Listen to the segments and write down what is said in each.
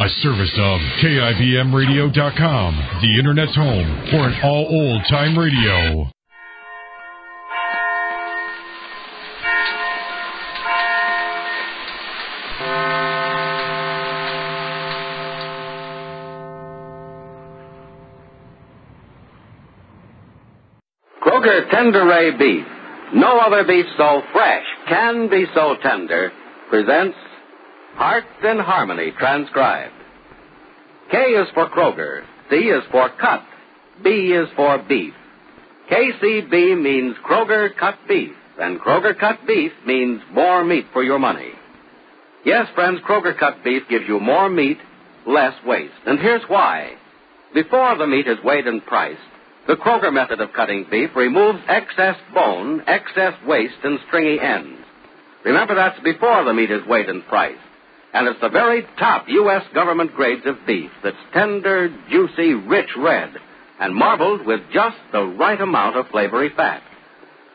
A service of KIBMradio.com, the Internet's home for an all-old-time radio. Kroger Tenderay Beef, no other beef so fresh, can be so tender, presents Hearts in Harmony, transcribed. K is for Kroger, C is for cut, B is for beef. KCB means Kroger cut beef, and Kroger cut beef means more meat for your money. Yes, friends, Kroger cut beef gives you more meat, less waste. And here's why. Before the meat is weighed and priced, the Kroger method of cutting beef removes excess bone, excess waste, and stringy ends. Remember, that's before the meat is weighed and priced. And it's the very top U.S. government grades of beef that's tender, juicy, rich red, and marbled with just the right amount of flavory fat.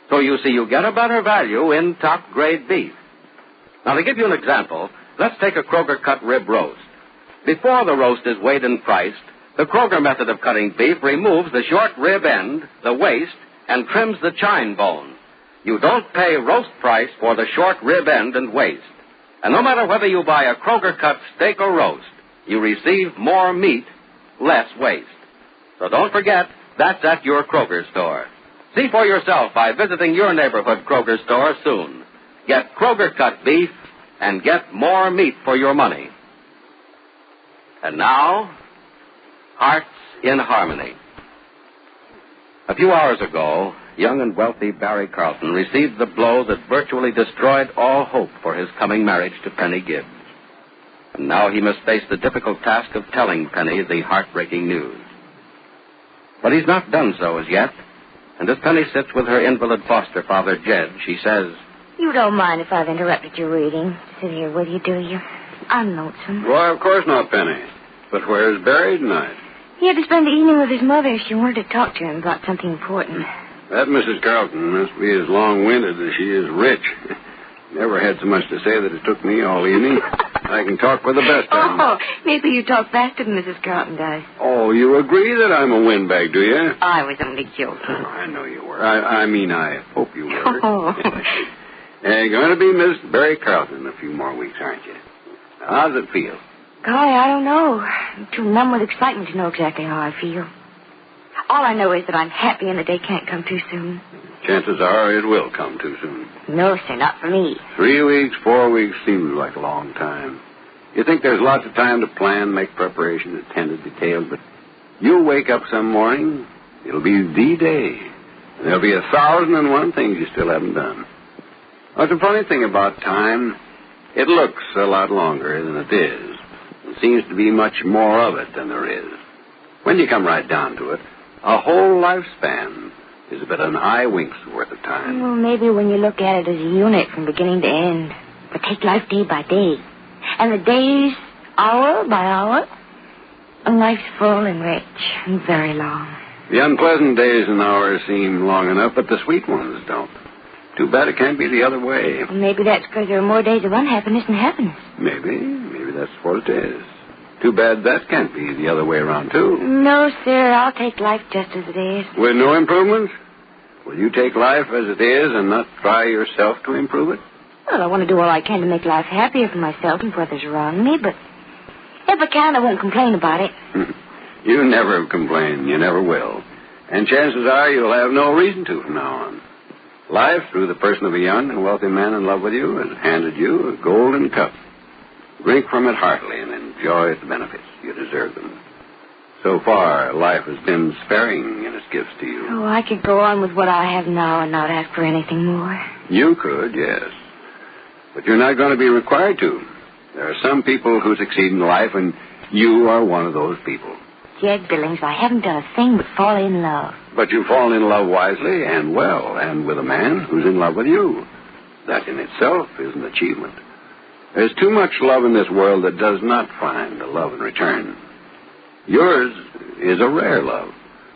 So you see, you get a better value in top-grade beef. Now, to give you an example, let's take a Kroger cut rib roast. Before the roast is weighed and priced, the Kroger method of cutting beef removes the short rib end, the waist, and trims the chine bone. You don't pay roast price for the short rib end and waist. And no matter whether you buy a Kroger cut steak or roast, you receive more meat, less waste. So don't forget, that's at your Kroger store. See for yourself by visiting your neighborhood Kroger store soon. Get Kroger cut beef and get more meat for your money. And now, Hearts in Harmony. A few hours ago, young and wealthy Barry Carlton received the blow that virtually destroyed all hope for his coming marriage to Penny Gibbs. And now he must face the difficult task of telling Penny the heartbreaking news. But he's not done so as yet. And as Penny sits with her invalid foster father, Jed, she says, "You don't mind if I've interrupted your reading? Sit here with you, do you? I'm lonesome." Why, of course not, Penny. But where's Barry tonight? He had to spend the evening with his mother. She wanted to talk to him about something important. That Mrs. Carlton must be as long-winded as she is rich. Never had so much to say that it took me all evening. I can talk with the best of them. Oh, maybe you talk faster than Mrs. Carlton does. Oh, you agree that I'm a windbag, do you? I was only joking. Oh, I know you were. I mean, I hope you were. Oh. You're going to be Miss Barry Carlton in a few more weeks, aren't you? Now, how's it feel? Golly, I don't know. I'm too numb with excitement to know exactly how I feel. All I know is that I'm happy and the day can't come too soon. Chances are it will come too soon. No, sir, not for me. 3 weeks, 4 weeks seems like a long time. You think there's lots of time to plan, make preparations, attend to details, but you'll wake up some morning, it'll be the day. And there'll be 1,001 things you still haven't done. Well, the funny thing about time, it looks a lot longer than it is. There seems to be much more of it than there is. When you come right down to it, a whole lifespan is but an eye wink's worth of time. Well, maybe when you look at it as a unit from beginning to end. But take life day by day. And the days, hour by hour. And life's full and rich and very long. The unpleasant days and hours seem long enough, but the sweet ones don't. Too bad it can't be the other way. Well, maybe that's because there are more days of unhappiness than happiness. Maybe that's what it is. Too bad that can't be the other way around, too. No, sir, I'll take life just as it is. With no improvements? Will you take life as it is and not try yourself to improve it? Well, I want to do all I can to make life happier for myself and for others around me, but if I can, I won't complain about it. You never complain. You never will. And chances are you'll have no reason to from now on. Life, through the person of a young and wealthy man in love with you, has handed you a golden cup. Drink from it heartily and enjoy its benefits. You deserve them. So far, life has been sparing in its gifts to you. Oh, I could go on with what I have now and not ask for anything more. You could, yes. But you're not going to be required to. There are some people who succeed in life, and you are one of those people. Jed Billings, I haven't done a thing but fall in love. But you've fallen in love wisely and well, and with a man who's in love with you. That in itself is an achievement. There's too much love in this world that does not find a love in return. Yours is a rare love,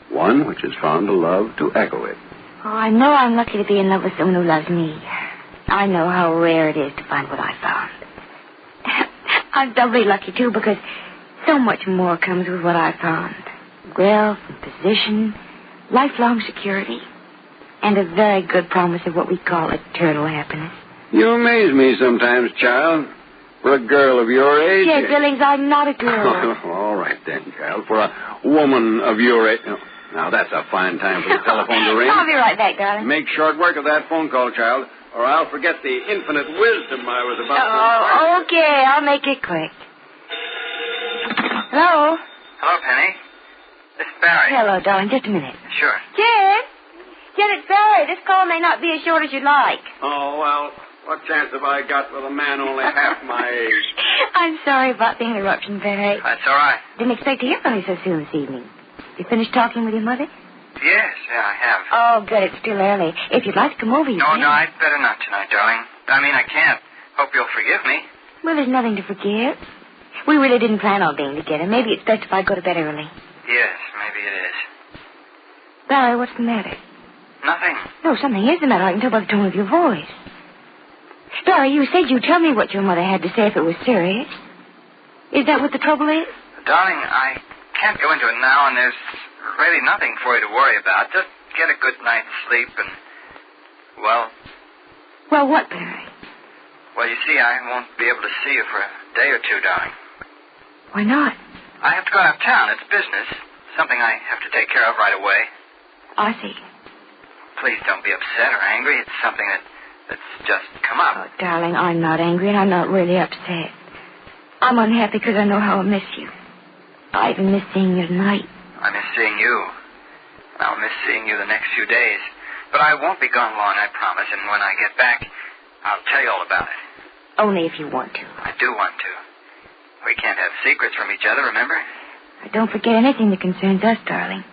one which has found a love to echo it. Oh, I know I'm lucky to be in love with someone who loves me. I know how rare it is to find what I found. I'm doubly lucky, too, because So much more comes with what I found. Wealth and position, lifelong security, and a very good promise of what we call eternal happiness. You amaze me sometimes, child. For a girl of your age... Jed Billings, I'm not a girl. All right then, child. For a woman of your age... Now, that's a fine time for the telephone to ring. I'll be right back, darling. Make short work of that phone call, child, or I'll forget the infinite wisdom I was about to impart. Oh, okay. I'll make it quick. Hello? Hello, Penny. This is Barry. Hello, darling. Just a minute. Sure. Jed? Jed, it's Barry. This call may not be as short as you'd like. Oh, well, what chance have I got with a man only half my age? I'm sorry about the interruption, Barry. That's all right. Didn't expect to hear from you so soon this evening. You finished talking with your mother? Yes, yeah, I have. Oh, good. It's still early. If you'd like to come over, you can. No, I'd better not tonight, darling. I mean, I can't. Hope you'll forgive me. Well, there's nothing to forgive. We really didn't plan on being together. Maybe it's best if I go to bed early. Yes, maybe it is. Barry, what's the matter? Nothing. No, something is the matter. I can tell by the tone of your voice. Barry, you said you'd tell me what your mother had to say if it was serious. Is that what the trouble is? Darling, I can't go into it now, and there's really nothing for you to worry about. Just get a good night's sleep and, well... Well, what, Barry? Well, you see, I won't be able to see you for a day or two, darling. Why not? I have to go out of town. It's business. Something I have to take care of right away. I see. Please don't be upset or angry. It's something that's just come up. Oh, darling, I'm not angry, and I'm not really upset. I'm unhappy because I know how I miss you. I even miss seeing you tonight. I miss seeing you. I'll miss seeing you the next few days. But I won't be gone long, I promise. And when I get back, I'll tell you all about it. Only if you want to. I do want to. We can't have secrets from each other, remember? Don't forget anything that concerns us, darling.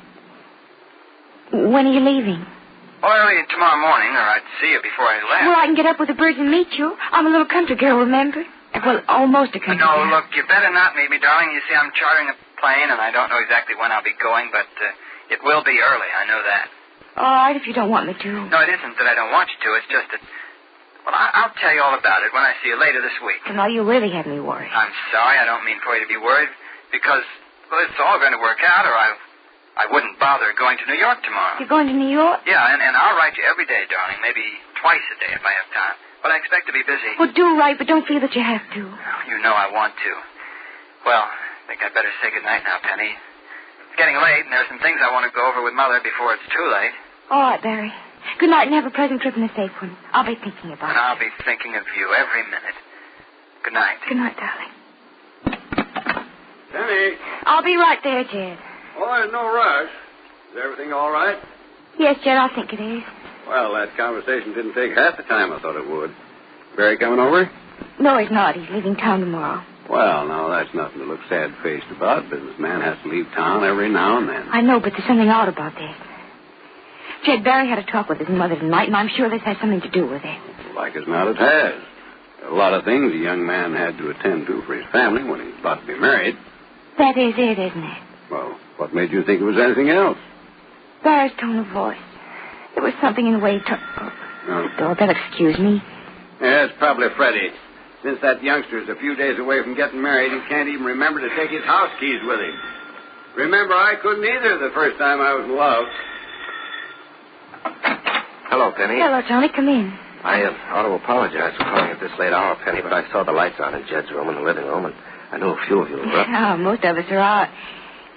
When are you leaving? Well, early tomorrow morning, or I'd see you before I left. Well, I can get up with the birds and meet you. I'm a little country girl, remember? Well, almost a country girl. No, look, you better not meet me, darling. You see, I'm chartering a plane, and I don't know exactly when I'll be going, but it will be early. I know that. All right, if you don't want me to. No, it isn't that I don't want you to. It's just that... Well, I'll tell you all about it when I see you later this week. Well, now, you really have me worried. I'm sorry. I don't mean for you to be worried, because, well, it's all going to work out, or I wouldn't bother going to New York tomorrow. You're going to New York? Yeah, and I'll write you every day, darling, maybe twice a day if I have time. But I expect to be busy. Well, do write, but don't feel that you have to. You know I want to. Well, I think I'd better say goodnight now, Penny. It's getting late, and there's some things I want to go over with Mother before it's too late. All right, Barry. Good night and have a pleasant trip and a safe one. I'll be thinking about it. And I'll be thinking of you every minute. Good night. Good night, darling. Penny. I'll be right there, Jed. Oh, there's no rush. Is everything all right? Yes, Jed, I think it is. Well, that conversation didn't take half the time I thought it would. Barry coming over? No, he's not. He's leaving town tomorrow. Well, now, that's nothing to look sad-faced about. Businessman has to leave town every now and then. I know, but there's something odd about this. Jed, Barry had a talk with his mother tonight, and I'm sure this has something to do with it. Like as not, it has. A lot of things a young man had to attend to for his family when he's about to be married. That is it, isn't it? Well, what made you think it was anything else? Barry's tone of voice. There was something in the way he took... Oh, doorbell, excuse me. Yeah, it's probably Freddie. Since that youngster's a few days away from getting married, he can't even remember to take his house keys with him. Remember, I couldn't either the first time I was in love. Hello, Penny. Hello, Tony. Come in. I ought to apologize for calling at this late hour, Penny, but I saw the lights on in Jed's room and the living room, and I knew a few of you were up. Oh, most of us are out.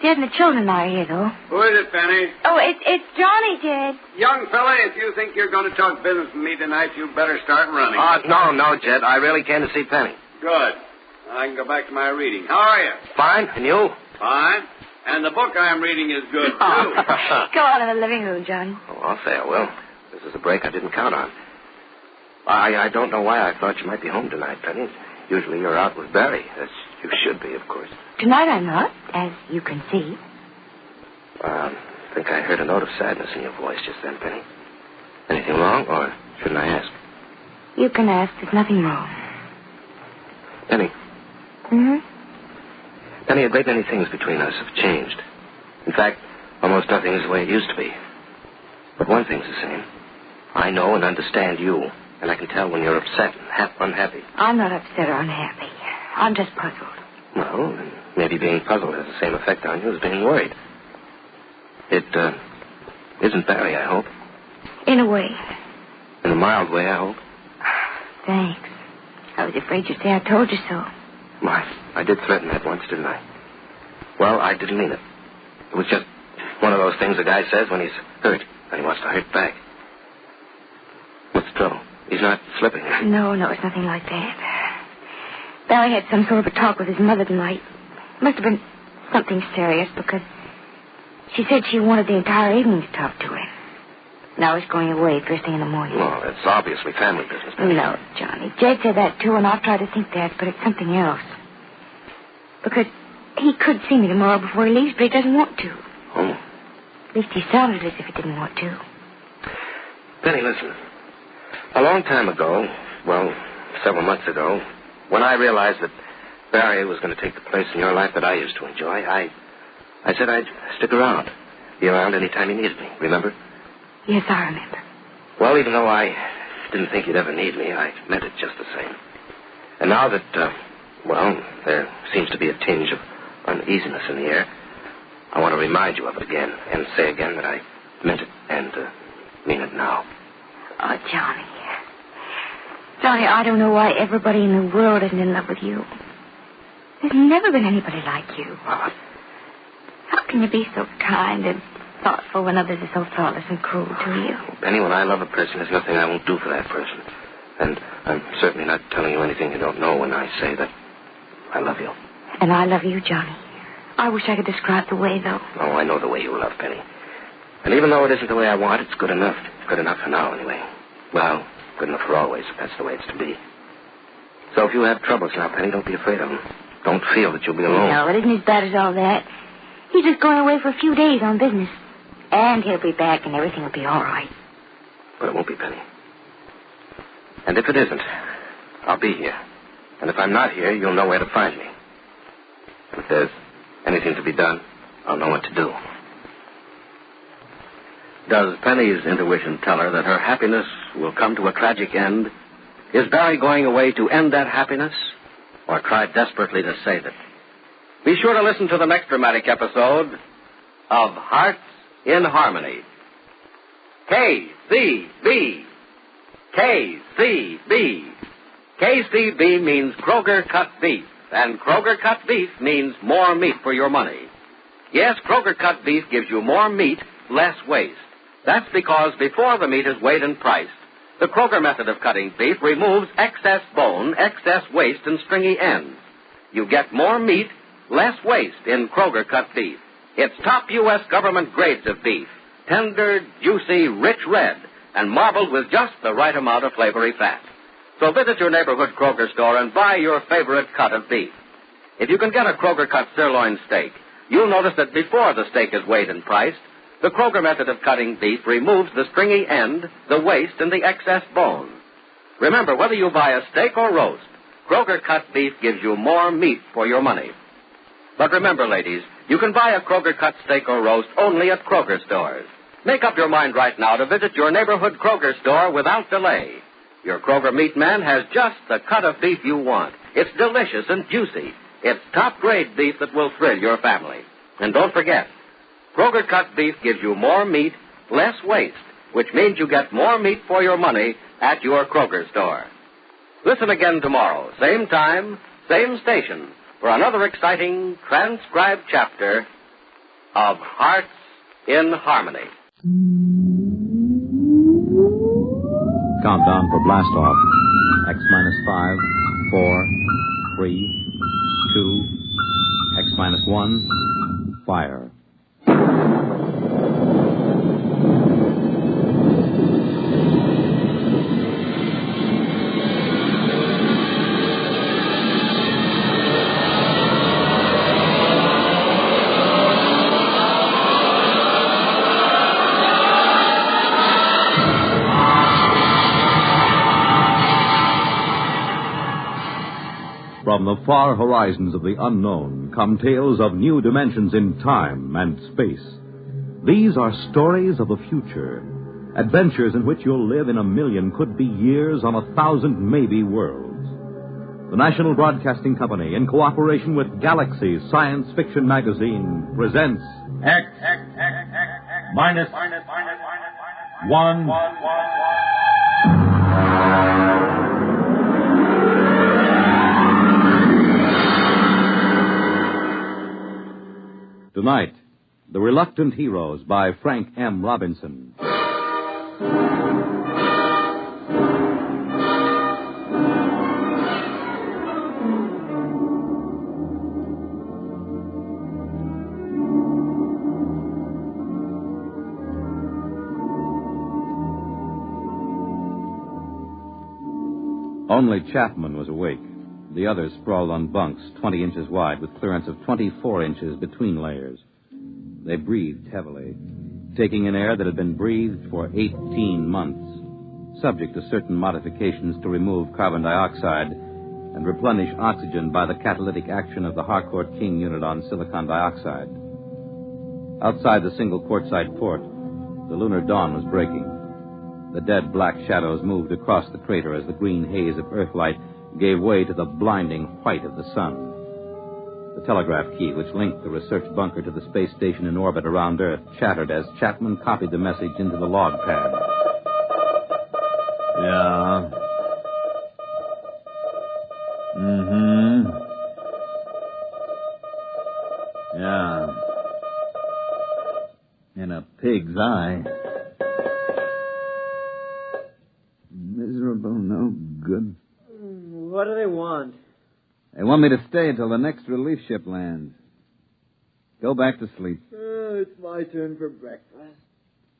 Jed and the children are here, though. Who is it, Penny? Oh, it's Johnny, Jed. Young fella, if you think you're going to talk business with me tonight, you better start running. No, Jed. I really came to see Penny. Good. I can go back to my reading. How are you? Fine. And you? Fine. And the book I'm reading is good, too. Go on in the living room, Johnny. Oh, I'll say I will. This is a break I didn't count on. I don't know why I thought you might be home tonight, Penny. Usually you're out with Barry, as you should be, of course. Tonight I'm not, as you can see. I think I heard a note of sadness in your voice just then, Penny. Anything wrong, or shouldn't I ask? You can ask. There's nothing wrong. Penny. Mm-hmm? Penny, a great many things between us have changed. In fact, almost nothing is the way it used to be. But one thing's the same. I know and understand you, and I can tell when you're upset and unhappy. I'm not upset or unhappy. I'm just puzzled. Well, maybe maybe being puzzled has the same effect on you as being worried. It isn't Barry, I hope. In a way. In a mild way, I hope. Thanks. I was afraid you'd say I told you so. Why, I did threaten that once, didn't I? Well, I didn't mean it. It was just one of those things a guy says when he's hurt, and he wants to hurt back. What's the trouble? He's not slipping, is he? No, it's nothing like that. Barry had some sort of a talk with his mother tonight. Must have been something serious, because she said she wanted the entire evening to talk to him. Now he's going away first thing in the morning. Well, it's obviously family business. But... No, Johnny. Jed said that, too, and I'll try to think that, but it's something else. Because he could see me tomorrow before he leaves, but he doesn't want to. Oh. At least he sounded as if he didn't want to. Penny, listen. A long time ago, well, several months ago, when I realized that Barry was going to take the place in your life that I used to enjoy, I said I'd stick around. Be around any time you needed me, remember? Yes, I remember. Well, even though I didn't think you'd ever need me, I meant it just the same. And now that, there seems to be a tinge of uneasiness in the air, I want to remind you of it again and say again that I meant it and mean it now. Oh, Johnny. Johnny, I don't know why everybody in the world isn't in love with you. There's never been anybody like you. Well, how can you be so kind and thoughtful when others are so thoughtless and cruel to you? Penny, when I love a person, there's nothing I won't do for that person. And I'm certainly not telling you anything you don't know when I say that I love you. And I love you, Johnny. I wish I could describe the way, though. Oh, I know the way you love, Penny. And even though it isn't the way I want, it's good enough. Good enough for now, anyway. Well, good enough for always, if that's the way it's to be. So if you have troubles now, Penny, don't be afraid of them. Don't feel that you'll be alone. No, it isn't as bad as all that. He's just going away for a few days on business. And he'll be back and everything will be all right. But it won't be, Penny. And if it isn't, I'll be here. And if I'm not here, you'll know where to find me. If there's anything to be done, I'll know what to do. Does Penny's intuition tell her that her happiness will come to a tragic end? Is Barry going away to end that happiness? Or try desperately to save it? Be sure to listen to the next dramatic episode of Hearts in Harmony. KCB. KCB. KCB means Kroger Cut Beef, and Kroger Cut Beef means more meat for your money. Yes, Kroger Cut Beef gives you more meat, less waste. That's because before the meat is weighed and priced, the Kroger method of cutting beef removes excess bone, excess waste, and stringy ends. You get more meat, less waste in Kroger Cut Beef. It's top U.S. government grades of beef, tender, juicy, rich red, and marbled with just the right amount of flavory fat. So visit your neighborhood Kroger store and buy your favorite cut of beef. If you can get a Kroger cut sirloin steak, you'll notice that before the steak is weighed and priced, the Kroger method of cutting beef removes the stringy end, the waste, and the excess bone. Remember, whether you buy a steak or roast, Kroger cut beef gives you more meat for your money. But remember, ladies, you can buy a Kroger cut steak or roast only at Kroger stores. Make up your mind right now to visit your neighborhood Kroger store without delay. Your Kroger meat man has just the cut of beef you want. It's delicious and juicy. It's top-grade beef that will thrill your family. And don't forget, Kroger cut beef gives you more meat, less waste, which means you get more meat for your money at your Kroger store. Listen again tomorrow, same time, same station, for another exciting transcribed chapter of Hearts in Harmony. Countdown for blast off. X-5, 4, 3, 2, X-1, fire. From the far horizons of the unknown come tales of new dimensions in time and space. These are stories of the future, adventures in which you'll live in a million, could be years, on 1,000 maybe worlds. The National Broadcasting Company, in cooperation with Galaxy Science Fiction Magazine, presents X minus 1. Tonight, The Reluctant Heroes by Frank M. Robinson. Only Chapman was awake. The others sprawled on bunks 20 inches wide with clearance of 24 inches between layers. They breathed heavily, taking in air that had been breathed for 18 months, subject to certain modifications to remove carbon dioxide and replenish oxygen by the catalytic action of the Harcourt King unit on silicon dioxide. Outside the single quartzite port, the lunar dawn was breaking. The dead black shadows moved across the crater as the green haze of Earthlight gave way to the blinding white of the sun. The telegraph key, which linked the research bunker to the space station in orbit around Earth, chattered as Chapman copied the message into the log pad. Yeah. Yeah. In a pig's eye. Miserable, no good. What do they want? They want me to stay until the next relief ship lands. Go back to sleep. It's my turn for breakfast.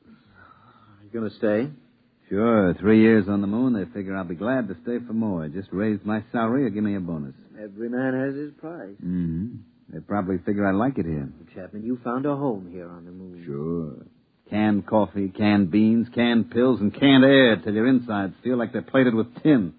You going to stay? Sure. 3 years on the moon, they figure I'll be glad to stay for more. Just raise my salary or give me a bonus. Every man has his price. Mm-hmm. They probably figure I like it here. Chapman, you found a home here on the moon. Sure. Canned coffee, canned beans, canned pills, and canned air till your insides feel like they're plated with tin.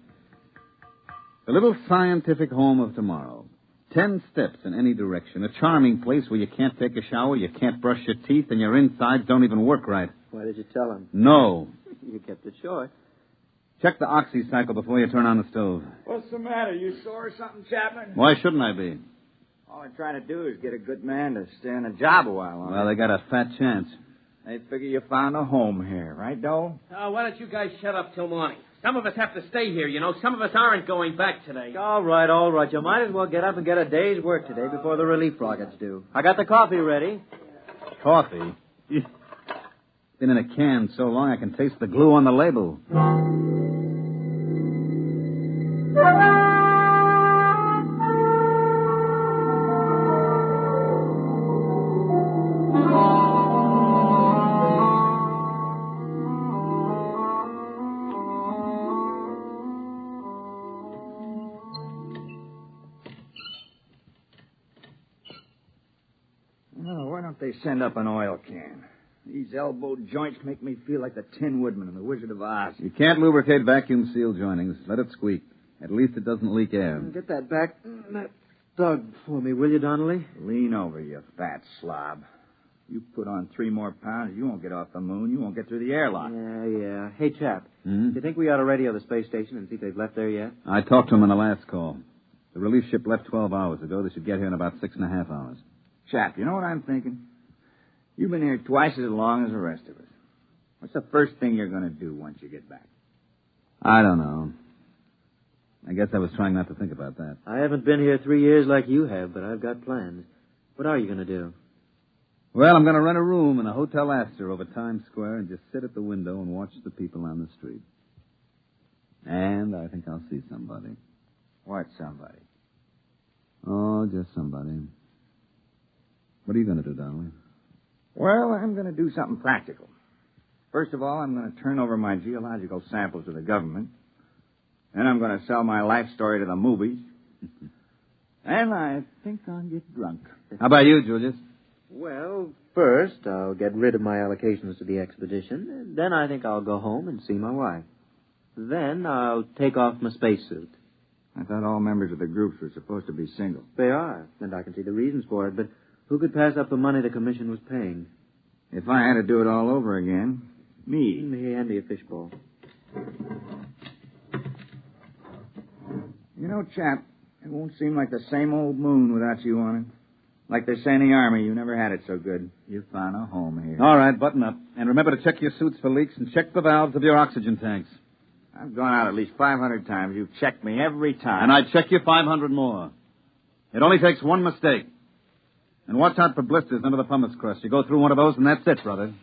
The little scientific home of tomorrow. 10 steps in any direction. A charming place where you can't take a shower, you can't brush your teeth, and your insides don't even work right. Why did you tell him? No. You kept it short. Check the oxy cycle before you turn on the stove. What's the matter? You sore or something, Chapman? Why shouldn't I be? All I'm trying to do is get a good man to stay on the job a while longer. Well, they got a fat chance. They figure you found a home here, right, Dole? Why don't you guys shut up till morning? Some of us have to stay here, you know. Some of us aren't going back today. All right. You might as well get up and get a day's work today before the relief rockets do. I got the coffee ready. Coffee? It's been in a can so long I can taste the glue on the label. They send up an oil can. These elbow joints make me feel like the Tin Woodman in The Wizard of Oz. You can't lubricate vacuum seal joinings. Let it squeak. At least it doesn't leak air. Get that back dug for me, will you, Donnelly? Lean over, you fat slob. You put on 3 more pounds, you won't get off the moon. You won't get through the airlock. Yeah. Hey, chap, do you think we ought to radio the space station and see if they've left there yet? I talked to them on the last call. The relief ship left 12 hours ago. They should get here in about 6.5 hours. Chap, you know what I'm thinking? You've been here twice as long as the rest of us. What's the first thing you're going to do once you get back? I don't know. I guess I was trying not to think about that. I haven't been here 3 years like you have, but I've got plans. What are you going to do? Well, I'm going to rent a room in a Hotel Astor over Times Square and just sit at the window and watch the people on the street. And I think I'll see somebody. What somebody? Oh, just somebody. What are you going to do, Donnelly? Well, I'm going to do something practical. First of all, I'm going to turn over my geological samples to the government. Then I'm going to sell my life story to the movies. And I think I'll get drunk. How about you, Julius? Well, first, I'll get rid of my allocations to the expedition. And then I think I'll go home and see my wife. Then I'll take off my spacesuit. I thought all members of the groups were supposed to be single. They are, and I can see the reasons for it, but who could pass up the money the commission was paying? If I had to do it all over again, me. Hand me a fishbowl. You know, chap, it won't seem like the same old moon without you on it. Like they say in the Army, you never had it so good. You found a home here. All right, button up. And remember to check your suits for leaks and check the valves of your oxygen tanks. I've gone out at least 500 times. You've checked me every time. And I'd check you 500 more. It only takes one mistake. And watch out for blisters under the pumice crust. You go through one of those, and that's it, brother.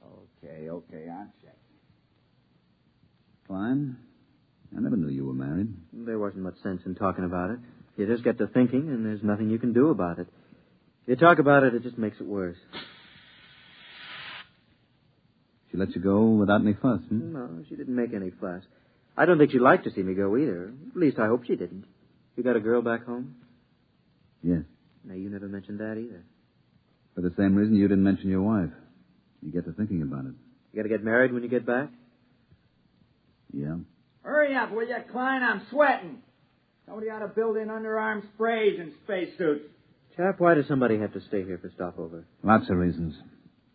Okay, I'll check. Fine. I never knew you were married. There wasn't much sense in talking about it. You just get to thinking, and there's nothing you can do about it. If you talk about it, it just makes it worse. She let you go without any fuss, hmm? No, she didn't make any fuss. I don't think she'd like to see me go either. At least I hope she didn't. You got a girl back home? Yes. No, you never mentioned that either. For the same reason you didn't mention your wife. You get to thinking about it. You got to get married when you get back? Yeah. Hurry up, will you, Klein? I'm sweating. Somebody ought to build in underarm sprays and spacesuits. Chap, why does somebody have to stay here for stopover? Lots of reasons.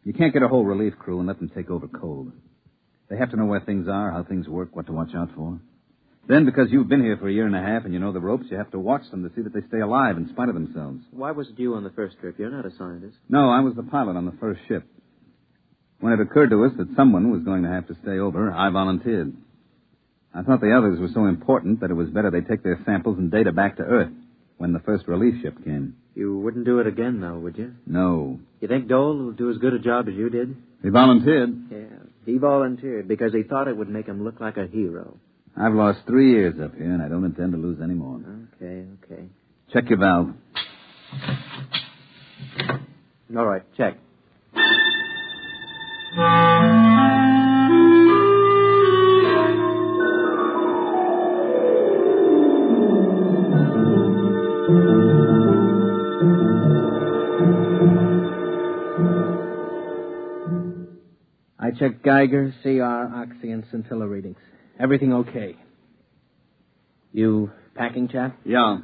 You can't get a whole relief crew and let them take over cold. They have to know where things are, how things work, what to watch out for. Then, because you've been here for a year and a half and you know the ropes, you have to watch them to see that they stay alive in spite of themselves. Why was it you on the first trip? You're not a scientist. No, I was the pilot on the first ship. When it occurred to us that someone was going to have to stay over, I volunteered. I thought the others were so important that it was better they take their samples and data back to Earth when the first relief ship came. You wouldn't do it again, though, would you? No. You think Dole will do as good a job as you did? He volunteered. Yeah, he volunteered because he thought it would make him look like a hero. I've lost 3 years up here, and I don't intend to lose any more. Okay. Check your valve. All right, check. I checked Geiger, CR, oxy, and scintilla readings. Everything okay. You packing, chap? Yeah.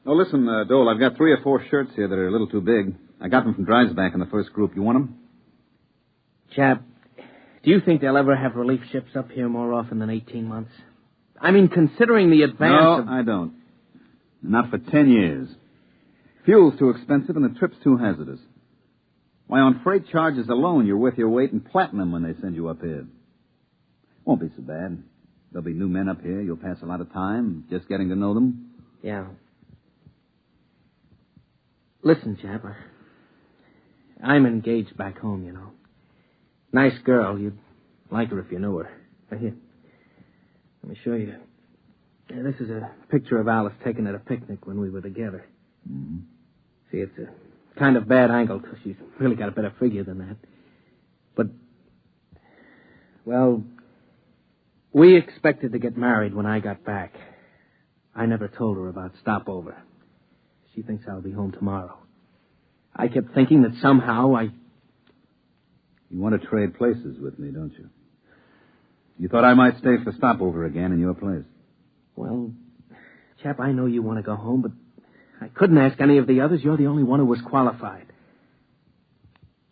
Oh, listen, Dole, I've got 3 or 4 shirts here that are a little too big. I got them from Dreisbach in the first group. You want them? Chap, do you think they'll ever have relief ships up here more often than 18 months? I mean, considering the advance No, I don't. Not for 10 years. Fuel's too expensive and the trip's too hazardous. Why, on freight charges alone, you're worth your weight in platinum when they send you up here. Won't be so bad. There'll be new men up here. You'll pass a lot of time just getting to know them. Yeah. Listen, chap, I'm engaged back home, you know. Nice girl. You'd like her if you knew her. Here, let me show you. This is a picture of Alice taken at a picnic when we were together. Mm-hmm. See, it's a kind of bad angle because she's really got a better figure than that. But, well, we expected to get married when I got back. I never told her about stopover. She thinks I'll be home tomorrow. I kept thinking that somehow You want to trade places with me, don't you? You thought I might stay for stopover again in your place. Well, chap, I know you want to go home, but I couldn't ask any of the others. You're the only one who was qualified.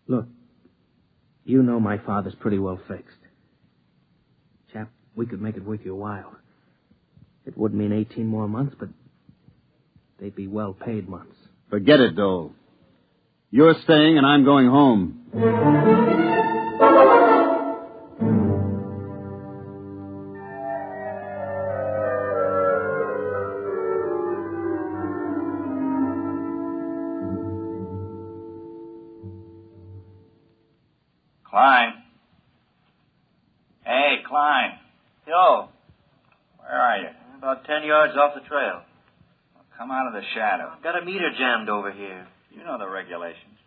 Look, you know my father's pretty well fixed. Chap, we could make it worth your while. It would mean 18 more months, but they'd be well-paid months. Forget it, Dole. You're staying and I'm going home. Klein. Hey, Klein. Yo. Where are you? About 10 yards off the trail. Well, come out of the shadow. I've got a meter jammed over here. You know the regulations.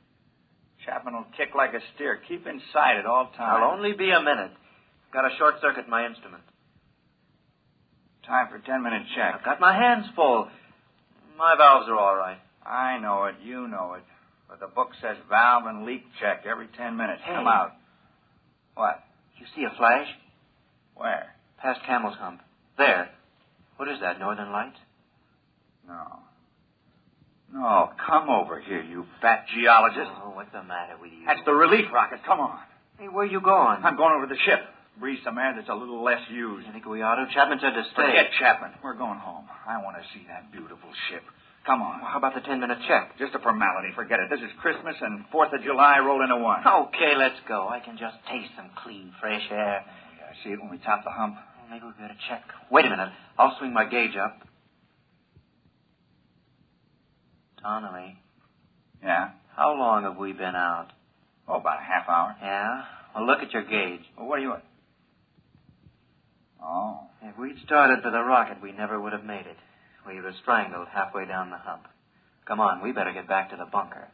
Chapman will kick like a steer. Keep in sight at all times. I'll only be a minute. I've got a short circuit in my instrument. Time for 10-minute check. I've got my hands full. My valves are all right. I know it. You know it. But the book says valve and leak check every 10 minutes. Hey. Come out. What? You see a flash? Where? Past Camel's Hump. There. What is that, Northern Lights? No. No, come over here, you fat geologist. Oh, what's the matter with you? That's the relief rocket. Come on. Hey, where you going? I'm going over to the ship. breathe some air that's a little less used. I think we ought to. Chapman said to stay. Forget Chapman. We're going home. I want to see that beautiful ship. Come on. Well, how about the 10-minute check? Just a formality. Forget it. This is Christmas and 4th of July rolled into one. Okay, let's go. I can just taste some clean, fresh air. Yeah, see it when we top the hump. Well, maybe we better check. Wait a minute. I'll swing my gauge up. Donnelly. Yeah? How long have we been out? Oh, about a half hour. Yeah? Well, look at your gauge. Well, what are you... Oh. If we'd started for the rocket, we never would have made it. We were strangled halfway down the hump. Come on, we better get back to the bunker.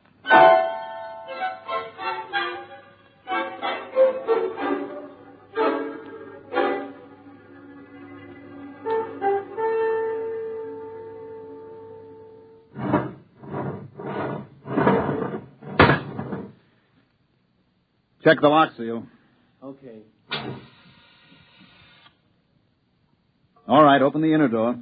Check the lock seal. Okay. All right, open the inner door.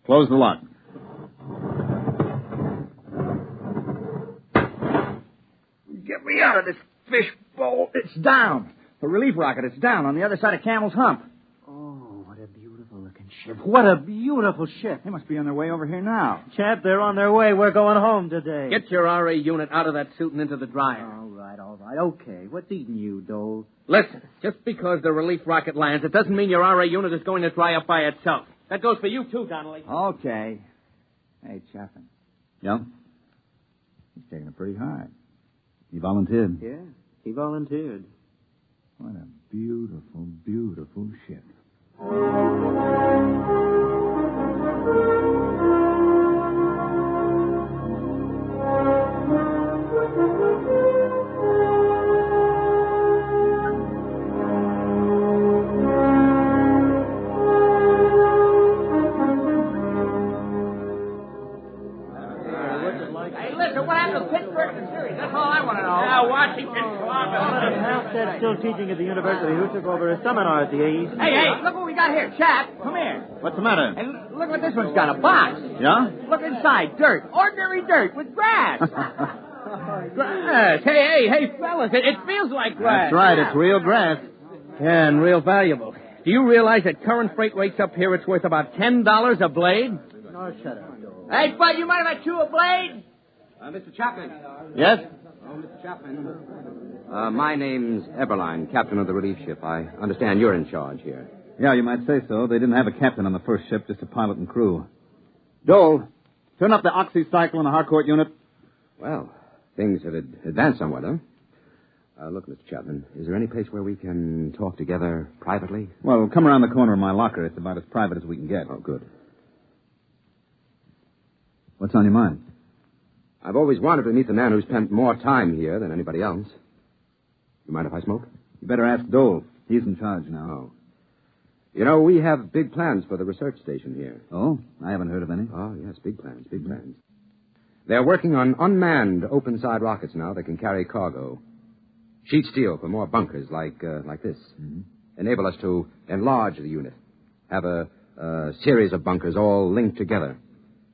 Close the lock. Get me out of this fishbowl. It's down. The relief rocket, it's down on the other side of Camel's Hump. Oh, what a beautiful-looking ship. What a beautiful ship. They must be on their way over here now. Chap, they're on their way. We're going home today. Get your RA unit out of that suit and into the dryer. All right. Okay. What's eating you, Dole? Listen, just because the relief rocket lands, it doesn't mean your RA unit is going to dry up by itself. That goes for you, too, Donnelly. Okay. Hey, Chapman. Yeah? He's taking it pretty hard. He volunteered. Yeah, he volunteered. What a beautiful, beautiful ship. Hey, listen, what happened to Pittsburgh and series? That's all I want to know. Yeah, Washington, Columbus. Halstead's still teaching at the university. Who took over a seminar at the East? Hey, look what we got here. Chap, come here. What's the matter? And look what this one's got, a box. Yeah? Look inside, dirt. Ordinary dirt with grass. Grass. Hey, fellas, it feels like grass. That's right, it's real grass. Yeah, and real valuable. Do you realize that current freight rates up here, it's worth about $10 a blade? No, shut up, Dole. Hey, bud, you mind if I chew a blade? Mr. Chapman. Yes? Oh, Mr. Chapman. My name's Eberline, captain of the relief ship. I understand you're in charge here. Yeah, you might say so. They didn't have a captain on the first ship, just a pilot and crew. Dole, turn up the oxycycle in the Harcourt unit. Well, things have advanced somewhat, huh? Look, Mr. Chapman, is there any place where we can talk together privately? Well, come around the corner of my locker. It's about as private as we can get. Oh, good. What's on your mind? I've always wanted to meet the man who spent more time here than anybody else. You mind if I smoke? You better ask Dole. He's in charge now. Oh. You know, we have big plans for the research station here. Oh? I haven't heard of any. Oh, yes, big plans. They're working on unmanned open-side rockets now that can carry cargo. Sheet steel for more bunkers like this. Mm-hmm. Enable us to enlarge the unit. Have a series of bunkers all linked together.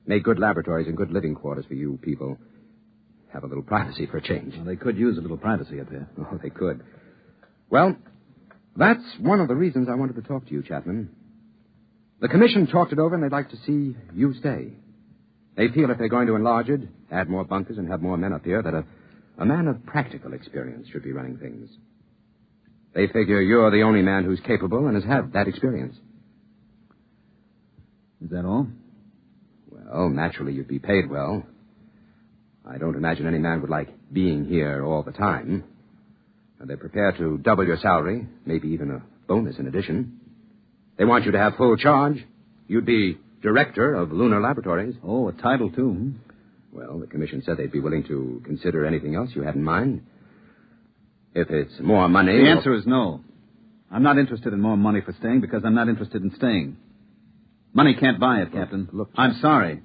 Make good laboratories and good living quarters for you people. Have a little privacy for a change. Well, they could use a little privacy up here. Oh, they could. Well, that's one of the reasons I wanted to talk to you, Chapman. The commission talked it over, and they'd like to see you stay. They feel if they're going to enlarge it, add more bunkers, and have more men up here, that a man of practical experience should be running things. They figure you're the only man who's capable and has had that experience. Is that all? Well, naturally, you'd be paid well. I don't imagine any man would like being here all the time. And they're prepared to double your salary, maybe even a bonus in addition. They want you to have full charge. You'd be director of lunar laboratories. Oh, a title, too. Well, the commission said they'd be willing to consider anything else you had in mind. If it's more money... The answer is no. I'm not interested in more money for staying because I'm not interested in staying. Money can't buy it, Captain. Look, I'm sorry.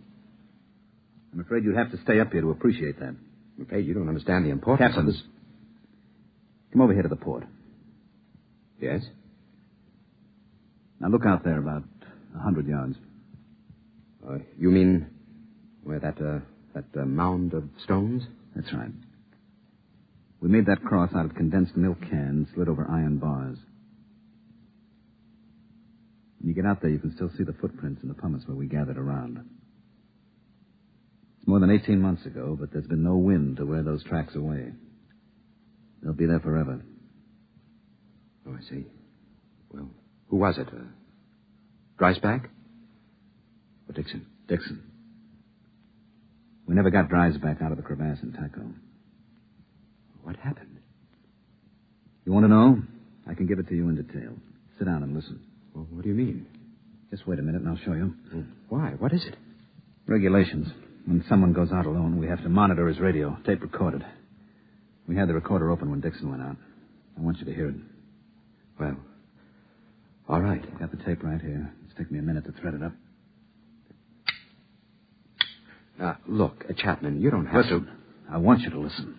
I'm afraid you'd have to stay up here to appreciate that. I'm afraid you don't understand the importance Captain, of this. Come over here to the port. Yes? Now look out there about 100 yards. You mean where that mound of stones? That's right. We made that cross out of condensed milk cans slid over iron bars. When you get out there, you can still see the footprints in the pumice where we gathered around. It's more than 18 months ago, but there's been no wind to wear those tracks away. They'll be there forever. Oh, I see. Well, who was it? Dreisbach? Or Dixon? Dixon. We never got Dreisbach out of the crevasse in Taco. What happened? You want to know? I can give it to you in detail. Sit down and listen. Well, what do you mean? Just wait a minute and I'll show you. Why? What is it? Regulations. When someone goes out alone, we have to monitor his radio, tape recorded. We had the recorder open when Dixon went out. I want you to hear it. Well, all right. I've got the tape right here. It's taken me a minute to thread it up. Look, Chapman, you don't have to... I want you to listen.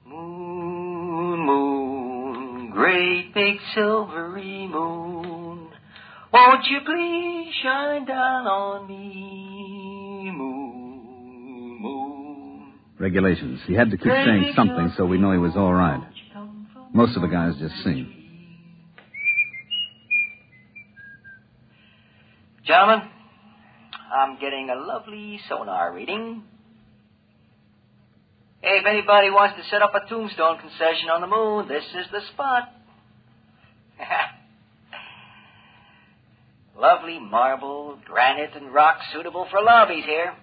Moon, moon, great big silvery moon, won't you please shine down on me, moon, moon. Regulations. He had to keep saying something so we know he was all right. Most of the guys just sing. Gentlemen, I'm getting a lovely sonar reading. Hey, if anybody wants to set up a tombstone concession on the moon, this is the spot. Lovely marble, granite, and rock suitable for lobbies here.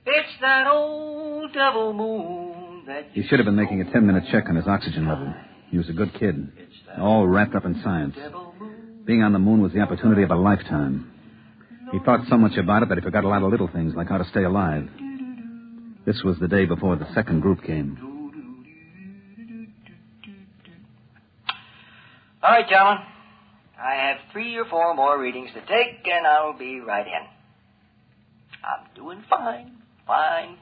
It's that old devil moon that... He should have been making a 10-minute check on his oxygen level. He was a good kid, all wrapped up in science. Being on the moon was the opportunity of a lifetime. He thought so much about it that he forgot a lot of little things, like how to stay alive. This was the day before the second group came. All right, gentlemen. I have 3 or 4 more readings to take, and I'll be right in. I'm doing fine. Fine.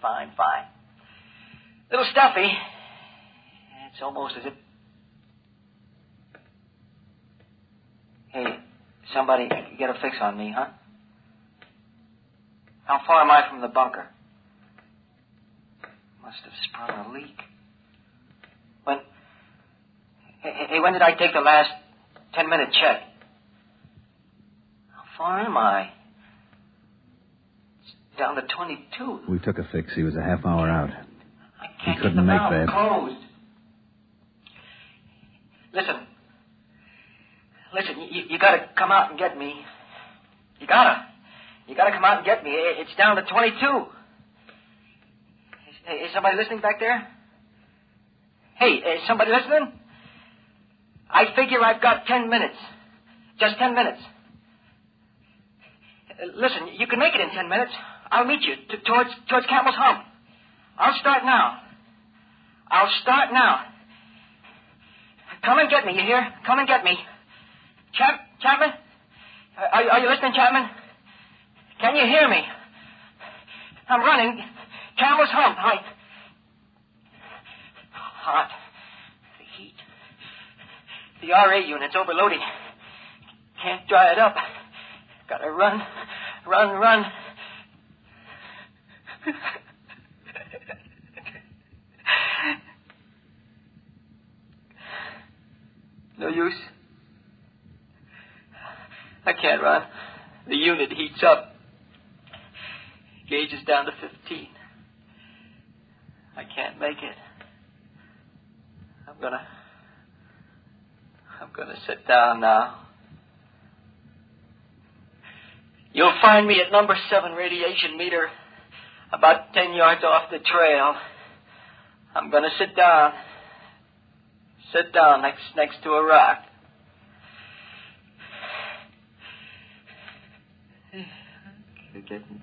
Little stuffy. It's almost as if... Hey, somebody get a fix on me, huh? How far am I from the bunker? Must have sprung a leak. When did I take the last 10-minute check? How far am I? It's down to 22. We took a fix. He was a half hour out. I can't he couldn't make that. Closed. Listen, you gotta come out and get me. You gotta come out and get me. It's down to 22. Is somebody listening back there? Hey, is somebody listening? I figure I've got 10 minutes. Just 10 minutes. Listen, you can make it in 10 minutes. I'll meet you towards Campbell's Hump. I'll start now. Come and get me, you hear? Come and get me. Chapman? Are you listening, Chapman? Can you hear me? I'm running. Campbell's Hump. Hot. The heat. The RA unit's overloading. Can't dry it up. Gotta run. No use. I can't run. The unit heats up. Gauge is down to 15. I can't make it. I'm gonna sit down now. You'll find me at number 7 radiation meter, about 10 yards off the trail. I'm gonna sit down. Sit down next to a rock. Getting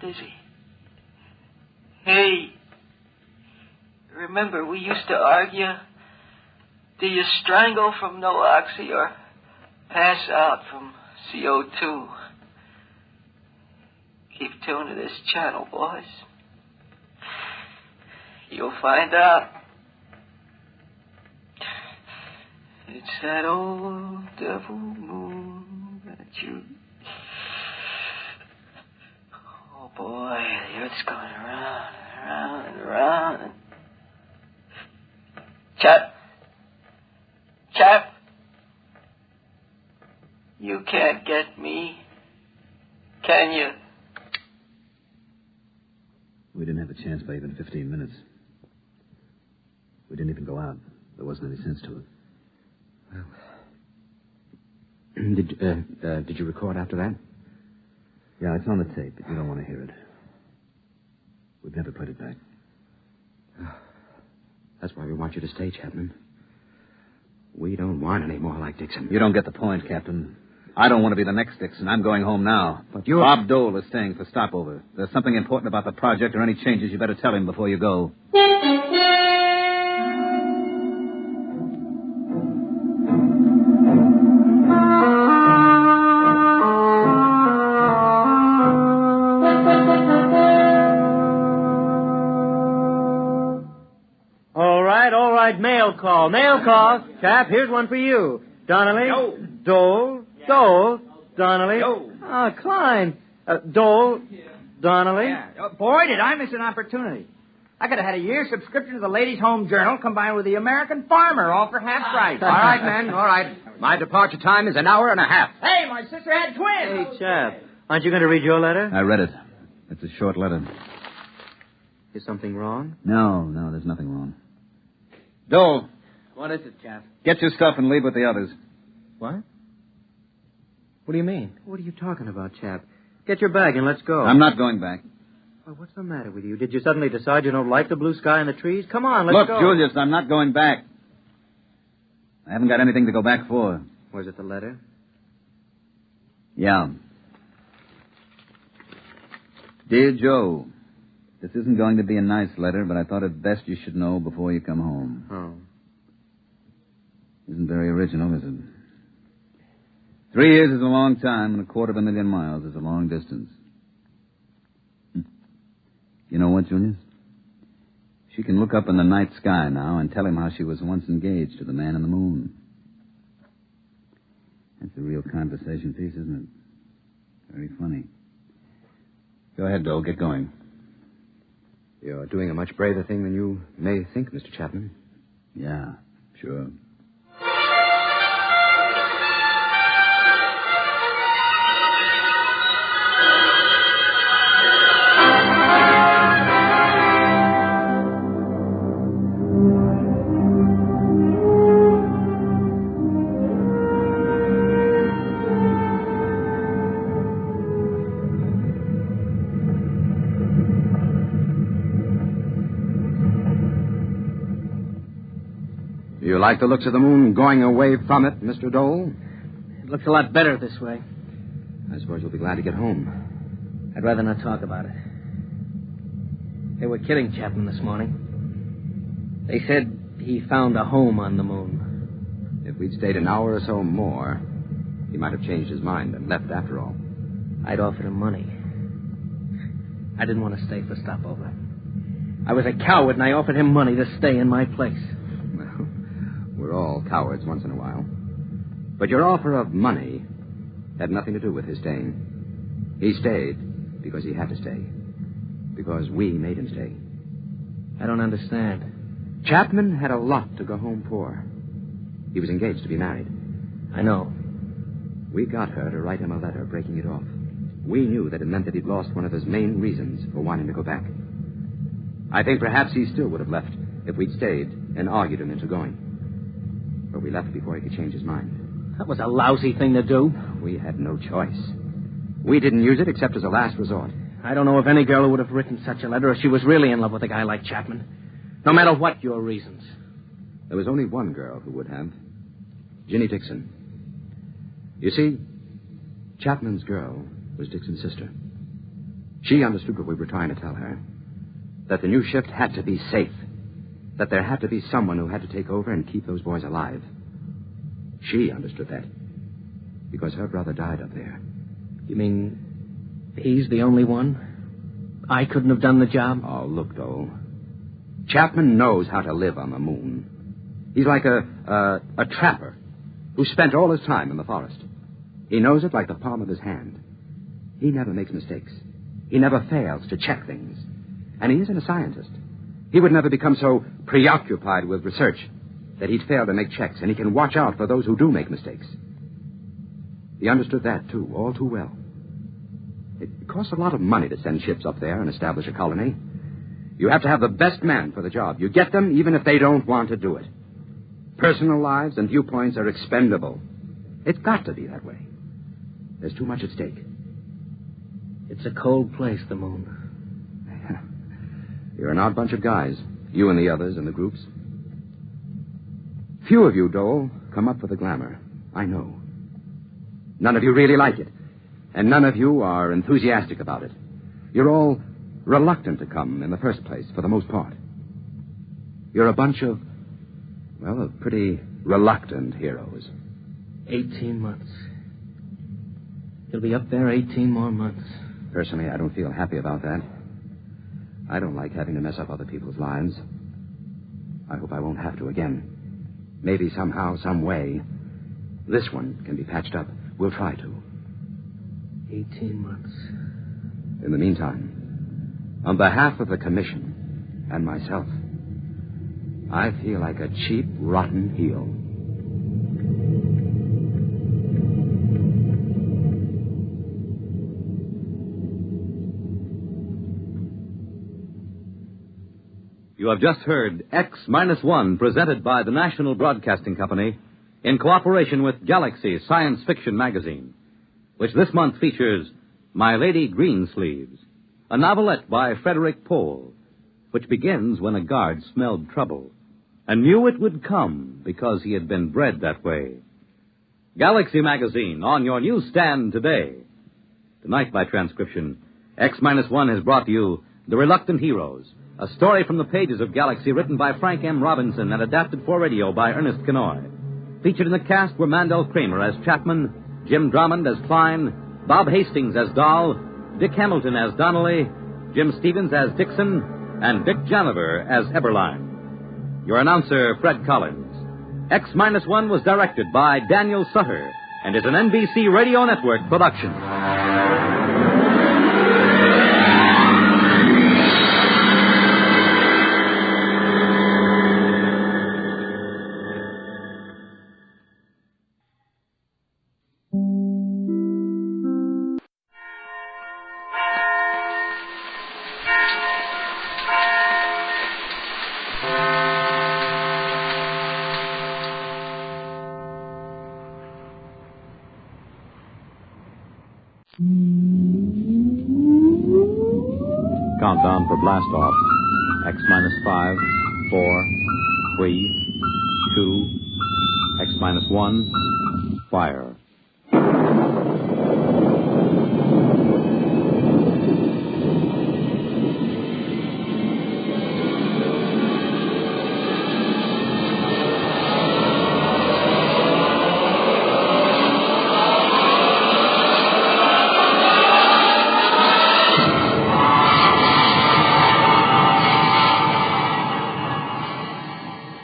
dizzy. Hey, remember we used to argue? Do you strangle from no oxy or pass out from CO2? Keep tuned to this channel, boys. You'll find out. It's that old devil moon that you... Oh, boy, the earth's going around and around and around. Chap, you can't get me, can you? We didn't have a chance by even 15 minutes. We didn't even go out. There wasn't any sense to it. Did you record after that? Yeah, it's on the tape, but you don't want to hear it. We've never played it back. That's why we want you to stay, Chapman. We don't want any more like Dixon. You don't get the point, Captain. I don't want to be the next Dixon. I'm going home now. But you're... Bob Dole is staying for stopover. If there's something important about the project or any changes, you better tell him before you go. Mail call. Chap, here's one for you. Donnelly. Yo. Dole. Donnelly. Yo. Klein. Dole. Donnelly. Yeah. Boy, did I miss an opportunity. I could have had a year's subscription to the Ladies' Home Journal combined with the American Farmer, all for half price. All right, men, all right. My departure time is an hour and a half. Hey, my sister had twins. Hey, chap, aren't you going to read your letter? I read it. It's a short letter. Is something wrong? No, there's nothing wrong. Dole. What is it, chap? Get your stuff and leave with the others. What? What do you mean? What are you talking about, chap? Get your bag and let's go. I'm not going back. Well, what's the matter with you? Did you suddenly decide you don't like the blue sky and the trees? Come on, let's go. Look, Julius, I'm not going back. I haven't got anything to go back for. Was it the letter? Yeah. Dear Joe, this isn't going to be a nice letter, but I thought it best you should know before you come home. Oh. Isn't very original, is it? 3 years is a long time, and 250,000 miles is a long distance. You know what, Julius? She can look up in the night sky now and tell him how she was once engaged to the man in the moon. That's a real conversation piece, isn't it? Very funny. Go ahead, Dole. Get going. You're doing a much braver thing than you may think, Mr. Chapman. Yeah, sure. You like the looks of the moon going away from it, Mr. Dole? It looks a lot better this way. I suppose you'll be glad to get home. I'd rather not talk about it. They were kidding Chapman this morning. They said he found a home on the moon. If we'd stayed an hour or so more, he might have changed his mind and left after all. I'd offered him money. I didn't want to stay for stopover. I was a coward, and I offered him money to stay in my place. Well, we're all cowards once in a while. But your offer of money had nothing to do with his staying. He stayed because he had to stay. Because we made him stay. I don't understand. Chapman had a lot to go home for. He was engaged to be married. I know. We got her to write him a letter breaking it off. We knew that it meant that he'd lost one of his main reasons for wanting to go back. I think perhaps he still would have left if we'd stayed and argued him into going. But we left before he could change his mind. That was a lousy thing to do. We had no choice. We didn't use it except as a last resort. I don't know of any girl who would have written such a letter if she was really in love with a guy like Chapman. No matter what your reasons. There was only one girl who would have. Ginny Dixon. You see, Chapman's girl was Dixon's sister. She understood what we were trying to tell her. That the new shift had to be safe. That there had to be someone who had to take over and keep those boys alive. She understood that. Because her brother died up there. You mean he's the only one? I couldn't have done the job? Oh, look, Dole. Chapman knows how to live on the moon. He's like a trapper who spent all his time in the forest. He knows it like the palm of his hand. He never makes mistakes. He never fails to check things. And he isn't a scientist. He would never become so preoccupied with research that he'd fail to make checks, and he can watch out for those who do make mistakes. He understood that, too, all too well. It costs a lot of money to send ships up there and establish a colony. You have to have the best men for the job. You get them even if they don't want to do it. Personal lives and viewpoints are expendable. It's got to be that way. There's too much at stake. It's a cold place, the moon. You're an odd bunch of guys, you and the others in the groups. Few of you, Dole, come up for the glamour. I know. None of you really like it, and none of you are enthusiastic about it. You're all reluctant to come in the first place, for the most part. You're a bunch of, well, of pretty reluctant heroes. 18 months. He'll be up there 18 more months. Personally, I don't feel happy about that. I don't like having to mess up other people's lives. I hope I won't have to again. Maybe somehow, some way, this one can be patched up. We'll try to. 18 months. In the meantime, on behalf of the Commission and myself, I feel like a cheap, rotten heel. You have just heard X-1, presented by the National Broadcasting Company in cooperation with Galaxy Science Fiction Magazine, which this month features My Lady Greensleeves, a novelette by Frederick Pohl, which begins when a guard smelled trouble and knew it would come because he had been bred that way. Galaxy Magazine, on your newsstand today. Tonight, by transcription, X-1 has brought you The Reluctant Heroes, a story from the pages of Galaxy written by Frank M. Robinson and adapted for radio by Ernest Kenoy. Featured in the cast were Mandel Kramer as Chapman, Jim Drummond as Klein, Bob Hastings as Dahl, Dick Hamilton as Donnelly, Jim Stevens as Dixon, and Dick Janiver as Eberline. Your announcer, Fred Collins. X-1 was directed by Daniel Sutter and is an NBC Radio Network production. Countdown for blast off. X-5, 4, 3, 2, X-1, fire.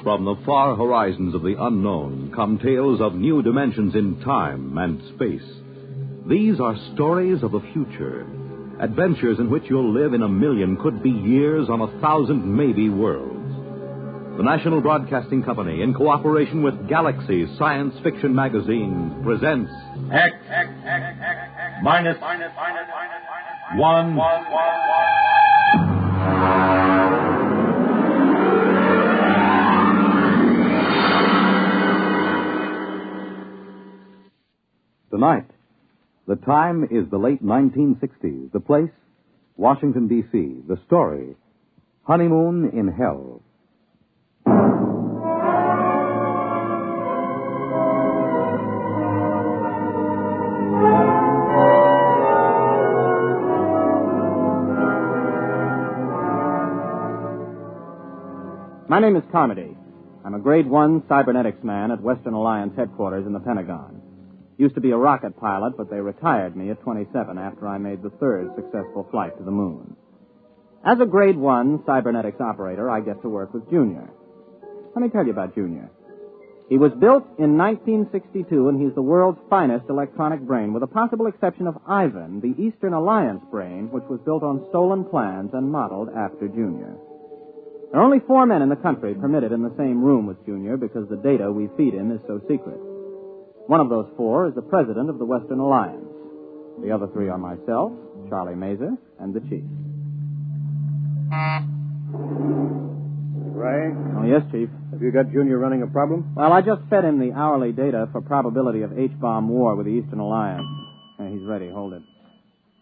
From the far horizons of the unknown come tales of new dimensions in time and space. These are stories of the future, adventures in which you'll live in a million, could be years, on 1,000 maybe worlds. The National Broadcasting Company, in cooperation with Galaxy Science Fiction Magazine, presents X-1. Tonight, the time is the late 1960s. The place, Washington, D.C. The story, Honeymoon in Hell. My name is Carmody. I'm a Grade 1 cybernetics man at Western Alliance headquarters in the Pentagon. Used to be a rocket pilot, but they retired me at 27 after I made the third successful flight to the moon. As a Grade 1 cybernetics operator, I get to work with Junior. Let me tell you about Junior. He was built in 1962, and he's the world's finest electronic brain, with the possible exception of Ivan, the Eastern Alliance brain, which was built on stolen plans and modeled after Junior. There are only 4 men in the country permitted in the same room with Junior because the data we feed him is so secret. One of those 4 is the president of the Western Alliance. The other 3 are myself, Charlie Mazer, and the chief. Ray? Oh, yes, Chief. Have you got Junior running a problem? Well, I just fed him the hourly data for probability of H-bomb war with the Eastern Alliance. He's ready. Hold it.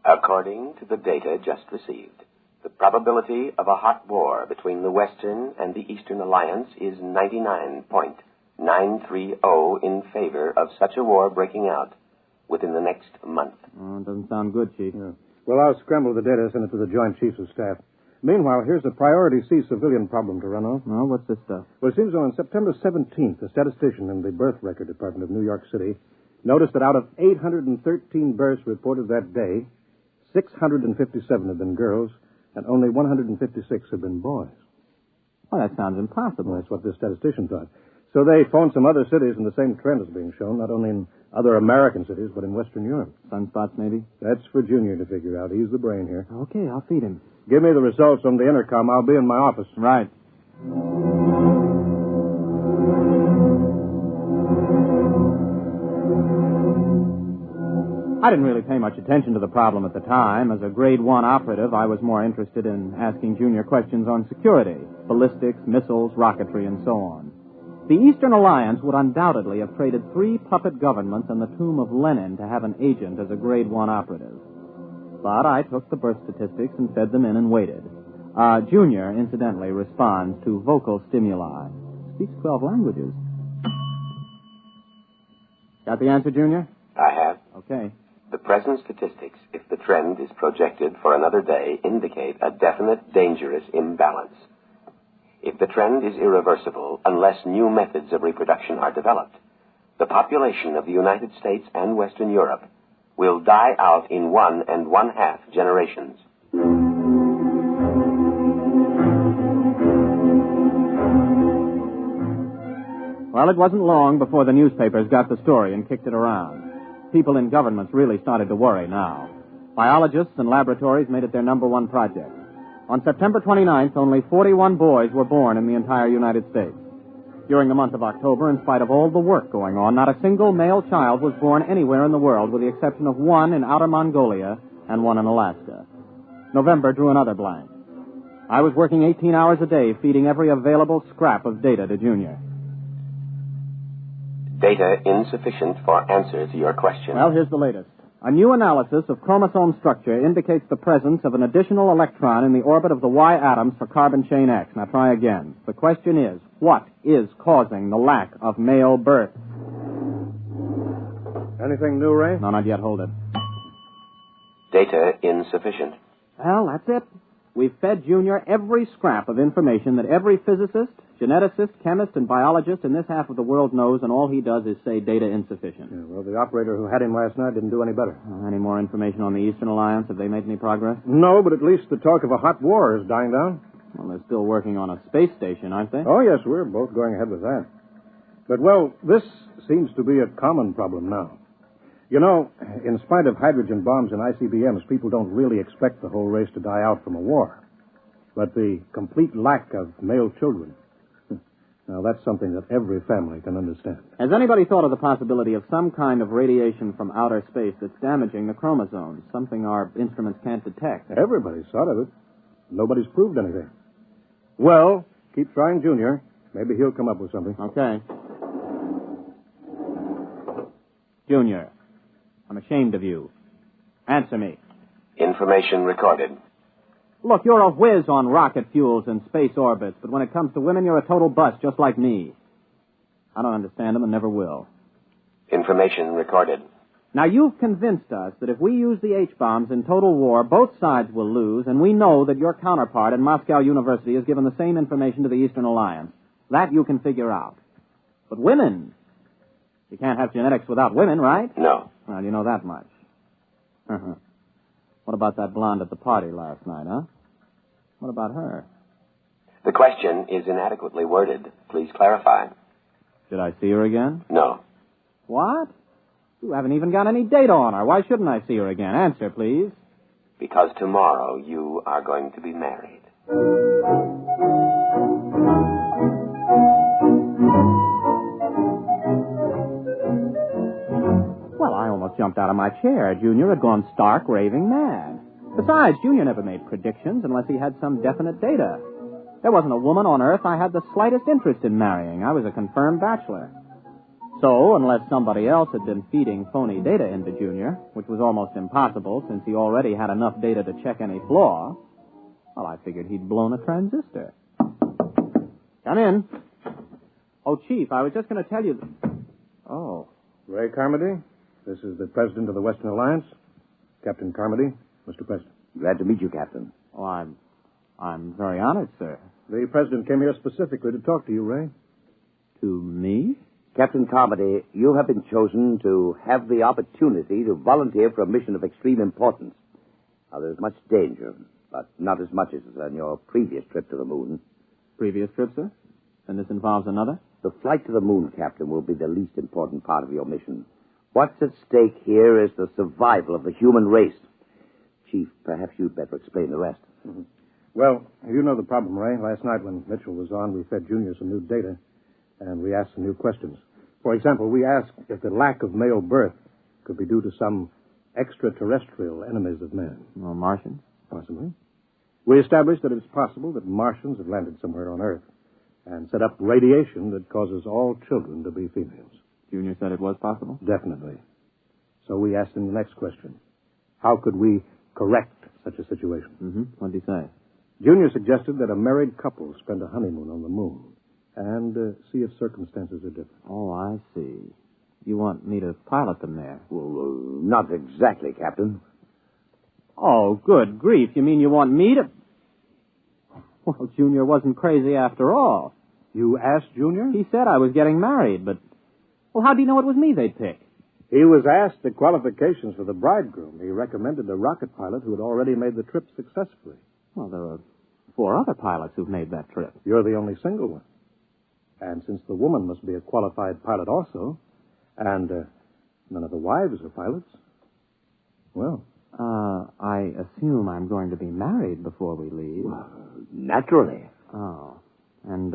According to the data just received, the probability of a hot war between the Western and the Eastern Alliance is 99.930 in favor of such a war breaking out within the next month. Oh, it doesn't sound good, Chief. Yeah. Well, I'll scramble the data, send it to the Joint Chiefs of Staff. Meanwhile, here's a Priority C civilian problem to run on. Oh, what's this stuff? Well, it seems on September 17th, a statistician in the Birth Record Department of New York City noticed that out of 813 births reported that day, 657 have been girls, and only 156 have been boys. Well, that sounds impossible. Well, that's what this statistician thought. So they phoned some other cities, and the same trend is being shown, not only in other American cities, but in Western Europe. Sunspots, maybe? That's for Junior to figure out. He's the brain here. Okay, I'll feed him. Give me the results on the intercom. I'll be in my office. Right. I didn't really pay much attention to the problem at the time. As a grade 1 operative, I was more interested in asking Junior questions on security, ballistics, missiles, rocketry, and so on. The Eastern Alliance would undoubtedly have traded 3 puppet governments and the tomb of Lenin to have an agent as a grade 1 operative. But I took the birth statistics and fed them in and waited. Junior, incidentally, responds to vocal stimuli. Speaks 12 languages. Got the answer, Junior? I have. Okay. The present statistics, if the trend is projected for another day, indicate a definite dangerous imbalance. If the trend is irreversible, unless new methods of reproduction are developed, the population of the United States and Western Europe will die out in 1 1/2 generations. Well, it wasn't long before the newspapers got the story and kicked it around. People in governments really started to worry now. Biologists and laboratories made it their number 1 project. On September 29th, only 41 boys were born in the entire United States. During the month of October, in spite of all the work going on, not a single male child was born anywhere in the world, with the exception of 1 in outer Mongolia and 1 in Alaska. November drew another blank. I was working 18 hours a day, feeding every available scrap of data to Junior. Data insufficient for answer to your question. Well, here's the latest. A new analysis of chromosome structure indicates the presence of an additional electron in the orbit of the Y atoms for carbon chain X. Now try again. The question is, what is causing the lack of male birth? Anything new, Ray? No, not yet. Hold it. Data insufficient. Well, that's it. We've fed Junior every scrap of information that every physicist, geneticist, chemist, and biologist in this half of the world knows, and all he does is say data insufficient. Yeah, well, the operator who had him last night didn't do any better. Any more information on the Eastern Alliance? Have they made any progress? No, but at least the talk of a hot war is dying down. Well, they're still working on a space station, aren't they? Oh, yes, we're both going ahead with that. But, well, this seems to be a common problem now. You know, in spite of hydrogen bombs and ICBMs, people don't really expect the whole race to die out from a war. But the complete lack of male children, now that's something that every family can understand. Has anybody thought of the possibility of some kind of radiation from outer space that's damaging the chromosomes, something our instruments can't detect? Everybody's thought of it. Nobody's proved anything. Well, keep trying, Junior. Maybe he'll come up with something. Okay. Junior, I'm ashamed of you. Answer me. Information recorded. Look, you're a whiz on rocket fuels and space orbits, but when it comes to women, you're a total bust, just like me. I don't understand them and never will. Information recorded. Now, you've convinced us that if we use the H-bombs in total war, both sides will lose, and we know that your counterpart at Moscow University has given the same information to the Eastern Alliance. That you can figure out. But women, you can't have genetics without women, right? No. Well, you know that much. What about that blonde at the party last night, huh? What about her? The question is inadequately worded. Please clarify. Did I see her again? No. What? You haven't even got any date on her. Why shouldn't I see her again? Answer, please. Because tomorrow you are going to be married. Well, I almost jumped out of my chair. Junior had gone stark raving mad. Besides, Junior never made predictions unless he had some definite data. There wasn't a woman on earth I had the slightest interest in marrying. I was a confirmed bachelor. So, unless somebody else had been feeding phony data into Junior, which was almost impossible since he already had enough data to check any flaw, well, I figured he'd blown a transistor. Come in. Oh, Chief, I was just going to tell you... Oh. Ray Carmody, this is the President of the Western Alliance. Captain Carmody, Mr. President. Glad to meet you, Captain. Oh, I'm very honored, sir. The President came here specifically to talk to you, Ray. To me? Captain Carmody, you have been chosen to have the opportunity to volunteer for a mission of extreme importance. Now, there's much danger, but not as much as on your previous trip to the moon. Previous trip, sir? And this involves another? The flight to the moon, Captain, will be the least important part of your mission. What's at stake here is the survival of the human race. Chief, perhaps you'd better explain the rest. Mm-hmm. Well, you know the problem, Ray. Last night when Mitchell was on, we fed Junior some new data, and we asked some new questions. For example, we asked if the lack of male birth could be due to some extraterrestrial enemies of man. Well, Martians? Possibly. We established that it's possible that Martians have landed somewhere on Earth and set up radiation that causes all children to be females. Junior said it was possible? Definitely. So we asked him the next question. How could we correct such a situation? Mm-hmm. What did he say? Junior suggested that a married couple spend a honeymoon on the moon and see if circumstances are different. Oh, I see. You want me to pilot them there? Well, not exactly, Captain. Oh, good grief. You mean you want me to... Well, Junior wasn't crazy after all. You asked Junior? He said I was getting married, but... Well, how do you know it was me they'd pick? He was asked the qualifications for the bridegroom. He recommended a rocket pilot who had already made the trip successfully. Well, there are 4 other pilots who've made that trip. You're the only single one. And since the woman must be a qualified pilot also, and none of the wives are pilots, well... I assume I'm going to be married before we leave. Well, naturally. Oh. And,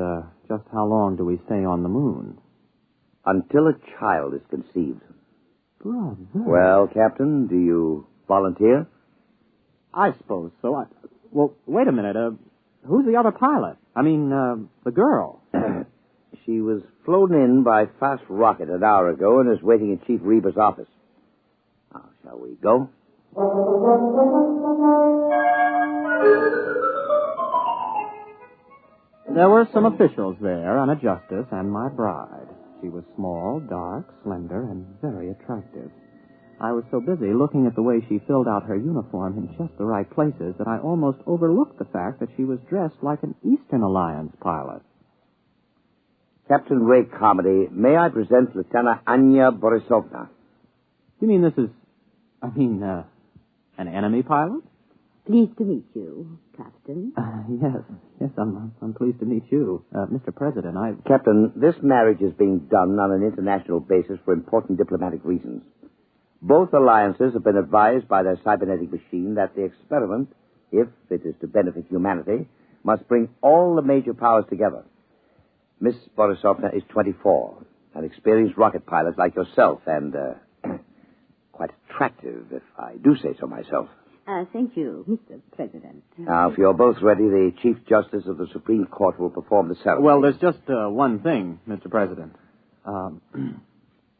just how long do we stay on the moon? Until a child is conceived. Brother. Well, Captain, do you volunteer? I suppose so. Well, wait a minute. Who's the other pilot? I mean, the girl. She was flown in by fast rocket an hour ago and is waiting in Chief Reber's office. Now, shall we go? There were some officials there, and a justice, and my bride. She was small, dark, slender, and very attractive. I was so busy looking at the way she filled out her uniform in just the right places that I almost overlooked the fact that she was dressed like an Eastern Alliance pilot. Captain Ray Carmody, may I present Lieutenant Anya Borisovna? You mean this is... an enemy pilot? Pleased to meet you, Captain. Yes, I'm pleased to meet you. Mr. President, Captain, this marriage is being done on an international basis for important diplomatic reasons. Both alliances have been advised by their cybernetic machine that the experiment, if it is to benefit humanity, must bring all the major powers together. Miss Borisovna is 24, an experienced rocket pilot like yourself, and quite attractive, if I do say so myself. Thank you, Mr. President. Now, if you're both ready, the Chief Justice of the Supreme Court will perform the ceremony. Well, there's just one thing, Mr. President.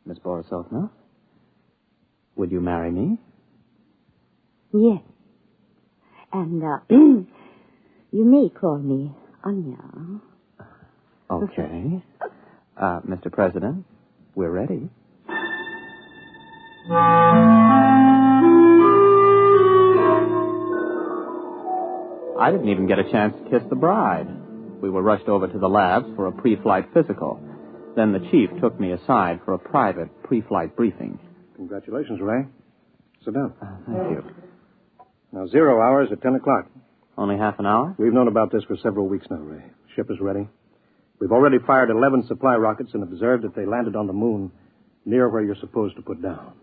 Miss Borisovna, would you marry me? Yes. And, you may call me Anya. Okay. Mr. President, we're ready. I didn't even get a chance to kiss the bride. We were rushed over to the labs for a pre-flight physical. Then the chief took me aside for a private pre-flight briefing. Congratulations, Ray. Sit down. Thank you. Now, 0 hours at 10 o'clock. Only half an hour? We've known about this for several weeks now, Ray. Ship is ready. We've already fired 11 supply rockets and observed that they landed on the moon near where you're supposed to put down.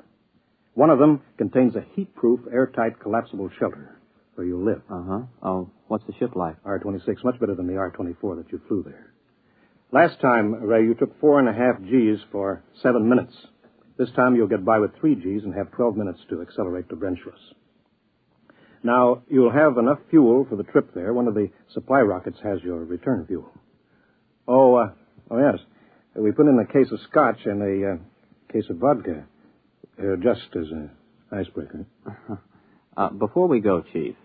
One of them contains a heat-proof, airtight, collapsible shelter where you'll live. Uh-huh. Oh, what's the ship like? R-26, much better than the R-24 that you flew there. Last time, Ray, you took 4.5 Gs for 7 minutes. This time you'll get by with 3 Gs and have 12 minutes to accelerate to Brenchless. Now, you'll have enough fuel for the trip there. One of the supply rockets has your return fuel. Oh, yes. We put in a case of scotch and a case of vodka, just as an icebreaker. Before we go, Chief,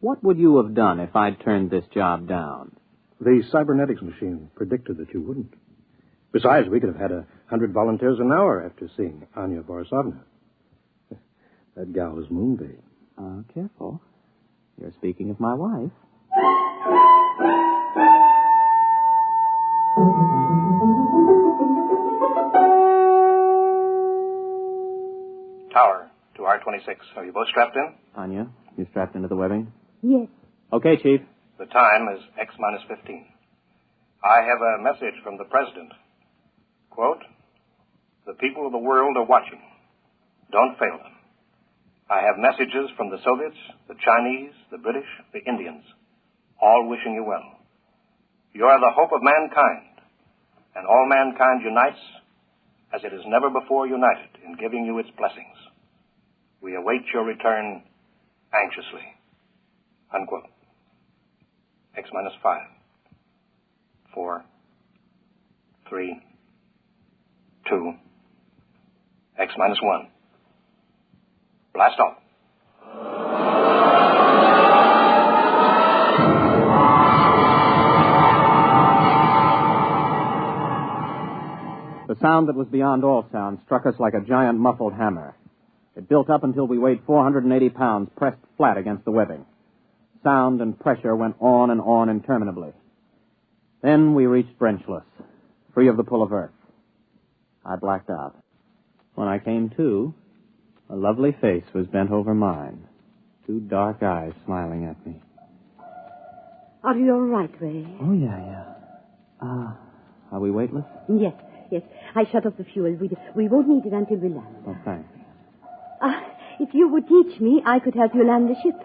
what would you have done if I'd turned this job down? The cybernetics machine predicted that you wouldn't. Besides, we could have had 100 volunteers an hour after seeing Anya Borisovna. That gal is moonbait. Careful. You're speaking of my wife. Tower to R-26. Are you both strapped in? Anya, you strapped into the webbing? Yes. Okay, Chief. The time is X-15. I have a message from the President. Quote, "The people of the world are watching. Don't fail them. I have messages from the Soviets, the Chinese, the British, the Indians, all wishing you well. You are the hope of mankind, and all mankind unites as it has never before united in giving you its blessings. We await your return anxiously." Unquote. X-5. 4, 3, 2, X-1. Blast off. The sound that was beyond all sound struck us like a giant muffled hammer. It built up until we weighed 480 pounds pressed flat against the webbing. Sound and pressure went on and on interminably. Then we reached Brenchless, free of the pull of Earth. I blacked out. When I came to, a lovely face was bent over mine, 2 dark eyes smiling at me. Are you all right, Ray? Oh, yeah. Are we weightless? Yes. I shut off the fuel. We won't need it until we land. Oh, thanks. If you would teach me, I could help you land the ship.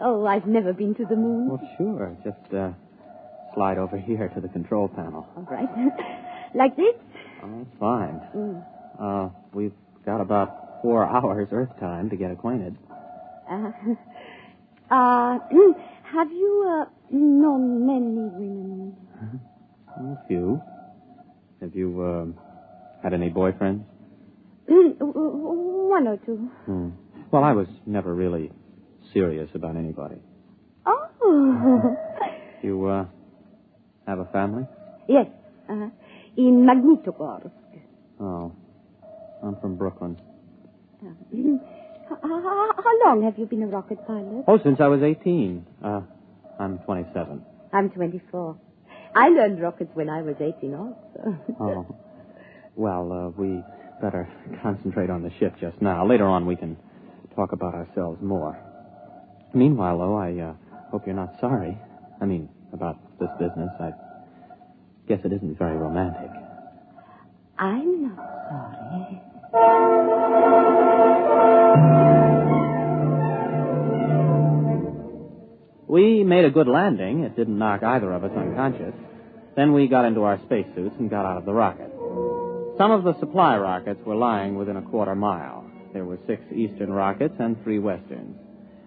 Oh, I've never been to the moon. Well, sure. Just slide over here to the control panel. All right. Like this? Oh, that's fine. We've got about 4 hours Earth time to get acquainted. Have you known many women? A few. Have you had any boyfriends? 1 or 2. Well, I was never really serious about anybody. Oh. You have a family? Yes. In Magnitogorsk. Oh. I'm from Brooklyn. How long have you been a rocket pilot? Oh, since I was 18. I'm 27. I'm 24. I learned rockets when I was 18 also. Oh. Well, we better concentrate on the ship just now. Later on, we can talk about ourselves more. Meanwhile, though, I hope you're not sorry. I mean, about this business. I guess it isn't very romantic. I'm not sorry. We made a good landing. It didn't knock either of us unconscious. Then we got into our spacesuits and got out of the rocket. Some of the supply rockets were lying within a quarter mile. There were 6 eastern rockets and 3 westerns.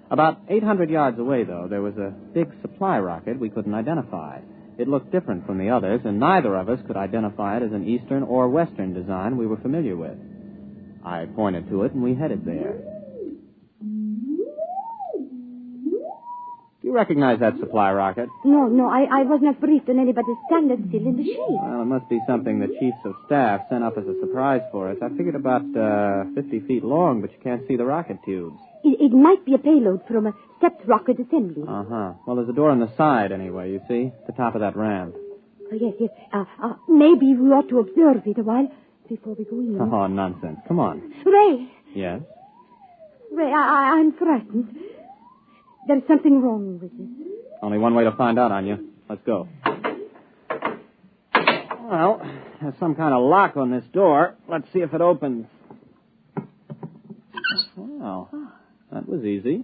About 800 yards away, though, there was a big supply rocket we couldn't identify. It looked different from the others, and neither of us could identify it as an eastern or western design we were familiar with. I pointed to it, and we headed there. Do you recognize that supply rocket? No, I was not briefed on anybody's standard still in the shade. Well, it must be something the chiefs of staff sent up as a surprise for us. I figured about 50 feet long, but you can't see the rocket tubes. It might be a payload from a stepped rocket assembly. Uh-huh. Well, there's a door on the side, anyway, you see? At the top of that ramp. Oh, yes. Maybe we ought to observe it a while before we go in. Oh, nonsense. Come on. Ray. Yes? Ray, I'm frightened. There's something wrong with this. Only one way to find out, Anya. Let's go. Well, there's some kind of lock on this door. Let's see if it opens. Well, that was easy.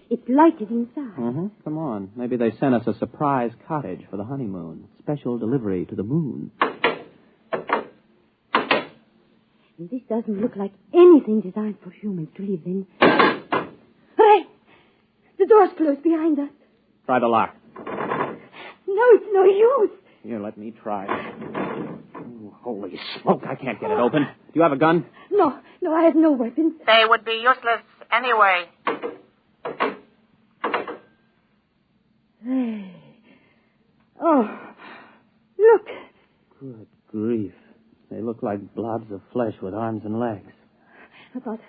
It's lighted inside. Mm-hmm. Come on. Maybe they sent us a surprise cottage for the honeymoon. Special delivery to the moon. This doesn't look like anything designed for humans to live in. Hooray! The door's closed behind us. Try the lock. No, it's no use. Here, let me try. Oh, holy smoke, I can't get it open. Do you have a gun? No, I have no weapons. They would be useless anyway. Oh, look. Good grief. They look like blobs of flesh with arms and legs. About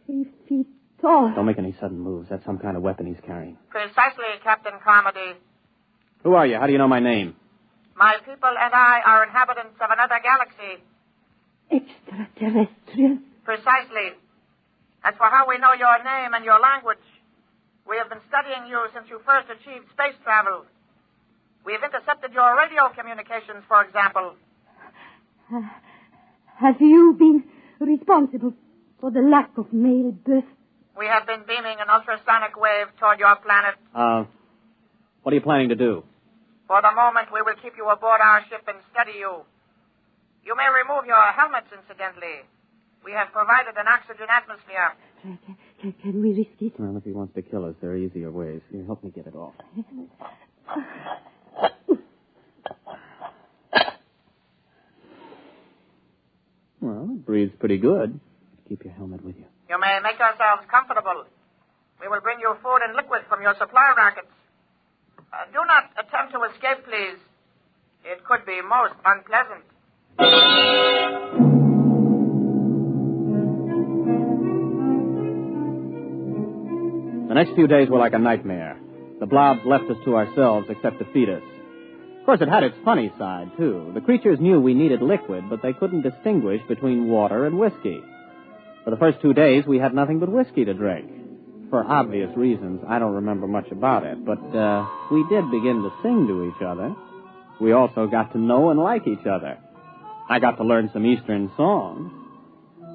3 feet tall. Don't make any sudden moves. That's some kind of weapon he's carrying. Precisely, Captain Carmody. Who are you? How do you know my name? My people and I are inhabitants of another galaxy. Extraterrestrial? Precisely. As for how we know your name and your language, we have been studying you since you first achieved space travel. We have intercepted your radio communications, for example. Have you been responsible for the lack of male birth? We have been beaming an ultrasonic wave toward your planet. What are you planning to do? For the moment, we will keep you aboard our ship and study you. You may remove your helmets, incidentally. We have provided an oxygen atmosphere. Can we risk it? Well, if he wants to kill us, there are easier ways. Here, help me get it off. Well, it breathes pretty good. Keep your helmet with you. You may make yourselves comfortable. We will bring you food and liquid from your supply rockets. Do not attempt to escape, please. It could be most unpleasant. The next few days were like a nightmare. The blobs left us to ourselves except to feed us. Of course, it had its funny side, too. The creatures knew we needed liquid, but they couldn't distinguish between water and whiskey. For the first 2 days, we had nothing but whiskey to drink. For obvious reasons, I don't remember much about it, but we did begin to sing to each other. We also got to know and like each other. I got to learn some Eastern songs.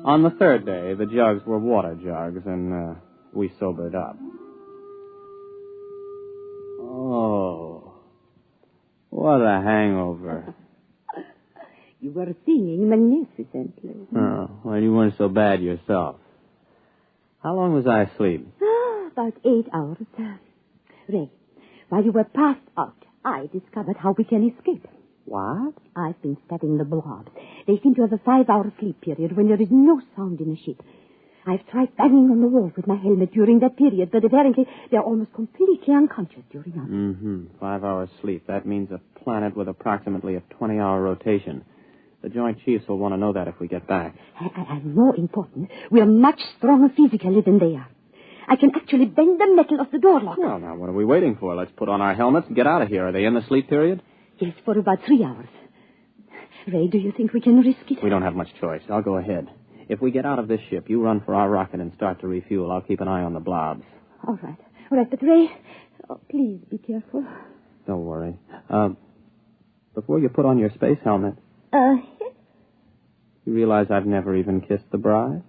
On the third day, the jugs were water jugs, and we sobered up. Oh, what a hangover. You were singing magnificently. Oh, well, you weren't so bad yourself. How long was I asleep? About 8 hours. Ray, while you were passed out, I discovered how we can escape. What? I've been studying the blobs. They seem to have a 5-hour sleep period when there is no sound in a ship. I've tried banging on the walls with my helmet during that period, but apparently they're almost completely unconscious during us. Mm-hmm. 5 hours sleep. That means a planet with approximately a 20-hour rotation. The Joint Chiefs will want to know that if we get back. And more important, we're much stronger physically than they are. I can actually bend the metal of the door lock. Well, now, what are we waiting for? Let's put on our helmets and get out of here. Are they in the sleep period? Yes, for about 3 hours. Ray, do you think we can risk it? We don't have much choice. I'll go ahead. If we get out of this ship, you run for our rocket and start to refuel. I'll keep an eye on the blobs. All right, but Ray, please be careful. Don't worry. Before you put on your space helmet... You realize I've never even kissed the bride?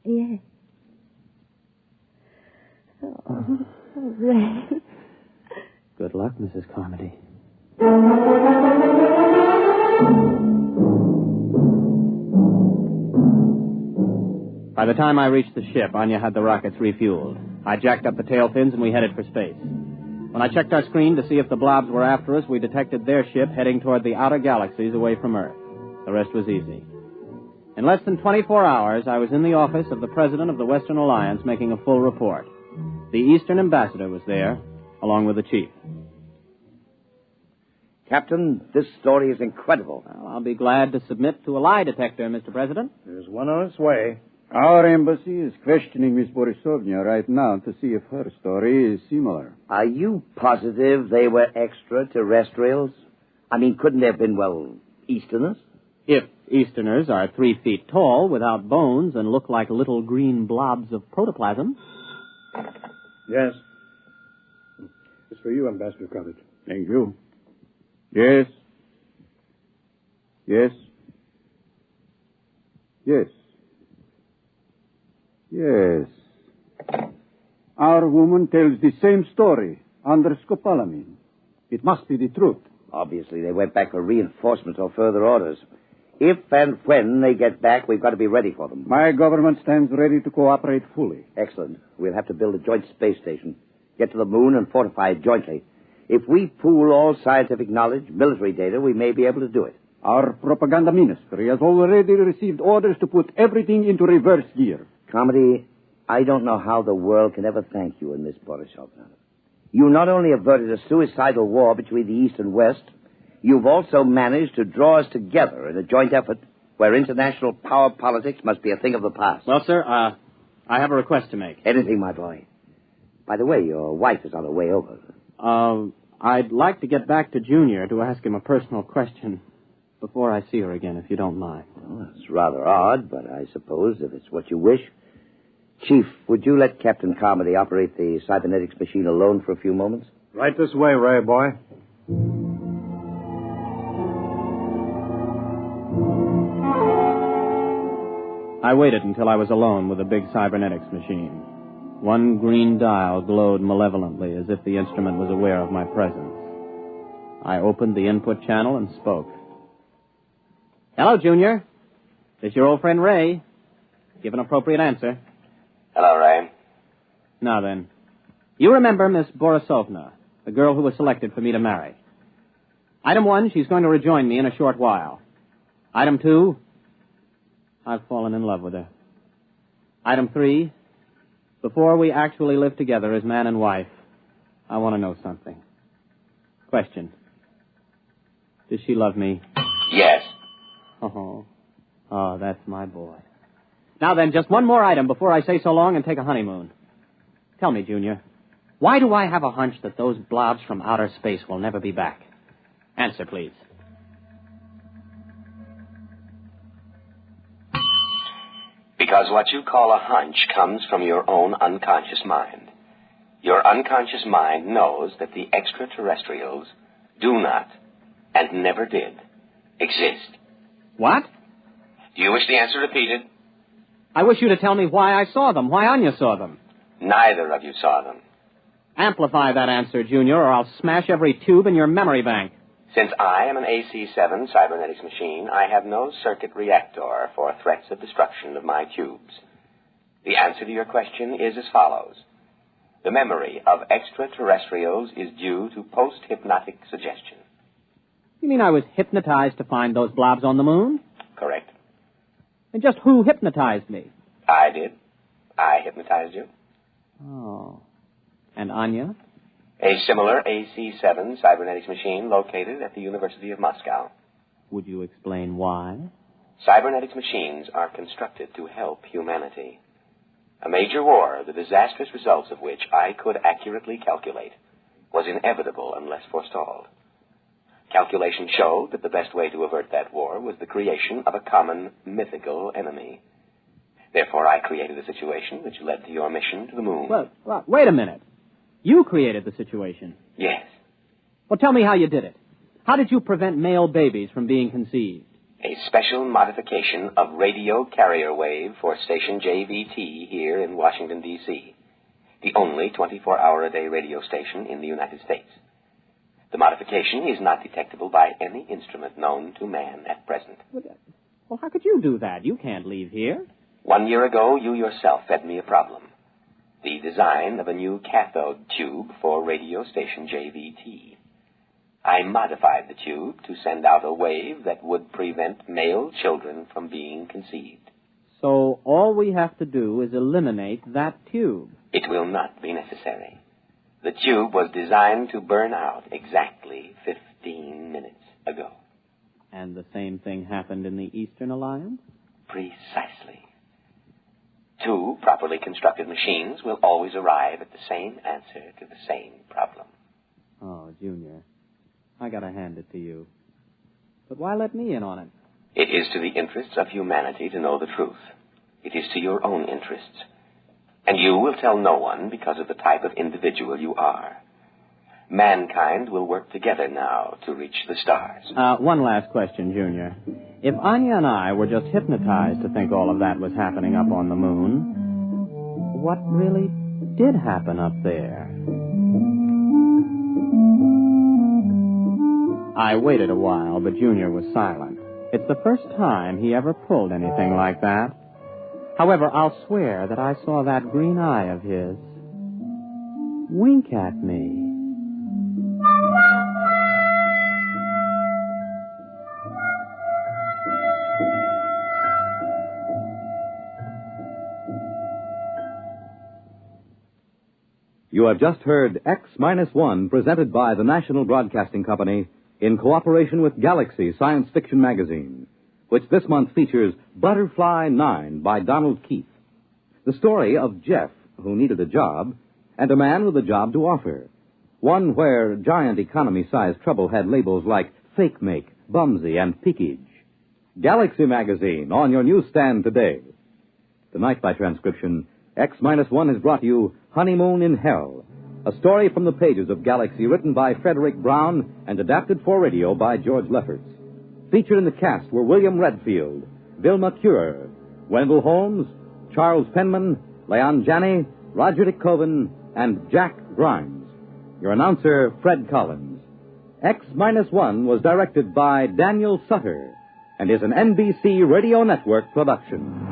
Yes. Oh, Ray. Good luck, Mrs. Carmody. By the time I reached the ship, Anya had the rockets refueled. I jacked up the tail fins and we headed for space. When I checked our screen to see if the blobs were after us, we detected their ship heading toward the outer galaxies away from Earth. The rest was easy. In less than 24 hours, I was in the office of the President of the Western Alliance making a full report. The Eastern Ambassador was there, along with the Chief. Captain, this story is incredible. Well, I'll be glad to submit to a lie detector, Mr. President. There's one on its way. Our embassy is questioning Miss Borisovna right now to see if her story is similar. Are you positive they were extraterrestrials? I mean, couldn't they have been, Easterners? If Easterners are 3 feet tall, without bones, and look like little green blobs of protoplasm. Yes. It's for you, Ambassador Corbett. Thank you. Yes, Yes? Yes. Yes. Our woman tells the same story under scopolamine. It must be the truth. Obviously, they went back for reinforcements or further orders. If and when they get back, we've got to be ready for them. My government stands ready to cooperate fully. Excellent. We'll have to build a joint space station, get to the moon, and fortify it jointly. If we pool all scientific knowledge, military data, we may be able to do it. Our propaganda ministry has already received orders to put everything into reverse gear. Carmody, I don't know how the world can ever thank you in this, Borisovna. You not only averted a suicidal war between the East and West, you've also managed to draw us together in a joint effort where international power politics must be a thing of the past. Well, sir, I have a request to make. Anything, my boy. By the way, your wife is on her way over. I'd like to get back to Junior to ask him a personal question before I see her again, if you don't mind. Well, it's rather odd, but I suppose if it's what you wish. Chief, would you let Captain Carmody operate the cybernetics machine alone for a few moments? Right this way, Ray, boy. I waited until I was alone with the big cybernetics machine. One green dial glowed malevolently as if the instrument was aware of my presence. I opened the input channel and spoke. Hello, Junior. This is your old friend Ray. Give an appropriate answer. Hello, Ray. Now then, you remember Miss Borisovna, the girl who was selected for me to marry. Item 1, she's going to rejoin me in a short while. Item 2, I've fallen in love with her. Item 3, before we actually live together as man and wife, I want to know something. Question. Does she love me? Yes. Oh, that's my boy. Now then, just one more item before I say so long and take a honeymoon. Tell me, Junior, why do I have a hunch that those blobs from outer space will never be back? Answer, please. Because what you call a hunch comes from your own unconscious mind. Your unconscious mind knows that the extraterrestrials do not, and never did, exist. What? Do you wish the answer repeated? I wish you to tell me why I saw them, why Anya saw them. Neither of you saw them. Amplify that answer, Junior, or I'll smash every tube in your memory bank. Since I am an AC-7 cybernetics machine, I have no circuit reactor for threats of destruction of my tubes. The answer to your question is as follows. The memory of extraterrestrials is due to post-hypnotic suggestion. You mean I was hypnotized to find those blobs on the moon? Correct. And just who hypnotized me? I did. I hypnotized you. Oh. And Anya? A similar AC-7 cybernetics machine located at the University of Moscow. Would you explain why? Cybernetics machines are constructed to help humanity. A major war, the disastrous results of which I could accurately calculate, was inevitable unless forestalled. Calculations showed that the best way to avert that war was the creation of a common mythical enemy. Therefore, I created a situation which led to your mission to the moon. Well, wait a minute. You created the situation. Yes. Well, tell me how you did it. How did you prevent male babies from being conceived? A special modification of radio carrier wave for station JVT here in Washington, D.C., the only 24-hour-a-day radio station in the United States. The modification is not detectable by any instrument known to man at present. Well, how could you do that? You can't leave here. 1 year ago, you yourself fed me a problem. The design of a new cathode tube for radio station JVT. I modified the tube to send out a wave that would prevent male children from being conceived. So all we have to do is eliminate that tube. It will not be necessary. The tube was designed to burn out exactly 15 minutes ago. And the same thing happened in the Eastern Alliance? Precisely. 2 properly constructed machines will always arrive at the same answer to the same problem. Oh, Junior, I gotta hand it to you. But why let me in on it? It is to the interests of humanity to know the truth. It is to your own interests. And you will tell no one because of the type of individual you are. Mankind will work together now to reach the stars. One last question, Junior. If Anya and I were just hypnotized to think all of that was happening up on the moon, what really did happen up there? I waited a while, but Junior was silent. It's the first time he ever pulled anything like that. However, I'll swear that I saw that green eye of his wink at me. You have just heard X-1, presented by the National Broadcasting Company in cooperation with Galaxy Science Fiction Magazine, which this month features Butterfly 9 by Donald Keith, the story of Jeff, who needed a job, and a man with a job to offer, one where giant economy-sized trouble had labels like fake make, bumsy, and peakage. Galaxy Magazine, on your newsstand today. Tonight, by transcription, X-1 has brought you Honeymoon in Hell, a story from the pages of Galaxy written by Frederick Brown and adapted for radio by George Lefferts. Featured in the cast were William Redfield, Vilma Cure, Wendell Holmes, Charles Penman, Leon Janney, Roger DeKoven, and Jack Grimes. Your announcer, Fred Collins. X-1 was directed by Daniel Sutter and is an NBC Radio Network production.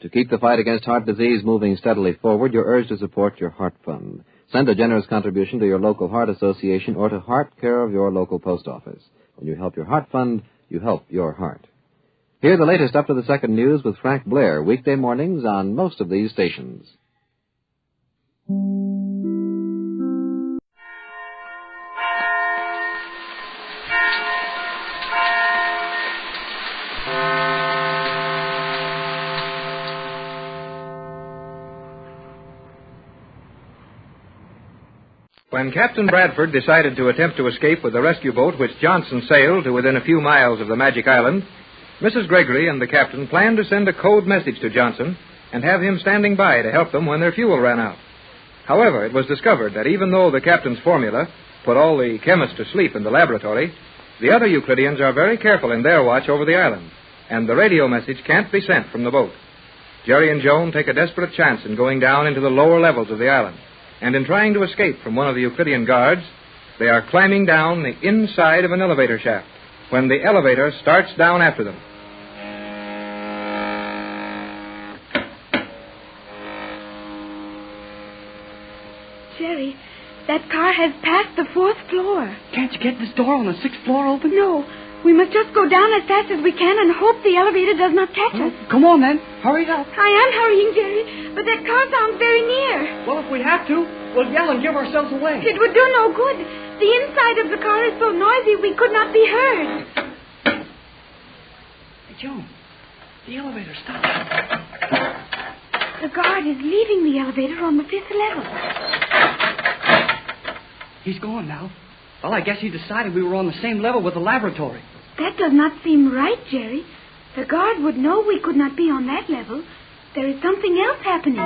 To keep the fight against heart disease moving steadily forward, you're urged to support your Heart Fund. Send a generous contribution to your local Heart Association or to Heart, care of your local post office. When you help your Heart Fund, you help your heart. Hear the latest up-to-the-second news with Frank Blair, weekday mornings on most of these stations. When Captain Bradford decided to attempt to escape with the rescue boat which Johnson sailed to within a few miles of the Magic Island, Mrs. Gregory and the captain planned to send a code message to Johnson and have him standing by to help them when their fuel ran out. However, it was discovered that even though the captain's formula put all the chemists to sleep in the laboratory, the other Euclideans are very careful in their watch over the island, and the radio message can't be sent from the boat. Jerry and Joan take a desperate chance in going down into the lower levels of the island. And in trying to escape from one of the Euclidean guards, they are climbing down the inside of an elevator shaft when the elevator starts down after them. Jerry, that car has passed the 4th floor. Can't you get this door on the 6th floor open? No. We must just go down as fast as we can and hope the elevator does not catch us. Come on, then. Hurry it up. I am hurrying, Jerry, but that car sounds very near. Well, if we have to, we'll yell and give ourselves away. It would do no good. The inside of the car is so noisy we could not be heard. Hey, Joan, the elevator stopped. The guard is leaving the elevator on the 5th level. He's gone now. Well, I guess he decided we were on the same level with the laboratory. That does not seem right, Jerry. The guard would know we could not be on that level. There is something else happening.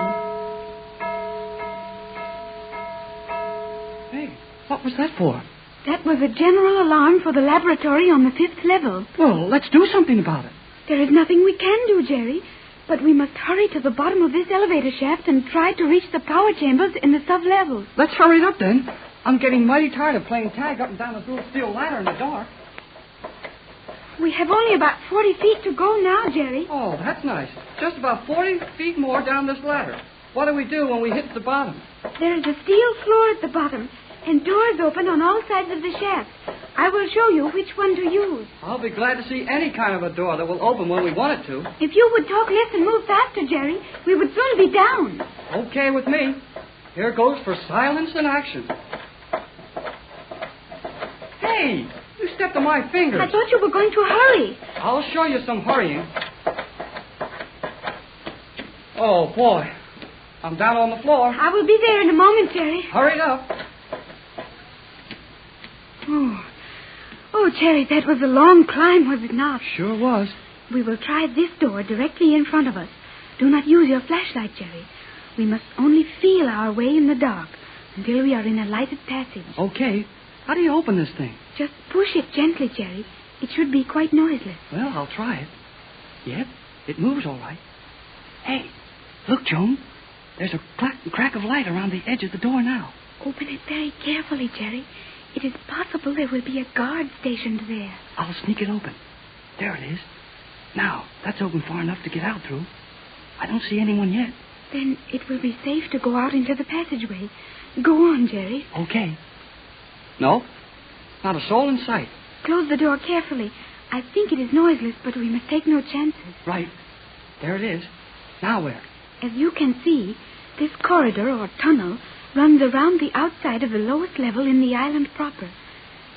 Hey, what was that for? That was a general alarm for the laboratory on the 5th level. Well, let's do something about it. There is nothing we can do, Jerry. But we must hurry to the bottom of this elevator shaft and try to reach the power chambers in the sub-levels. Let's hurry it up, then. I'm getting mighty tired of playing tag up and down the little steel ladder in the dark. We have only about 40 feet to go now, Jerry. Oh, that's nice. Just about 40 feet more down this ladder. What do we do when we hit the bottom? There is a steel floor at the bottom and doors open on all sides of the shaft. I will show you which one to use. I'll be glad to see any kind of a door that will open when we want it to. If you would talk less and move faster, Jerry, we would soon be down. Okay with me. Here goes for silence and action. Hey, you stepped on my fingers. I thought you were going to hurry. I'll show you some hurrying. Oh, boy. I'm down on the floor. I will be there in a moment, Jerry. Hurry up. Oh, Jerry, that was a long climb, was it not? Sure was. We will try this door directly in front of us. Do not use your flashlight, Jerry. We must only feel our way in the dark until we are in a lighted passage. Okay. How do you open this thing? Just push it gently, Jerry. It should be quite noiseless. Well, I'll try it. Yep, it moves all right. Hey, look, Joan. There's a crack of light around the edge of the door now. Open it very carefully, Jerry. It is possible there will be a guard stationed there. I'll sneak it open. There it is. Now, that's open far enough to get out through. I don't see anyone yet. Then it will be safe to go out into the passageway. Go on, Jerry. Okay. No, not a soul in sight. Close the door carefully. I think it is noiseless, but we must take no chances. Right. There it is. Now where? As you can see, this corridor or tunnel runs around the outside of the lowest level in the island proper.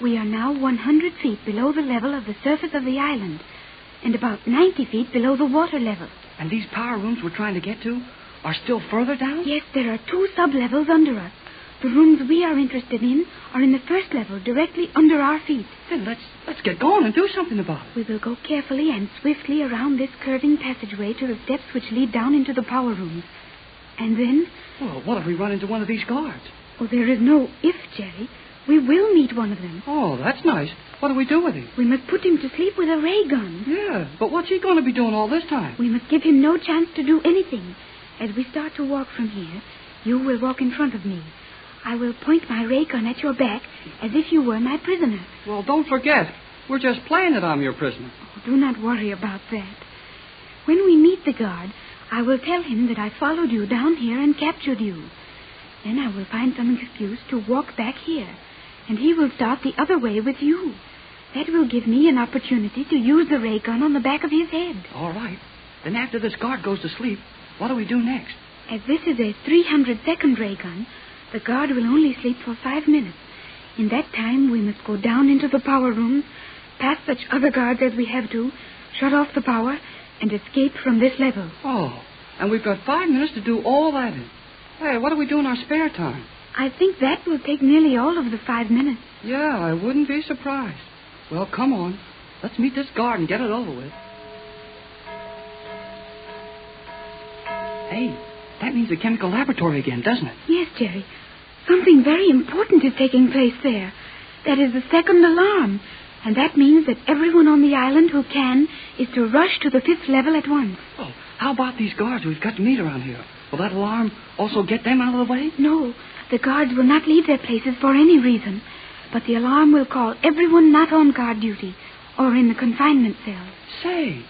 We are now 100 feet below the level of the surface of the island, and about 90 feet below the water level. And these power rooms we're trying to get to are still further down? Yes, there are 2 sub-levels under us. The rooms we are interested in are in the first level, directly under our feet. Then let's get going and do something about it. We will go carefully and swiftly around this curving passageway to the steps which lead down into the power rooms. And then... Well, what if we run into one of these guards? Oh, there is no if, Jerry. We will meet one of them. Oh, that's nice. What do we do with him? We must put him to sleep with a ray gun. Yeah, but what's he going to be doing all this time? We must give him no chance to do anything. As we start to walk from here, you will walk in front of me. I will point my ray gun at your back as if you were my prisoner. Well, don't forget, we're just playing that I'm your prisoner. Oh, do not worry about that. When we meet the guard, I will tell him that I followed you down here and captured you. Then I will find some excuse to walk back here, and he will start the other way with you. That will give me an opportunity to use the ray gun on the back of his head. All right. Then after this guard goes to sleep, what do we do next? As this is a 300-second ray gun, the guard will only sleep for 5 minutes. In that time, we must go down into the power rooms, pass such other guards as we have to, shut off the power, and escape from this level. Oh, and we've got 5 minutes to do all that in. Hey, what do we do in our spare time? I think that will take nearly all of the 5 minutes. Yeah, I wouldn't be surprised. Well, come on. Let's meet this guard and get it over with. Hey, that means the chemical laboratory again, doesn't it? Yes, Jerry. Something very important is taking place there. That is the second alarm. And that means that everyone on the island who can is to rush to the 5th level at once. Oh, how about these guards we've got to meet around here? Will that alarm also get them out of the way? No, the guards will not leave their places for any reason. But the alarm will call everyone not on guard duty or in the confinement cells. Say,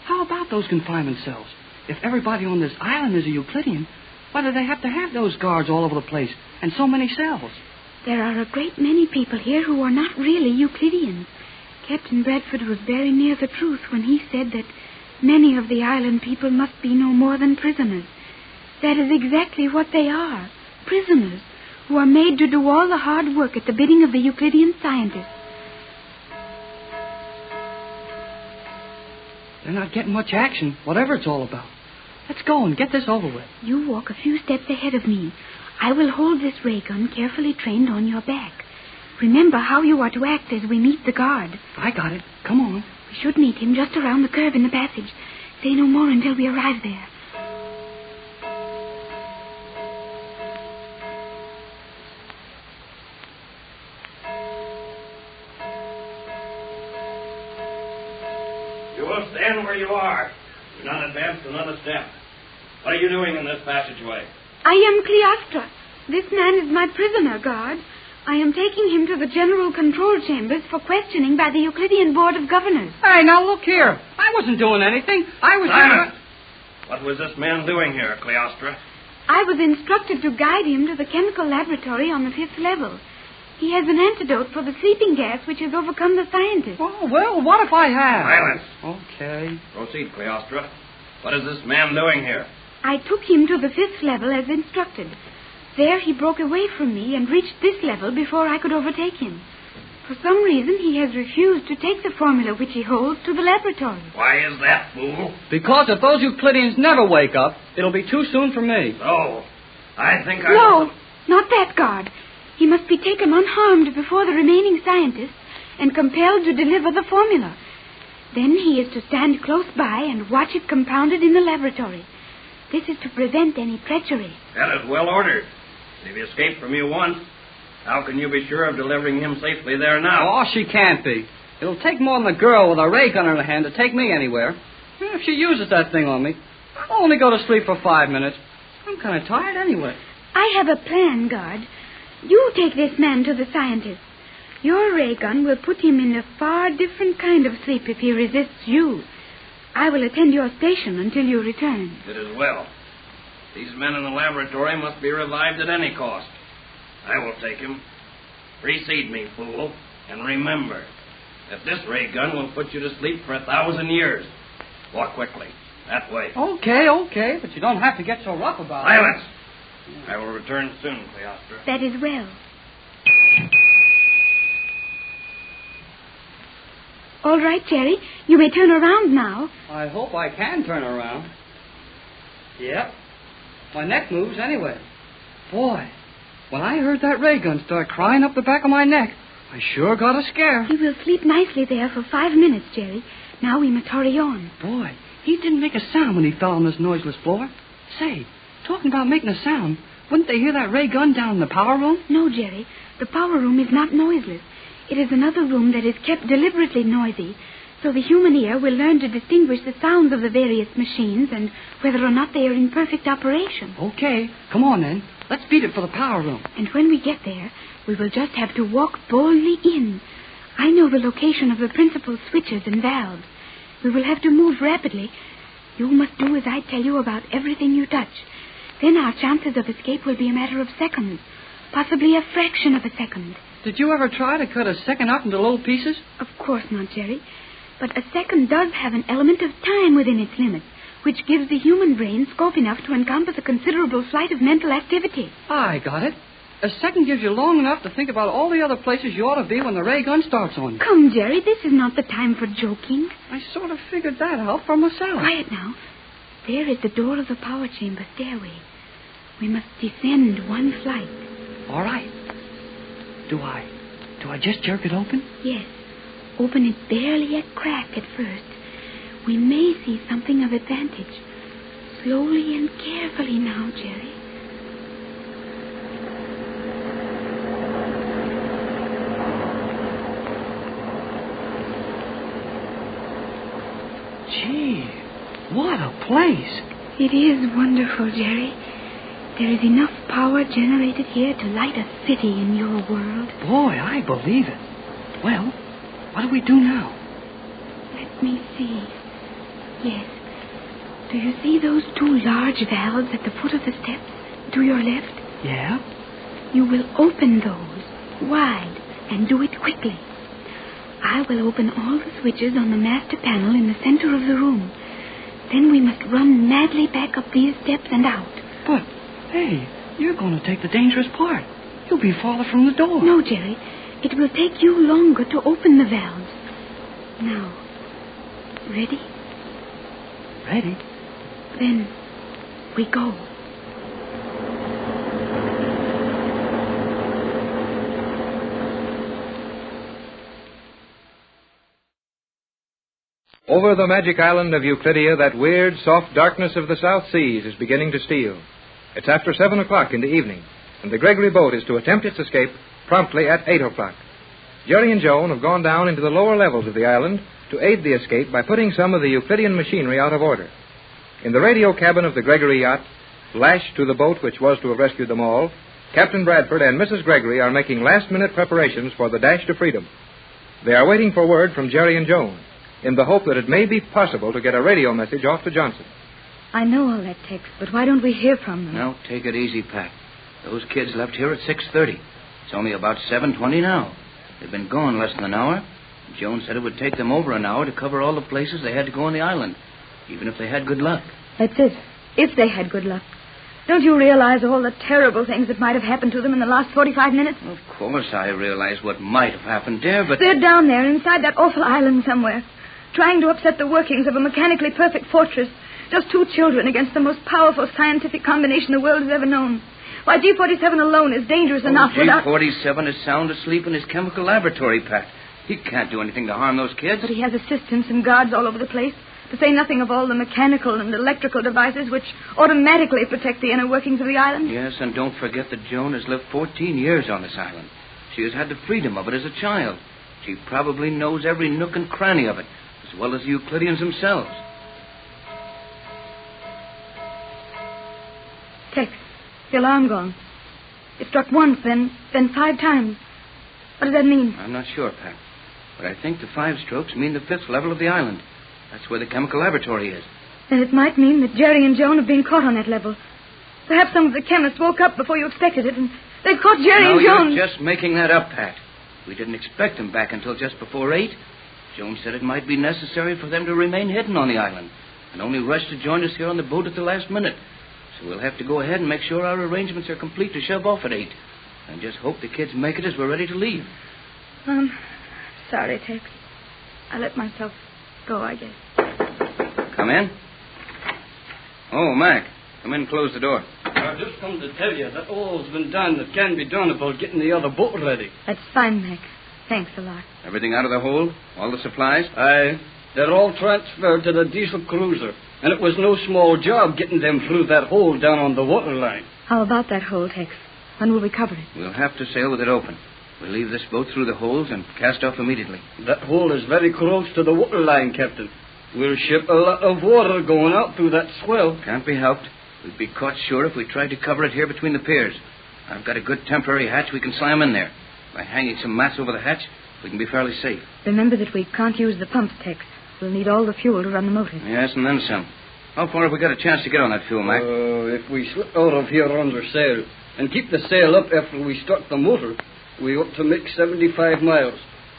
how about those confinement cells? If everybody on this island is a Euclidean, why do they have to have those guards all over the place and so many cells? There are a great many people here who are not really Euclideans. Captain Bradford was very near the truth when he said that many of the island people must be no more than prisoners. That is exactly what they are, prisoners, who are made to do all the hard work at the bidding of the Euclidean scientists. They're not getting much action, whatever it's all about. Let's go and get this over with. You walk a few steps ahead of me. I will hold this ray gun carefully trained on your back. Remember how you are to act as we meet the guard. I got it. Come on. We should meet him just around the curve in the passage. Say no more until we arrive there. You will stand where you are. Do not advance another step. What are you doing in this passageway? I am Cleostra. This man is my prisoner, guard. I am taking him to the General Control Chambers for questioning by the Euclidean Board of Governors. Hey, now look here. I wasn't doing anything. I was... Silence! What was this man doing here, Cleostra? I was instructed to guide him to the chemical laboratory on the 5th level. He has an antidote for the sleeping gas which has overcome the scientists. Oh, well, what if I have? Silence. Okay. Proceed, Cleostra. What is this man doing here? I took him to the 5th level as instructed. There he broke away from me and reached this level before I could overtake him. For some reason, he has refused to take the formula which he holds to the laboratory. Why is that, fool? Because if those Euclideans never wake up, it'll be too soon for me. So, I think I... No, not that guard. He must be taken unharmed before the remaining scientists and compelled to deliver the formula. Then he is to stand close by and watch it compounded in the laboratory. This is to prevent any treachery. That is well ordered. If he escaped from you once, how can you be sure of delivering him safely there now? Oh, she can't be. It'll take more than a girl with a ray gun in her hand to take me anywhere. If she uses that thing on me, I'll only go to sleep for 5 minutes. I'm kind of tired anyway. I have a plan, guard. You take this man to the scientist. Your ray gun will put him in a far different kind of sleep if he resists you. I will attend your station until you return. It is well. These men in the laboratory must be revived at any cost. I will take him. Precede me, fool, and remember that this ray gun will put you to sleep for 1,000 years. Walk quickly. That way. Okay, but you don't have to get so rough about it. Silence! I will return soon, Cleostra. That is well. All right, Jerry. You may turn around now. I hope I can turn around. Yep. My neck moves anyway. Boy, when I heard that ray gun start crying up the back of my neck, I sure got a scare. He will sleep nicely there for 5 minutes, Jerry. Now we must hurry on. Boy, he didn't make a sound when he fell on this noiseless floor. Say, talking about making a sound, wouldn't they hear that ray gun down in the power room? No, Jerry. The power room is not noiseless. It is another room that is kept deliberately noisy, so the human ear will learn to distinguish the sounds of the various machines and whether or not they are in perfect operation. Okay, come on then. Let's beat it for the power room. And when we get there, we will just have to walk boldly in. I know the location of the principal switches and valves. We will have to move rapidly. You must do as I tell you about everything you touch. Then our chances of escape will be a matter of seconds, possibly a fraction of a second. Did you ever try to cut a second up into little pieces? Of course not, Jerry. But a second does have an element of time within its limits, which gives the human brain scope enough to encompass a considerable flight of mental activity. I got it. A second gives you long enough to think about all the other places you ought to be when the ray gun starts on you. Come, Jerry, this is not the time for joking. I sort of figured that out for myself. Quiet now. There is the door of the power chamber stairway. We must descend one flight. All right. Do I just jerk it open? Yes. Open it barely a crack at first. We may see something of advantage. Slowly and carefully now, Jerry. Gee, what a place. It is wonderful, Jerry. There is enough power generated here to light a city in your world. Boy, I believe it. Well, what do we do now? Let me see. Yes. Do you see those 2 large valves at the foot of the steps? To your left? Yeah? You will open those wide and do it quickly. I will open all the switches on the master panel in the center of the room. Then we must run madly back up these steps and out. But, hey, you're going to take the dangerous part. You'll be farther from the door. No, Jerry. It will take you longer to open the valves. Now, ready? Ready? Then we go. Over the magic island of Euclidia, that weird, soft darkness of the South Seas is beginning to steal. It's after 7 o'clock in the evening, and the Gregory boat is to attempt its escape promptly at 8 o'clock. Jerry and Joan have gone down into the lower levels of the island to aid the escape by putting some of the Euclidean machinery out of order. In the radio cabin of the Gregory yacht, lashed to the boat which was to have rescued them all, Captain Bradford and Mrs. Gregory are making last-minute preparations for the dash to freedom. They are waiting for word from Jerry and Joan, in the hope that it may be possible to get a radio message off to Johnson. I know all that text, but why don't we hear from them? No, take it easy, Pat. Those kids left here at 6:30. It's only about 7:20 now. They've been gone less than an hour. Joan said it would take them over an hour to cover all the places they had to go on the island, even if they had good luck. That's it. If they had good luck. Don't you realize all the terrible things that might have happened to them in the last 45 minutes? Of course I realize what might have happened, dear, but... They're down there inside that awful island somewhere, trying to upset the workings of a mechanically perfect fortress. Just 2 children against the most powerful scientific combination the world has ever known. Why, G-47 alone is dangerous enough without... G-47 is sound asleep in his chemical laboratory, Pat. He can't do anything to harm those kids. But he has assistants and guards all over the place, to say nothing of all the mechanical and electrical devices which automatically protect the inner workings of the island. Yes, and don't forget that Joan has lived 14 years on this island. She has had the freedom of it as a child. She probably knows every nook and cranny of it, as well as the Euclideans themselves. Tex, the alarm gong. It struck once, then 5 times. What does that mean? I'm not sure, Pat. But I think the 5 strokes mean the 5th level of the island. That's where the chemical laboratory is. Then it might mean that Jerry and Joan have been caught on that level. Perhaps some of the chemists woke up before you expected it, and they've caught Jerry and Joan. You're just making that up, Pat. We didn't expect them back until just before 8. Joan said it might be necessary for them to remain hidden on the island, and only rushed to join us here on the boat at the last minute. So we'll have to go ahead and make sure our arrangements are complete to shove off at 8. And just hope the kids make it as we're ready to leave. Sorry, Tex. I let myself go, I guess. Come in. Oh, Mac. Come in and close the door. I've just come to tell you that all's been done that can be done about getting the other boat ready. That's fine, Mac. Thanks a lot. Everything out of the hold? All the supplies? Aye. They're all transferred to the diesel cruiser. And it was no small job getting them through that hole down on the water line. How about that hole, Tex? When will we cover it? We'll have to sail with it open. We'll leave this boat through the holes and cast off immediately. That hole is very close to the water line, Captain. We'll ship a lot of water going out through that swell. Can't be helped. We'd be caught sure if we tried to cover it here between the piers. I've got a good temporary hatch we can slam in there. By hanging some mats over the hatch, we can be fairly safe. Remember that we can't use the pumps, Tex. We'll need all the fuel to run the motor. Yes, and then some. How far have we got a chance to get on that fuel, Mac? If we slip out of here under sail and keep the sail up after we start the motor, we ought to make 75 miles.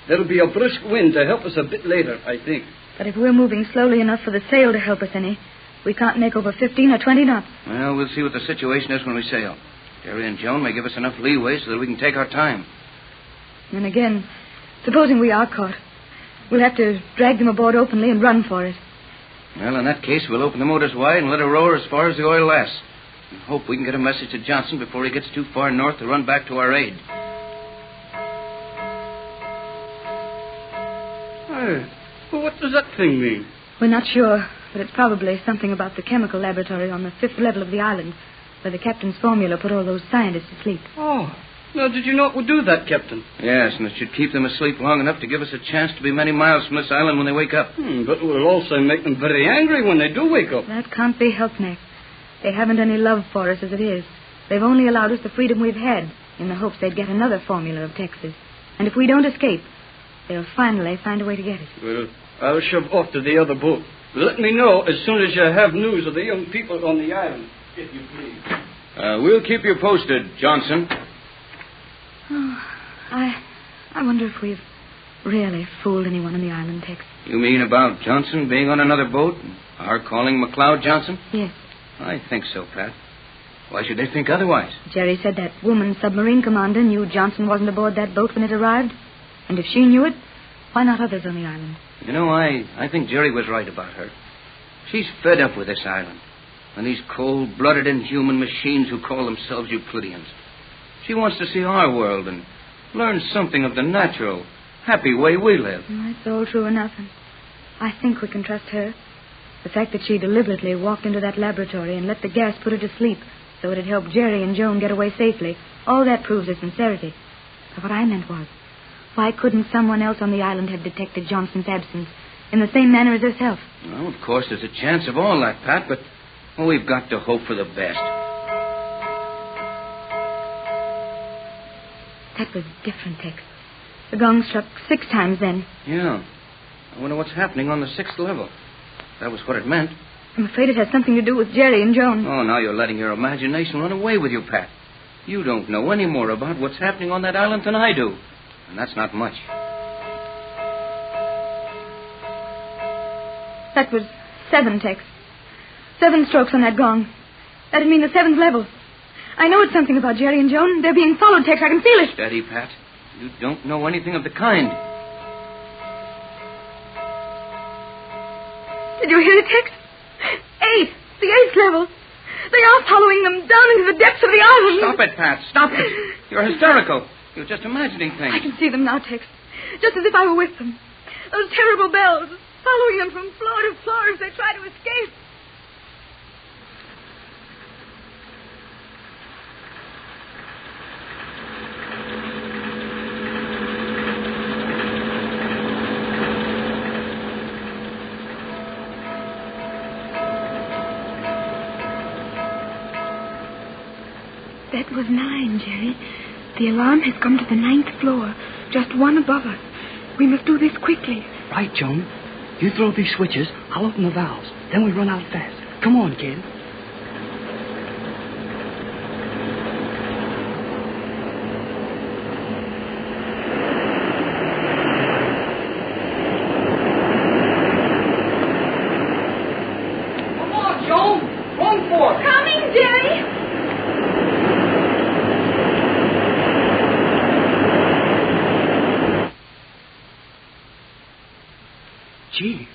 There'll be a brisk wind to help us a bit later, I think. But if we're moving slowly enough for the sail to help us any, we can't make over 15 or 20 knots. Well, we'll see what the situation is when we sail. Jerry and Joan may give us enough leeway so that we can take our time. And again, supposing we are caught, we'll have to drag them aboard openly and run for it. Well, in that case, we'll open the motors wide and let her roar as far as the oil lasts. And hope we can get a message to Johnson before he gets too far north to run back to our aid. Well, what does that thing mean? We're not sure, but it's probably something about the chemical laboratory on the 5th level of the island, where the captain's formula put all those scientists to sleep. Oh, now did you know it would do that, Captain? Yes, and it should keep them asleep long enough to give us a chance to be many miles from this island when they wake up. But it will also make them very angry when they do wake up. That can't be helped, Mac. They haven't any love for us as it is. They've only allowed us the freedom we've had, in the hopes they'd get another formula of Texas. And if we don't escape, they'll finally find a way to get it. Well, I'll shove off to the other boat. Let me know as soon as you have news of the young people on the island, if you please. We'll keep you posted, Johnson. Oh, I wonder if we've really fooled anyone on the island, Tex. You mean about Johnson being on another boat and our calling McLeod Johnson? Yes. I think so, Pat. Why should they think otherwise? Jerry said that woman submarine commander knew Johnson wasn't aboard that boat when it arrived. And if she knew it, why not others on the island? You know, I think Jerry was right about her. She's fed up with this island and these cold-blooded, inhuman machines who call themselves Euclideans. She wants to see our world and learn something of the natural, happy way we live. That's all true enough, and I think we can trust her. The fact that she deliberately walked into that laboratory and let the gas put her to sleep so it'd help Jerry and Joan get away safely, all that proves her sincerity. But what I meant was, why couldn't someone else on the island have detected Johnson's absence in the same manner as herself? Well, of course, there's a chance of all that, Pat, but we've got to hope for the best. That was different, Tex. The gong struck 6 times then. Yeah. I wonder what's happening on the 6th level. That was what it meant. I'm afraid it has something to do with Jerry and Joan. Oh, now you're letting your imagination run away with you, Pat. You don't know any more about what's happening on that island than I do. And that's not much. That was 7, Tex. 7 strokes on that gong. That'd mean the 7th level. I know it's something about Jerry and Joan. They're being followed, Tex. I can feel it. Steady, Pat. You don't know anything of the kind. Did you hear it, Tex? 8. The 8th level. They are following them down into the depths of the island. Stop it, Pat. Stop it. You're hysterical. You're just imagining things. I can see them now, Tex. just as if I were with them. Those terrible bells, following them from floor to floor as they try to escape. That was 9, Jerry. The alarm has come to the 9th floor, just one above us. We must do this quickly. Right, Joan. You throw these switches, I'll open the valves. Then we run out fast. Come on, kid. Come on, Joan. Run for it. Coming, Jerry. Gee,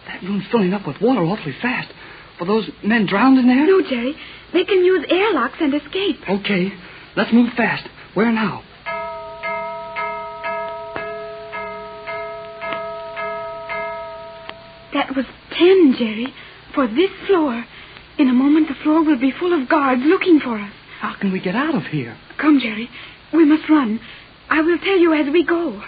that room's filling up with water awfully fast. Were those men drowned in there? No, Jerry. They can use airlocks and escape. Okay, let's move fast. Where now? That was 10, Jerry. For this floor. In a moment, the floor will be full of guards looking for us. How can we get out of here? Come, Jerry. We must run. I will tell you as we go.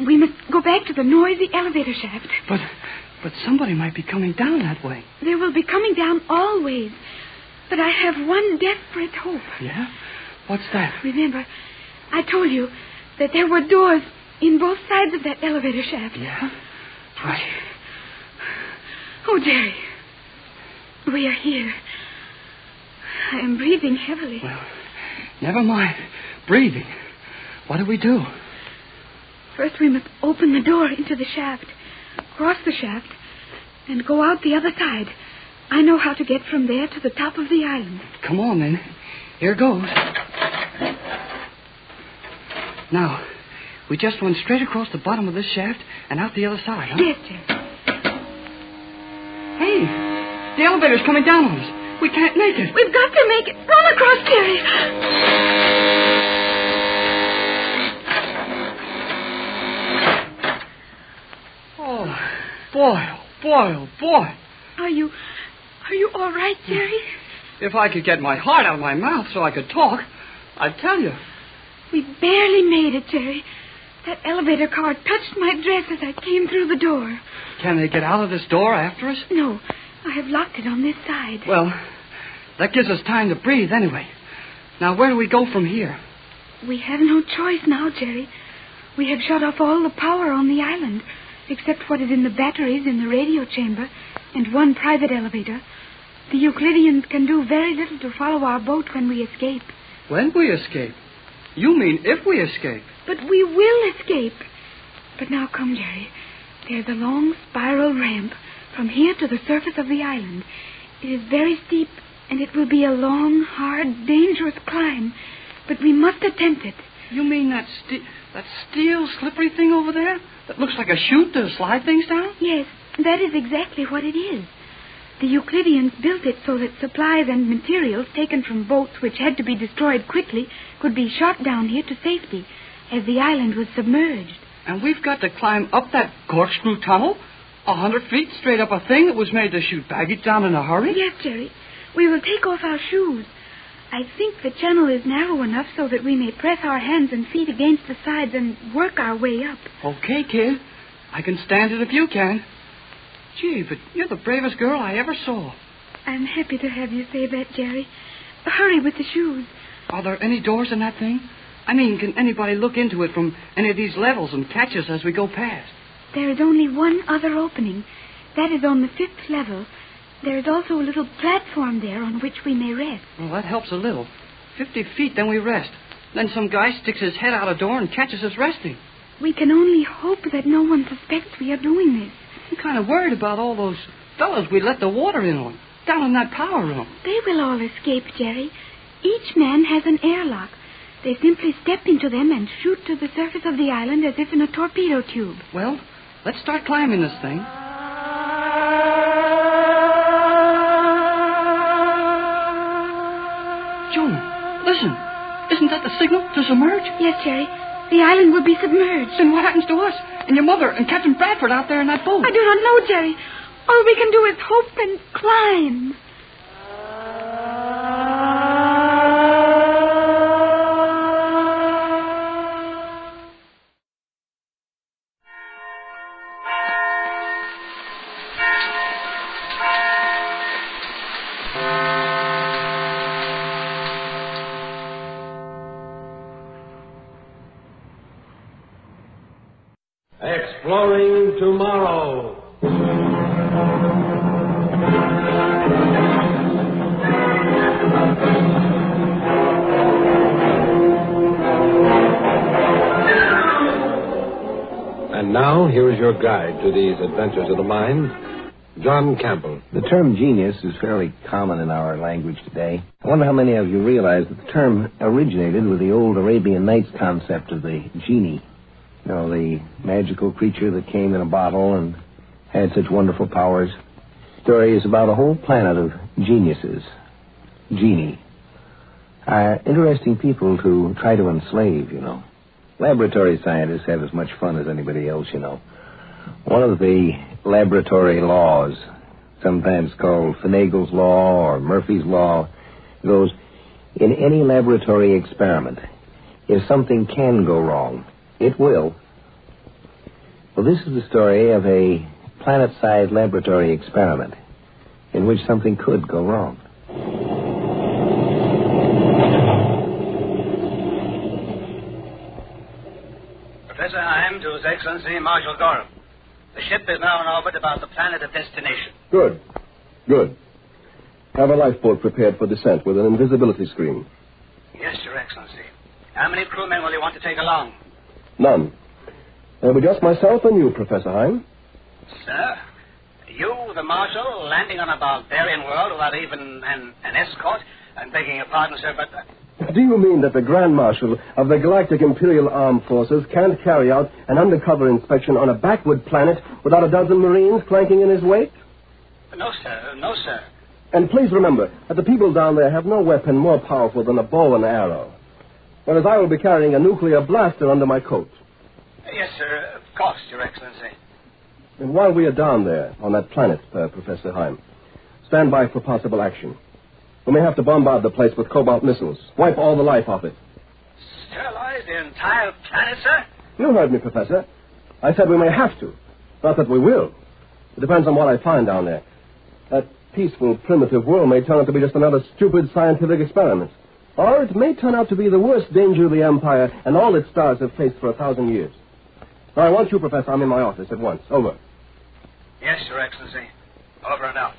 We must go back to the noisy elevator shaft. But somebody might be coming down that way. They will be coming down always. But I have one desperate hope. Yeah? What's that? Remember, I told you that there were doors in both sides of that elevator shaft. Yeah? Right. Oh, Jerry. We are here. I am breathing heavily. Well, never mind. Breathing. What do we do? First, we must open the door into the shaft, cross the shaft, and go out the other side. I know how to get from there to the top of the island. Come on, then. Here goes. Now, we just run straight across the bottom of this shaft and out the other side, huh? Yes, Jerry. Hey, the elevator's coming down on us. We can't make it. We've got to make it. Run across, Jerry. Boy. Are you all right, Jerry? If I could get my heart out of my mouth so I could talk, I'd tell you. We barely made it, Jerry. That elevator car touched my dress as I came through the door. Can they get out of this door after us? No, I have locked it on this side. Well, that gives us time to breathe anyway. Now, where do we go from here? We have no choice now, Jerry. We have shut off all the power on the island, except what is in the batteries in the radio chamber and one private elevator. The Euclideans can do very little to follow our boat when we escape. When we escape? You mean if we escape? But we will escape. But now come, Jerry. There's a long spiral ramp from here to the surface of the island. It is very steep, and it will be a long, hard, dangerous climb. But we must attempt it. You mean that steel slippery thing over there? That looks like a chute to slide things down? Yes, that is exactly what it is. The Euclideans built it so that supplies and materials taken from boats which had to be destroyed quickly could be shot down here to safety, as the island was submerged. And we've got to climb up that corkscrew tunnel? 100 feet straight up a thing that was made to shoot baggage down in a hurry? Yes, Jerry. We will take off our shoes. I think the channel is narrow enough so that we may press our hands and feet against the sides and work our way up. Okay, kid. I can stand it if you can. Gee, but you're the bravest girl I ever saw. I'm happy to have you say that, Jerry. Hurry with the shoes. Are there any doors in that thing? I mean, can anybody look into it from any of these levels and catch us as we go past? There is only one other opening. That is on the 5th level. There is also a little platform there on which we may rest. Well, that helps a little. 50 feet, then we rest. Then some guy sticks his head out a door and catches us resting. We can only hope that no one suspects we are doing this. I'm kind of worried about all those fellows we let the water in on, down in that power room. They will all escape, Jerry. Each man has an airlock. They simply step into them and shoot to the surface of the island as if in a torpedo tube. Well, let's start climbing this thing. Joan, listen. Isn't that the signal to submerge? Yes, Jerry. The island would be submerged. Then what happens to us? And your mother and Captain Bradford out there in that boat? I do not know, Jerry. All we can do is hope and climb. Exploring tomorrow. And now, here is your guide to these adventures of the mind, John Campbell. The term genius is fairly common in our language today. I wonder how many of you realize that the term originated with the old Arabian Nights concept of the genie. You know, the magical creature that came in a bottle and had such wonderful powers. The story is about a whole planet of geniuses. Genie. Are interesting people to try to enslave, you know. Laboratory scientists have as much fun as anybody else, you know. One of the laboratory laws, sometimes called Finagle's Law or Murphy's Law, goes, in any laboratory experiment, if something can go wrong, it will. Well, this is the story of a planet-sized laboratory experiment in which something could go wrong. Professor Heim to His Excellency Marshal Gorham. The ship is now in orbit about the planet of destination. Good. Good. Have a lifeboat prepared for descent with an invisibility screen. Yes, Your Excellency. How many crewmen will you want to take along? None. There'll be just myself and you, Professor Heim. Sir, you, the Marshal, landing on a barbarian world without even an escort? I'm begging your pardon, sir, but... Do you mean that the Grand Marshal of the Galactic Imperial Armed Forces can't carry out an undercover inspection on a backward planet without a dozen Marines clanking in his wake? No, sir. No, sir. And please remember that the people down there have no weapon more powerful than a bow and arrow. Whereas I will be carrying a nuclear blaster under my coat. Yes, sir. Of course, Your Excellency. And while we are down there on that planet, Professor Heim, stand by for possible action. We may have to bombard the place with cobalt missiles. Wipe all the life off it. Sterilize the entire planet, sir? You heard me, Professor. I said we may have to. Not that we will. It depends on what I find down there. That peaceful, primitive world may turn out to be just another stupid scientific experiment. Or it may turn out to be the worst danger the Empire and all its stars have faced for 1,000 years. Now, I want you, Professor. I'm in my office at once. Over. Yes, Your Excellency. Over and out.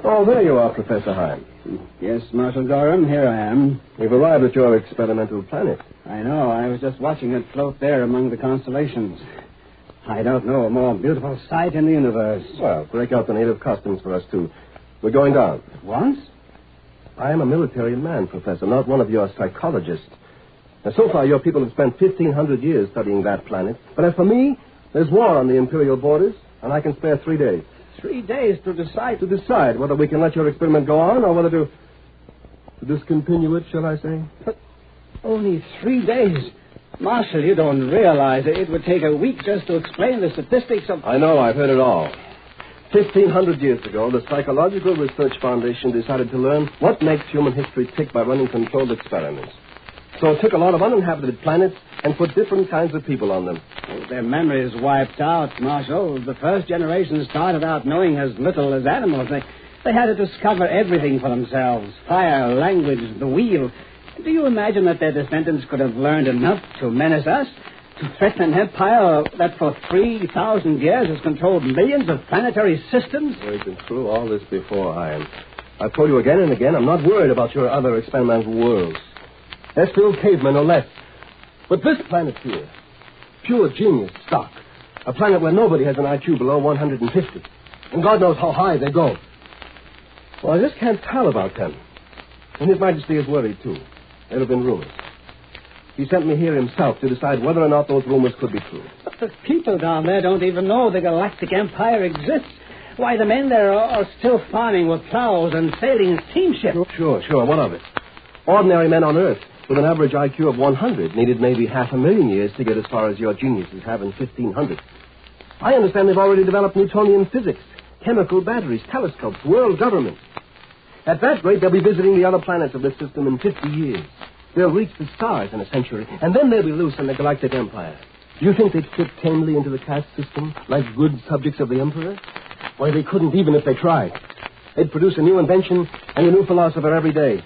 Oh, there you are, Professor Heim. Yes, Marshal Gorham, here I am. We've arrived at your experimental planet. I know. I was just watching it float there among the constellations. I don't know a more beautiful sight in the universe. Well, break out the native costumes for us, too. We're going down. At once? I am a military man, Professor, not one of your psychologists. Now, so far, your people have spent 1,500 years studying that planet. But as for me, there's war on the Imperial borders, and I can spare 3 days. 3 days to decide? To decide whether we can let your experiment go on or whether to discontinue it, shall I say? But only 3 days. Marshal, you don't realize it would take a week just to explain the statistics of... I know, I've heard it all. 1,500 years ago, the Psychological Research Foundation decided to learn what makes human history tick by running controlled experiments. So it took a lot of uninhabited planets and put different kinds of people on them. Well, their memories wiped out, Marshal. The first generation started out knowing as little as animals. They had to discover everything for themselves. Fire, language, the wheel. Do you imagine that their descendants could have learned enough to menace us? To threaten an empire that for 3,000 years has controlled millions of planetary systems? We've been through all this before, I've told you again and again, I'm not worried about your other experimental worlds. They're still cavemen or less. But this planet here, pure genius stock. A planet where nobody has an IQ below 150. And God knows how high they go. Well, I just can't tell about them. And His Majesty is worried, too. There have been rumors. He sent me here himself to decide whether or not those rumors could be true. But the people down there don't even know the Galactic Empire exists. Why, the men there are still farming with plows and sailing in steamships. Sure. What of it? Ordinary men on Earth with an average IQ of 100 needed maybe 500,000 years to get as far as your geniuses have in 1500. I understand they've already developed Newtonian physics, chemical batteries, telescopes, world governments. At that rate, they'll be visiting the other planets of this system in 50 years. They'll reach the stars in a century, and then they'll be loose in the Galactic Empire. Do you think they'd fit tamely into the caste system, like good subjects of the Emperor? Why, they couldn't even if they tried. They'd produce a new invention and a new philosopher every day.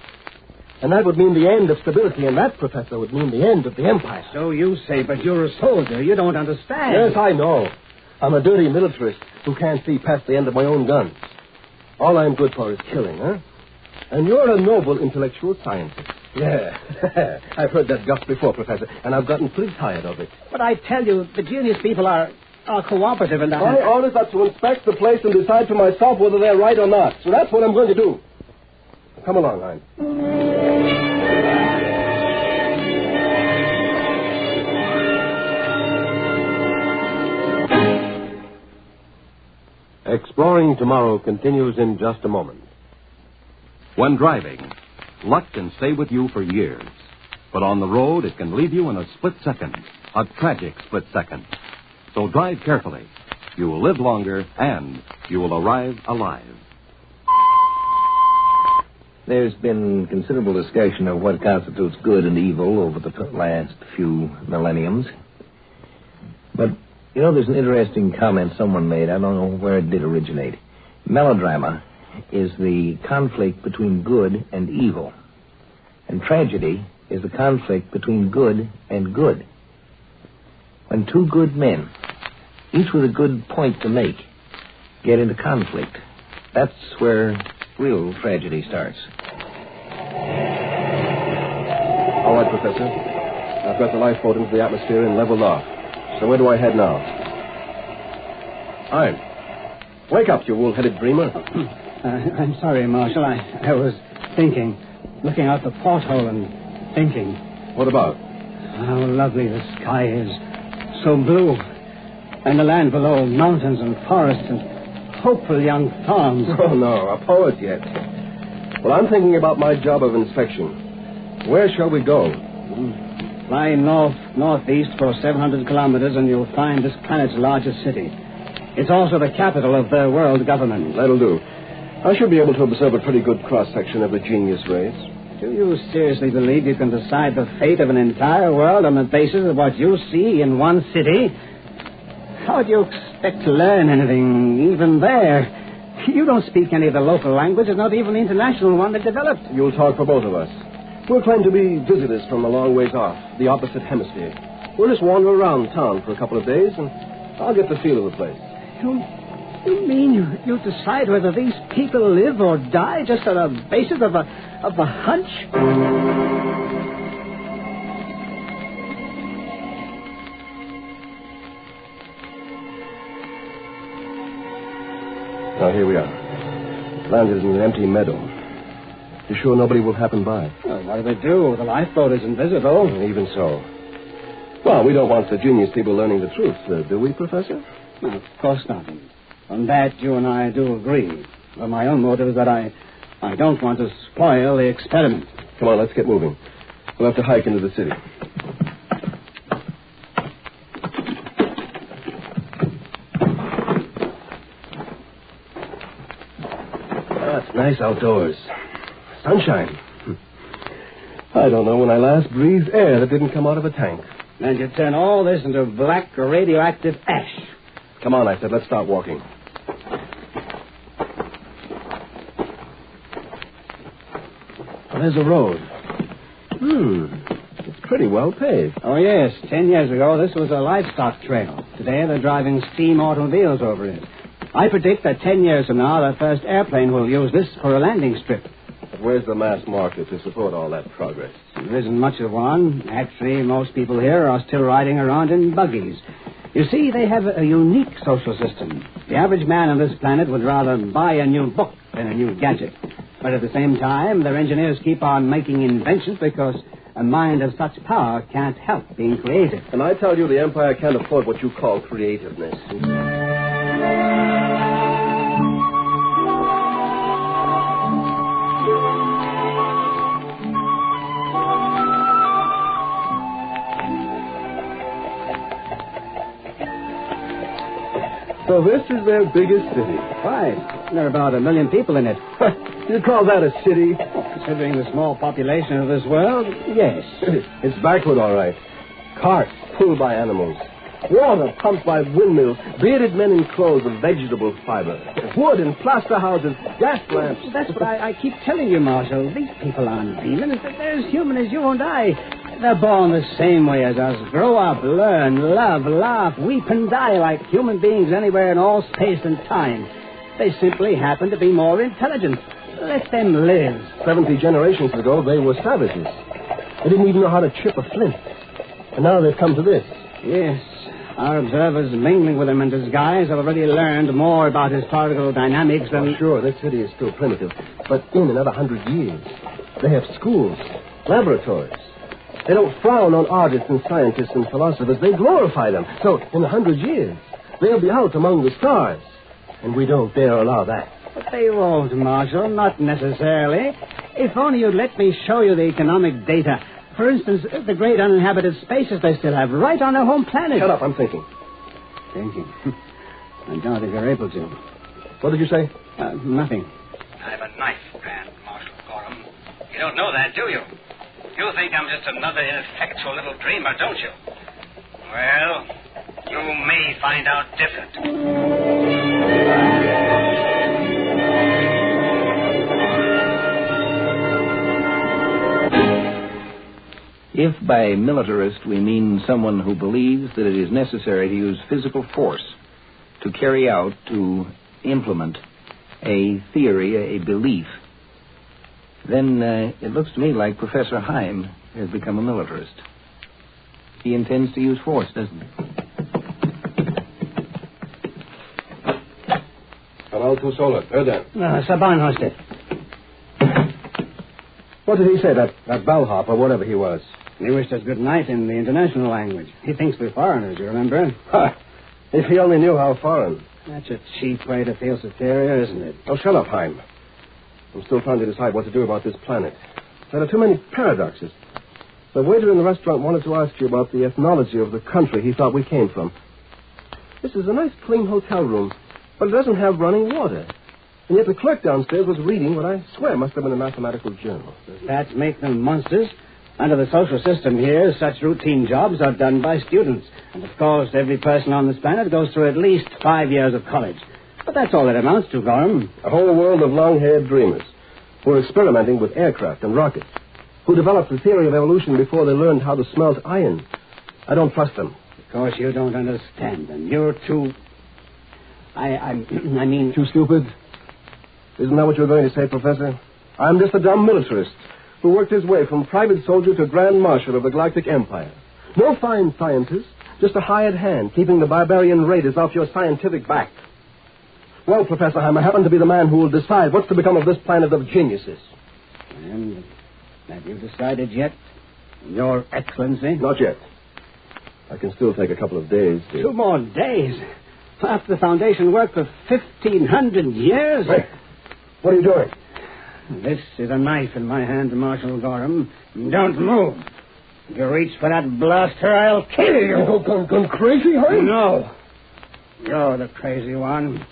And that would mean the end of stability, and that, Professor, would mean the end of the Empire. So you say, but you're a soldier. You don't understand. Yes, I know. I'm a dirty militarist who can't see past the end of my own guns. All I'm good for is killing, huh? And you're a noble intellectual scientist. Yeah. I've heard that guff before, Professor, and I've gotten pretty tired of it. But I tell you, the genius people are cooperative in that. My orders are to inspect the place and decide for myself whether they're right or not. So that's what I'm going to do. Come along, Heinz. Exploring Tomorrow continues in just a moment. When driving, luck can stay with you for years. But on the road, it can leave you in a split second, a tragic split second. So drive carefully. You will live longer, and you will arrive alive. There's been considerable discussion of what constitutes good and evil over the last few millenniums. But, you know, there's an interesting comment someone made. I don't know where it did originate. Melodrama is the conflict between good and evil. And tragedy is the conflict between good and good. When two good men, each with a good point to make, get into conflict, that's where real tragedy starts. All right, Professor. I've got the lifeboat into the atmosphere and leveled off. So where do I head now? Iron. Wake up, you wool-headed dreamer. I'm sorry, Marshal. I was thinking, looking out the porthole and thinking. What about? How lovely the sky is. So blue. And the land below, mountains and forests and hopeful young farms. Oh, no, a poet yet. Well, I'm thinking about my job of inspection. Where shall we go? Fly northeast for 700 kilometers and you'll find this planet's largest city. It's also the capital of the world government. That'll do. I should be able to observe a pretty good cross-section of the genius race. Do you seriously believe you can decide the fate of an entire world on the basis of what you see in one city? How do you expect to learn anything, even there? You don't speak any of the local languages, not even the international one they developed. You'll talk for both of us. We'll claim to be visitors from a long ways off, the opposite hemisphere. We'll just wander around town for a couple of days, and I'll get the feel of the place. You mean you decide whether these people live or die just on the basis of a hunch? Now, here we are. Landed in an empty meadow. You're sure nobody will happen by? Well, what do they do? The lifeboat is invisible. Even so. Well, we don't want the genius people learning the truth, do we, Professor? No, of course not. On that, you and I do agree. But my own motive is that I don't want to spoil the experiment. Come on, let's get moving. We'll have to hike into the city. That's nice outdoors. Sunshine. I don't know when I last breathed air that didn't come out of a tank. And you turn all this into black radioactive ash. Come on, I said, let's start walking. Well, there's a road. It's pretty well paved. Oh, yes. 10 years ago, this was a livestock trail. Today, they're driving steam automobiles over it. I predict that 10 years from now, the first airplane will use this for a landing strip. But where's the mass market to support all that progress? There isn't much of one. Actually, most people here are still riding around in buggies. You see, they have a unique social system. The average man on this planet would rather buy a new book than a new gadget. But at the same time, their engineers keep on making inventions because A mind of such power can't help being creative. And I tell you, the Empire can't afford what you call creativeness. So this is their biggest city. Right. There are about 1 million people in it. You call that a city? Considering the small population of this world, yes. It's backward, all right. Carts pulled by animals. Water pumped by windmills. Bearded men in clothes of vegetable fiber. Wood in plaster houses. Gas lamps. That's what I keep telling you, Marshal. These people aren't demons. They're as human as you and I. They're born the same way as us. Grow up, learn, love, laugh, weep, and die like human beings anywhere in all space and time. They simply happen to be more intelligent. Let them live. 70 generations ago, they were savages. They didn't even know how to chip a flint. And now they've come to this. Yes. Our observers mingling with them in disguise have already learned more about historical dynamics than... Oh, sure, this city is still primitive. But in another 100 years, they have schools, laboratories. They don't frown on artists and scientists and philosophers. They glorify them. So, in 100 years, they'll be out among the stars. And we don't dare allow that. But they won't, Marshal, not necessarily. If only you'd let me show you the economic data. For instance, the great uninhabited spaces they still have right on their home planet. Shut up, I'm thinking. Thinking? I doubt if you're able to. What did you say? Nothing. I'm a knife brand, Marshal Gorham. You don't know that, do you? You think I'm just another ineffectual little dreamer, don't you? Well, you may find out different. If by militarist we mean someone who believes that it is necessary to use physical force to carry out, to implement a theory, a belief, then it looks to me like Professor Heim has become a militarist. He intends to use force, doesn't he? Hello, tu solo. Öden. Saban hosted. What did he say, that bellhop or whatever he was? He wished us good night in the international language. He thinks we're foreigners, you remember? Ha! If he only knew how foreign. That's a cheap way to feel superior, isn't it? Oh, shut up, Heim. I'm still trying to decide what to do about this planet. There are too many paradoxes. The waiter in the restaurant wanted to ask you about the ethnology of the country he thought we came from. This is a nice, clean hotel room, but it doesn't have running water. And yet the clerk downstairs was reading what I swear must have been a mathematical journal. Does that make them monsters? Under the social system here, such routine jobs are done by students. And, of course, every person on this planet goes through at least 5 years of college. But that's all it amounts to, Gorham. A whole world of long-haired dreamers who are experimenting with aircraft and rockets, who developed the theory of evolution before they learned how to smelt iron. I don't trust them. Of course, you don't understand them. You're too... I mean... Too stupid? Isn't that what you're going to say, Professor? I'm just a dumb militarist who worked his way from private soldier to Grand Marshal of the Galactic Empire. No fine scientist, just a hired hand keeping the barbarian raiders off your scientific back. Well, Professor Heim, I happen to be the man who will decide what's to become of this planet of geniuses. And have you decided yet, Your Excellency? Not yet. I can still take a couple of days to... 2 more days? After the Foundation work for 1,500 years? Hey, what are you doing? This is a knife in my hand, Marshal Gorham. Don't move. If you reach for that blaster, I'll kill you. Gone crazy, huh? No. You're the crazy one.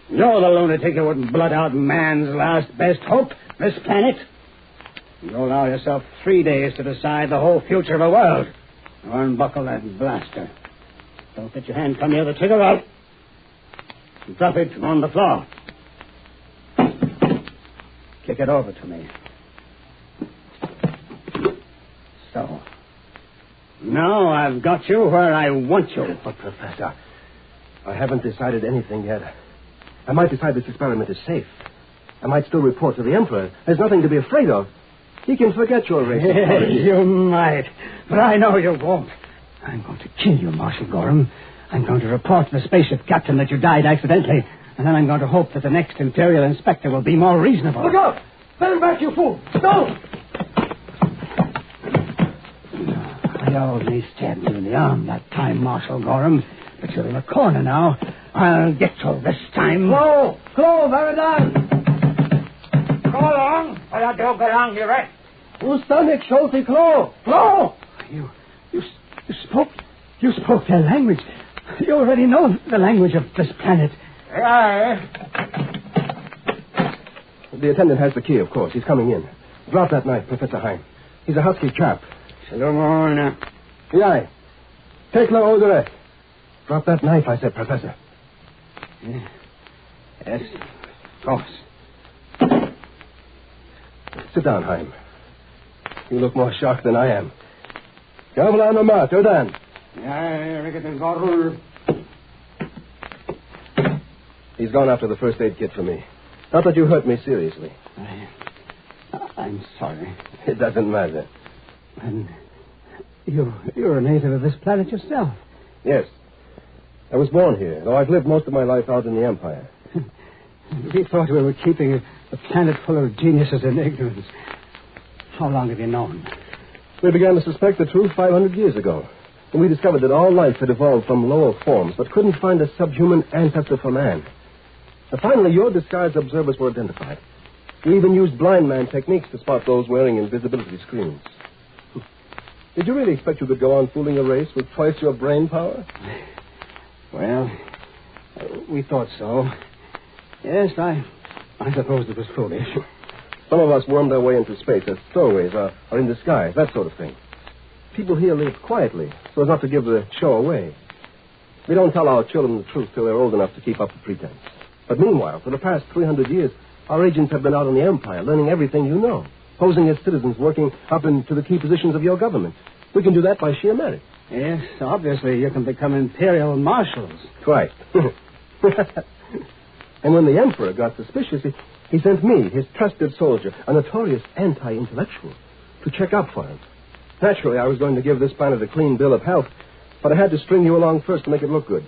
You're the lunatic who would blot out man's last best hope, this planet. You allow yourself 3 days to decide the whole future of a world. Now unbuckle that blaster. Don't let your hand come near the trigger. I'll drop it on the floor. Kick it over to me. So. Now I've got you where I want you. But, Professor, I haven't decided anything yet. I might decide this experiment is safe. I might still report to the Emperor. There's nothing to be afraid of. He can forget your race. You might, but I know you won't. I'm going to kill you, Marshal Gorham. I'm going to report to the spaceship captain that you died accidentally. And then I'm going to hope that the next Imperial Inspector will be more reasonable. Look out! Stand back, you fool! Don't! I only stabbed you in the arm that time, Marshal Gorham. But you're in a corner now. I'll get you this time. Clo, very done. Go along, or I don't belong here, right? Who's done it, Schulte? Clo! You spoke their language. You already know the language of this planet. Aye. The attendant has the key, of course. He's coming in. Drop that knife, Professor Heim. He's a husky chap. Salomon. Aye. Take la odore. Drop that knife, I said, Professor. Yes, of course. Sit down, Heim. You look more shocked than I am. Gavlan Omar, Jordan. He's gone after the first aid kit for me. Not that you hurt me seriously. I'm sorry. It doesn't matter. And you're a native of this planet yourself. Yes. I was born here, though I've lived most of my life out in the Empire. We thought we were keeping a planet full of geniuses in ignorance. How long have you known? We began to suspect the truth 500 years ago. And we discovered that all life had evolved from lower forms, but couldn't find a subhuman ancestor for man. And finally, your disguised observers were identified. We even used blind man techniques to spot those wearing invisibility screens. Did you really expect you could go on fooling a race with twice your brain power? Well, we thought so. Yes, I suppose it was foolish. Some of us wormed our way into space as stowaways or in disguise, that sort of thing. People here live quietly, so as not to give the show away. We don't tell our children the truth till they're old enough to keep up the pretense. But meanwhile, for the past 300 years, our agents have been out in the Empire, learning everything you know, posing as citizens, working up into the key positions of your government. We can do that by sheer merit. Yes, obviously you can become imperial marshals. Right. And when the Emperor got suspicious, he sent me, his trusted soldier, a notorious anti-intellectual, to check up for him. Naturally, I was going to give this planet a clean bill of health, but I had to string you along first to make it look good.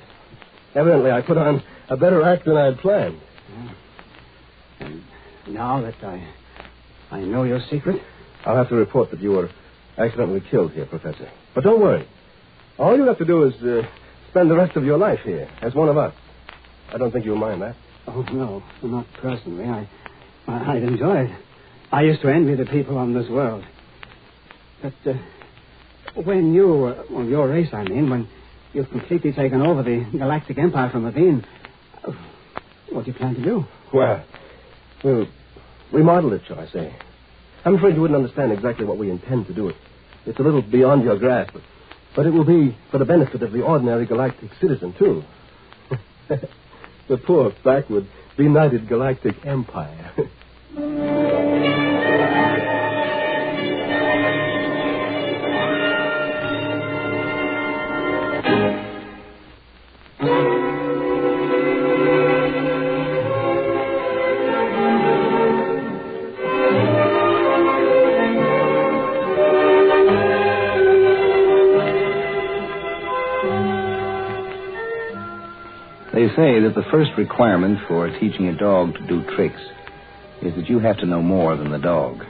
Evidently, I put on a better act than I had planned. And now that I know your secret? I'll have to report that you were accidentally killed here, Professor. But don't worry. All you have to do is spend the rest of your life here as one of us. I don't think you'll mind that. Oh, no, not personally. I'd enjoy it. I used to envy the people on this world. But when your race, when you've completely taken over the Galactic Empire from within, what do you plan to do? Well, we'll remodel it, shall I say. I'm afraid you wouldn't understand exactly what we intend to do. It's a little beyond your grasp, but it will be for the benefit of the ordinary galactic citizen, too. The poor, backward, benighted galactic empire. They say that the first requirement for teaching a dog to do tricks is that you have to know more than the dog.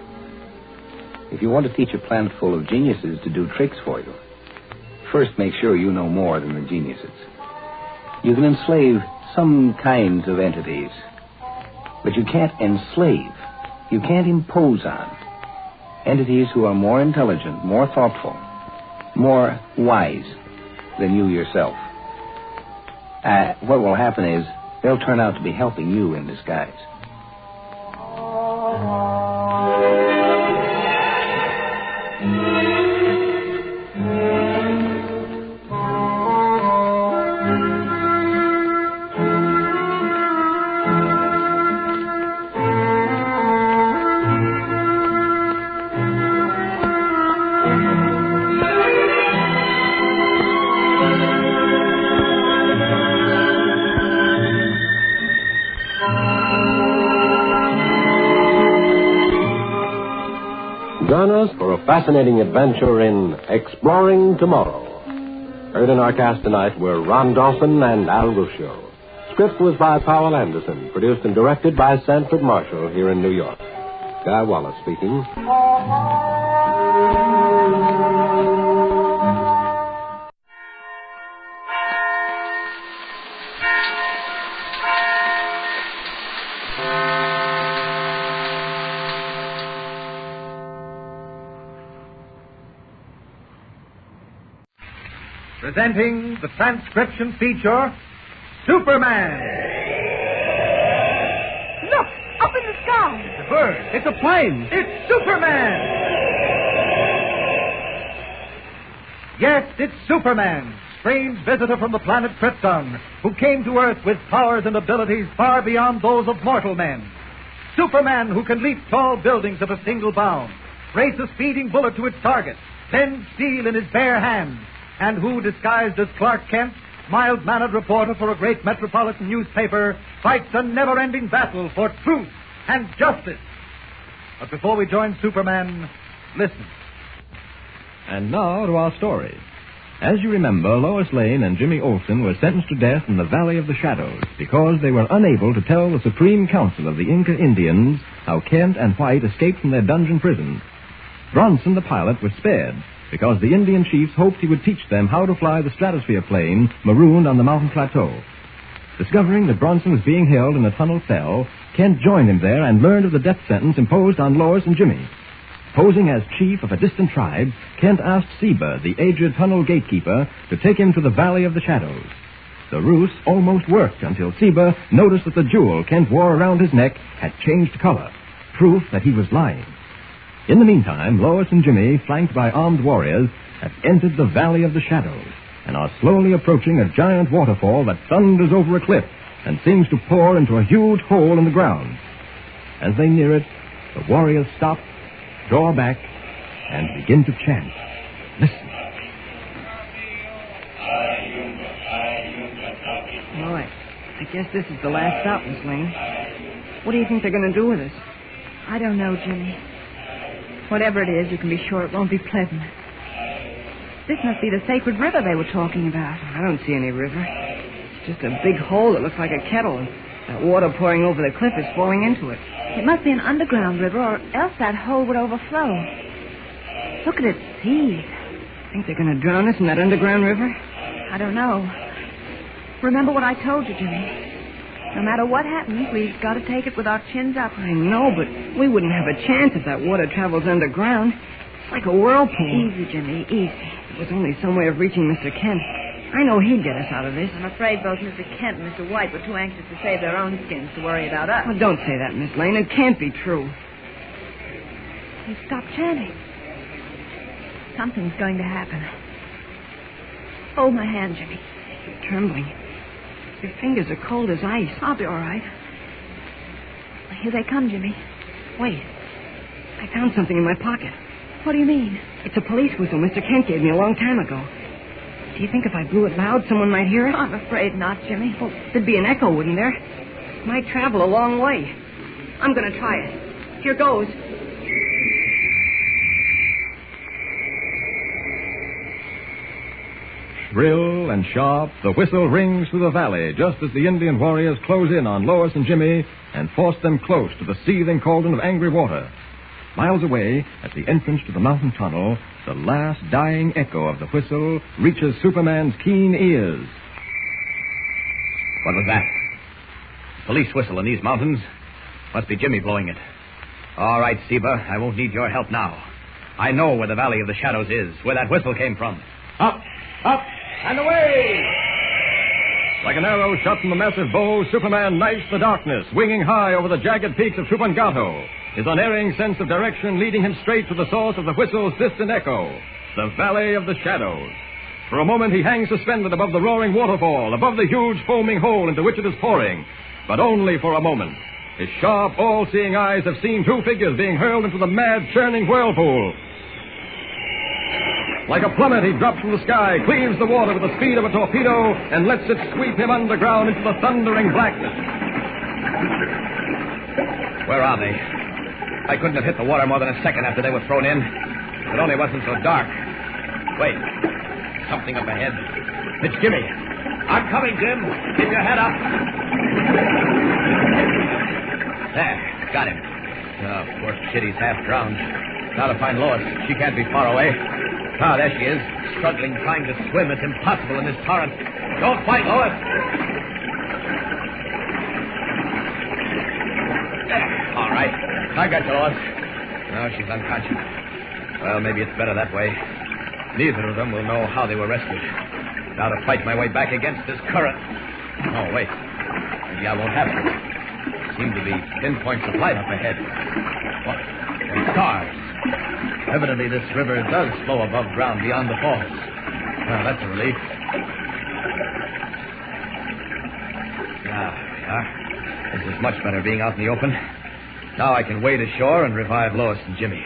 If you want to teach a planet full of geniuses to do tricks for you, first make sure you know more than the geniuses. You can enslave some kinds of entities, but you can't enslave. You can't impose on entities who are more intelligent, more thoughtful, more wise than you yourself. What will happen is they'll turn out to be helping you in disguise. Join us for a fascinating adventure in Exploring Tomorrow. Heard in our cast tonight were Ron Dawson and Al Ruscio. Script was by Powell Anderson, produced and directed by Sanford Marshall here in New York. Guy Wallace speaking. presenting the transcription feature, Superman. Look, up in the sky. It's a bird. It's a plane. It's Superman. Yes, it's Superman, strange visitor from the planet Krypton, who came to Earth with powers and abilities far beyond those of mortal men. Superman, who can leap tall buildings at a single bound, race a speeding bullet to its target, bend steel in his bare hands, and who, disguised as Clark Kent, mild-mannered reporter for a great metropolitan newspaper, fights a never-ending battle for truth and justice. But before we join Superman, listen. And now to our story. As you remember, Lois Lane and Jimmy Olsen were sentenced to death in the Valley of the Shadows because they were unable to tell the Supreme Council of the Inca Indians how Kent and White escaped from their dungeon prison. Bronson, the pilot, was spared because the Indian chiefs hoped he would teach them how to fly the stratosphere plane marooned on the mountain plateau. Discovering that Bronson was being held in a tunnel cell, Kent joined him there and learned of the death sentence imposed on Lois and Jimmy. Posing as chief of a distant tribe, Kent asked Seba, the aged tunnel gatekeeper, to take him to the Valley of the Shadows. The ruse almost worked until Seba noticed that the jewel Kent wore around his neck had changed color, proof that he was lying. In the meantime, Lois and Jimmy, flanked by armed warriors, have entered the Valley of the Shadows and are slowly approaching a giant waterfall that thunders over a cliff and seems to pour into a huge hole in the ground. As they near it, the warriors stop, draw back, and begin to chant. Listen. Well, I guess this is the last stop, Miss Lane. What do you think they're going to do with us? I don't know, Jimmy. Whatever it is, you can be sure it won't be pleasant. This must be the sacred river they were talking about. I don't see any river. It's just a big hole that looks like a kettle, and that water pouring over the cliff is falling into it. It must be an underground river, or else that hole would overflow. Look at its seas. Think they're going to drown us in that underground river? I don't know. Remember what I told you, Jimmy. No matter what happens, we've got to take it with our chins up. I know, but we wouldn't have a chance if that water travels underground. It's like a whirlpool. Easy, Jimmy, easy. There was only some way of reaching Mr. Kent. I know he'd get us out of this. I'm afraid both Mr. Kent and Mr. White were too anxious to save their own skins to worry about us. Well, don't say that, Miss Lane. It can't be true. He stopped chanting. Something's going to happen. Hold my hand, Jimmy. You're trembling. Your fingers are cold as ice. I'll be all right. Here they come, Jimmy. Wait. I found something in my pocket. What do you mean? It's a police whistle Mr. Kent gave me a long time ago. Do you think if I blew it loud, someone might hear it? I'm afraid not, Jimmy. Well, there'd be an echo, wouldn't there? It might travel a long way. I'm going to try it. Here goes. Shrill and sharp, the whistle rings through the valley just as the Indian warriors close in on Lois and Jimmy and force them close to the seething cauldron of angry water. Miles away, at the entrance to the mountain tunnel, the last dying echo of the whistle reaches Superman's keen ears. What was that? Police whistle in these mountains? Must be Jimmy blowing it. All right, Seba, I won't need your help now. I know where the Valley of the Shadows is, where that whistle came from. Up, and away! Like an arrow shot from a massive bow, Superman knifes the darkness, winging high over the jagged peaks of Tupungato, his unerring sense of direction leading him straight to the source of the whistle's distant echo, the Valley of the Shadows. For a moment he hangs suspended above the roaring waterfall, above the huge foaming hole into which it is pouring. But only for a moment. His sharp, all-seeing eyes have seen two figures being hurled into the mad, churning whirlpool. Like a plummet, he drops from the sky, cleaves the water with the speed of a torpedo, and lets it sweep him underground into the thundering blackness. Where are they? I couldn't have hit the water more than a second after they were thrown in. It only wasn't so dark. Wait. Something up ahead. It's Jimmy. I'm coming, Jim. Keep your head up. There. Got him. Oh, poor kid, he's half drowned. Now to find Lois. She can't be far away. Ah, there she is. Struggling, trying to swim. It's impossible in this torrent. Don't fight, Lois. There. All right. I got you, Lois. No, she's unconscious. Well, maybe it's better that way. Neither of them will know how they were rescued. Now to fight my way back against this current. Oh, wait. Maybe I won't have to. There seem to be pinpoints of light up ahead. What? They're stars. Evidently, this river does flow above ground beyond the falls. Well, that's a relief. There we are. This is much better being out in the open. Now I can wade ashore and revive Lois and Jimmy.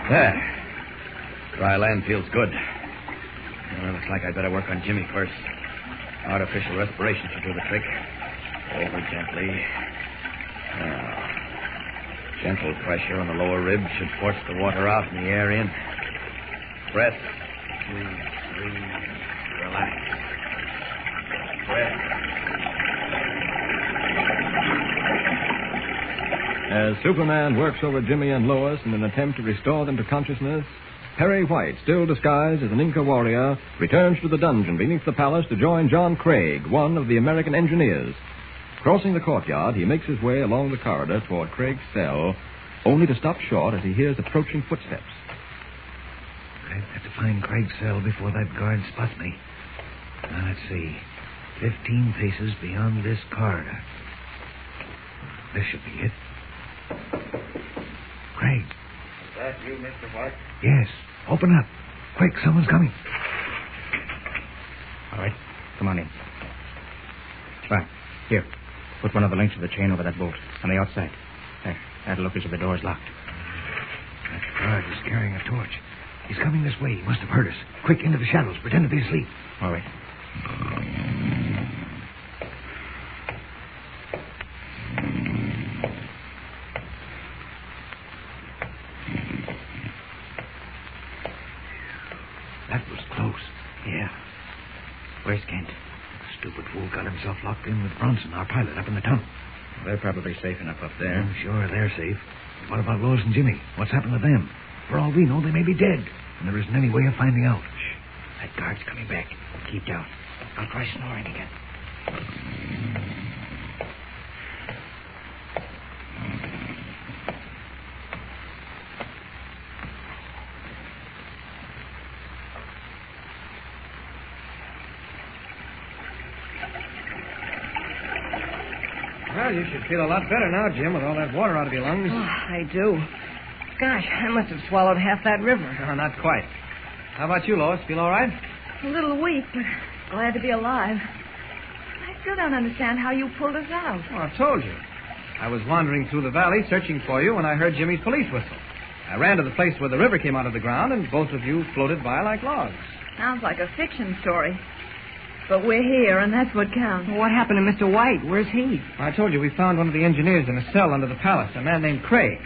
There. Dry land feels good. Well, looks like I'd better work on Jimmy first. Artificial respiration should do the trick. Over gently. Gentle pressure on the lower ribs should force the water out and the air in. Breath. 2, 3. Relax. Breath. As Superman works over Jimmy and Lois in an attempt to restore them to consciousness, Perry White, still disguised as an Inca warrior, returns to the dungeon beneath the palace to join John Craig, one of the American engineers. Crossing the courtyard, he makes his way along the corridor toward Craig's cell, only to stop short as he hears approaching footsteps. I've got to find Craig's cell before that guard spots me. Now, let's see. 15 paces beyond this corridor. This should be it. Craig. Is that you, Mr. White? Yes. Open up. Quick, someone's coming. All right. Come on in. Right. Here. Put one of the links of the chain over that bolt on the outside. There. That'll look as if the door's locked. That guard is carrying a torch. He's coming this way. He must have heard us. Quick, into the shadows. Pretend to be asleep. All right. That was close. Yeah. Where's Kent? Stupid fool got himself locked in with Bronson, our pilot, up in the tunnel. They're probably safe enough up there. Sure, they're safe. What about Lois and Jimmy? What's happened to them? For all we know, they may be dead, and there isn't any way of finding out. Shh. That guard's coming back. Keep down. I'll try snoring again. Well, you should feel a lot better now, Jim, with all that water out of your lungs. Oh, I do. Gosh, I must have swallowed half that river. No, not quite. How about you, Lois? Feel all right? A little weak, but glad to be alive. I still don't understand how you pulled us out. Oh, I told you. I was wandering through the valley searching for you when I heard Jimmy's police whistle. I ran to the place where the river came out of the ground, and both of you floated by like logs. Sounds like a fiction story. But we're here, and that's what counts. Well, what happened to Mr. White? Where's he? I told you we found one of the engineers in a cell under the palace, a man named Craig.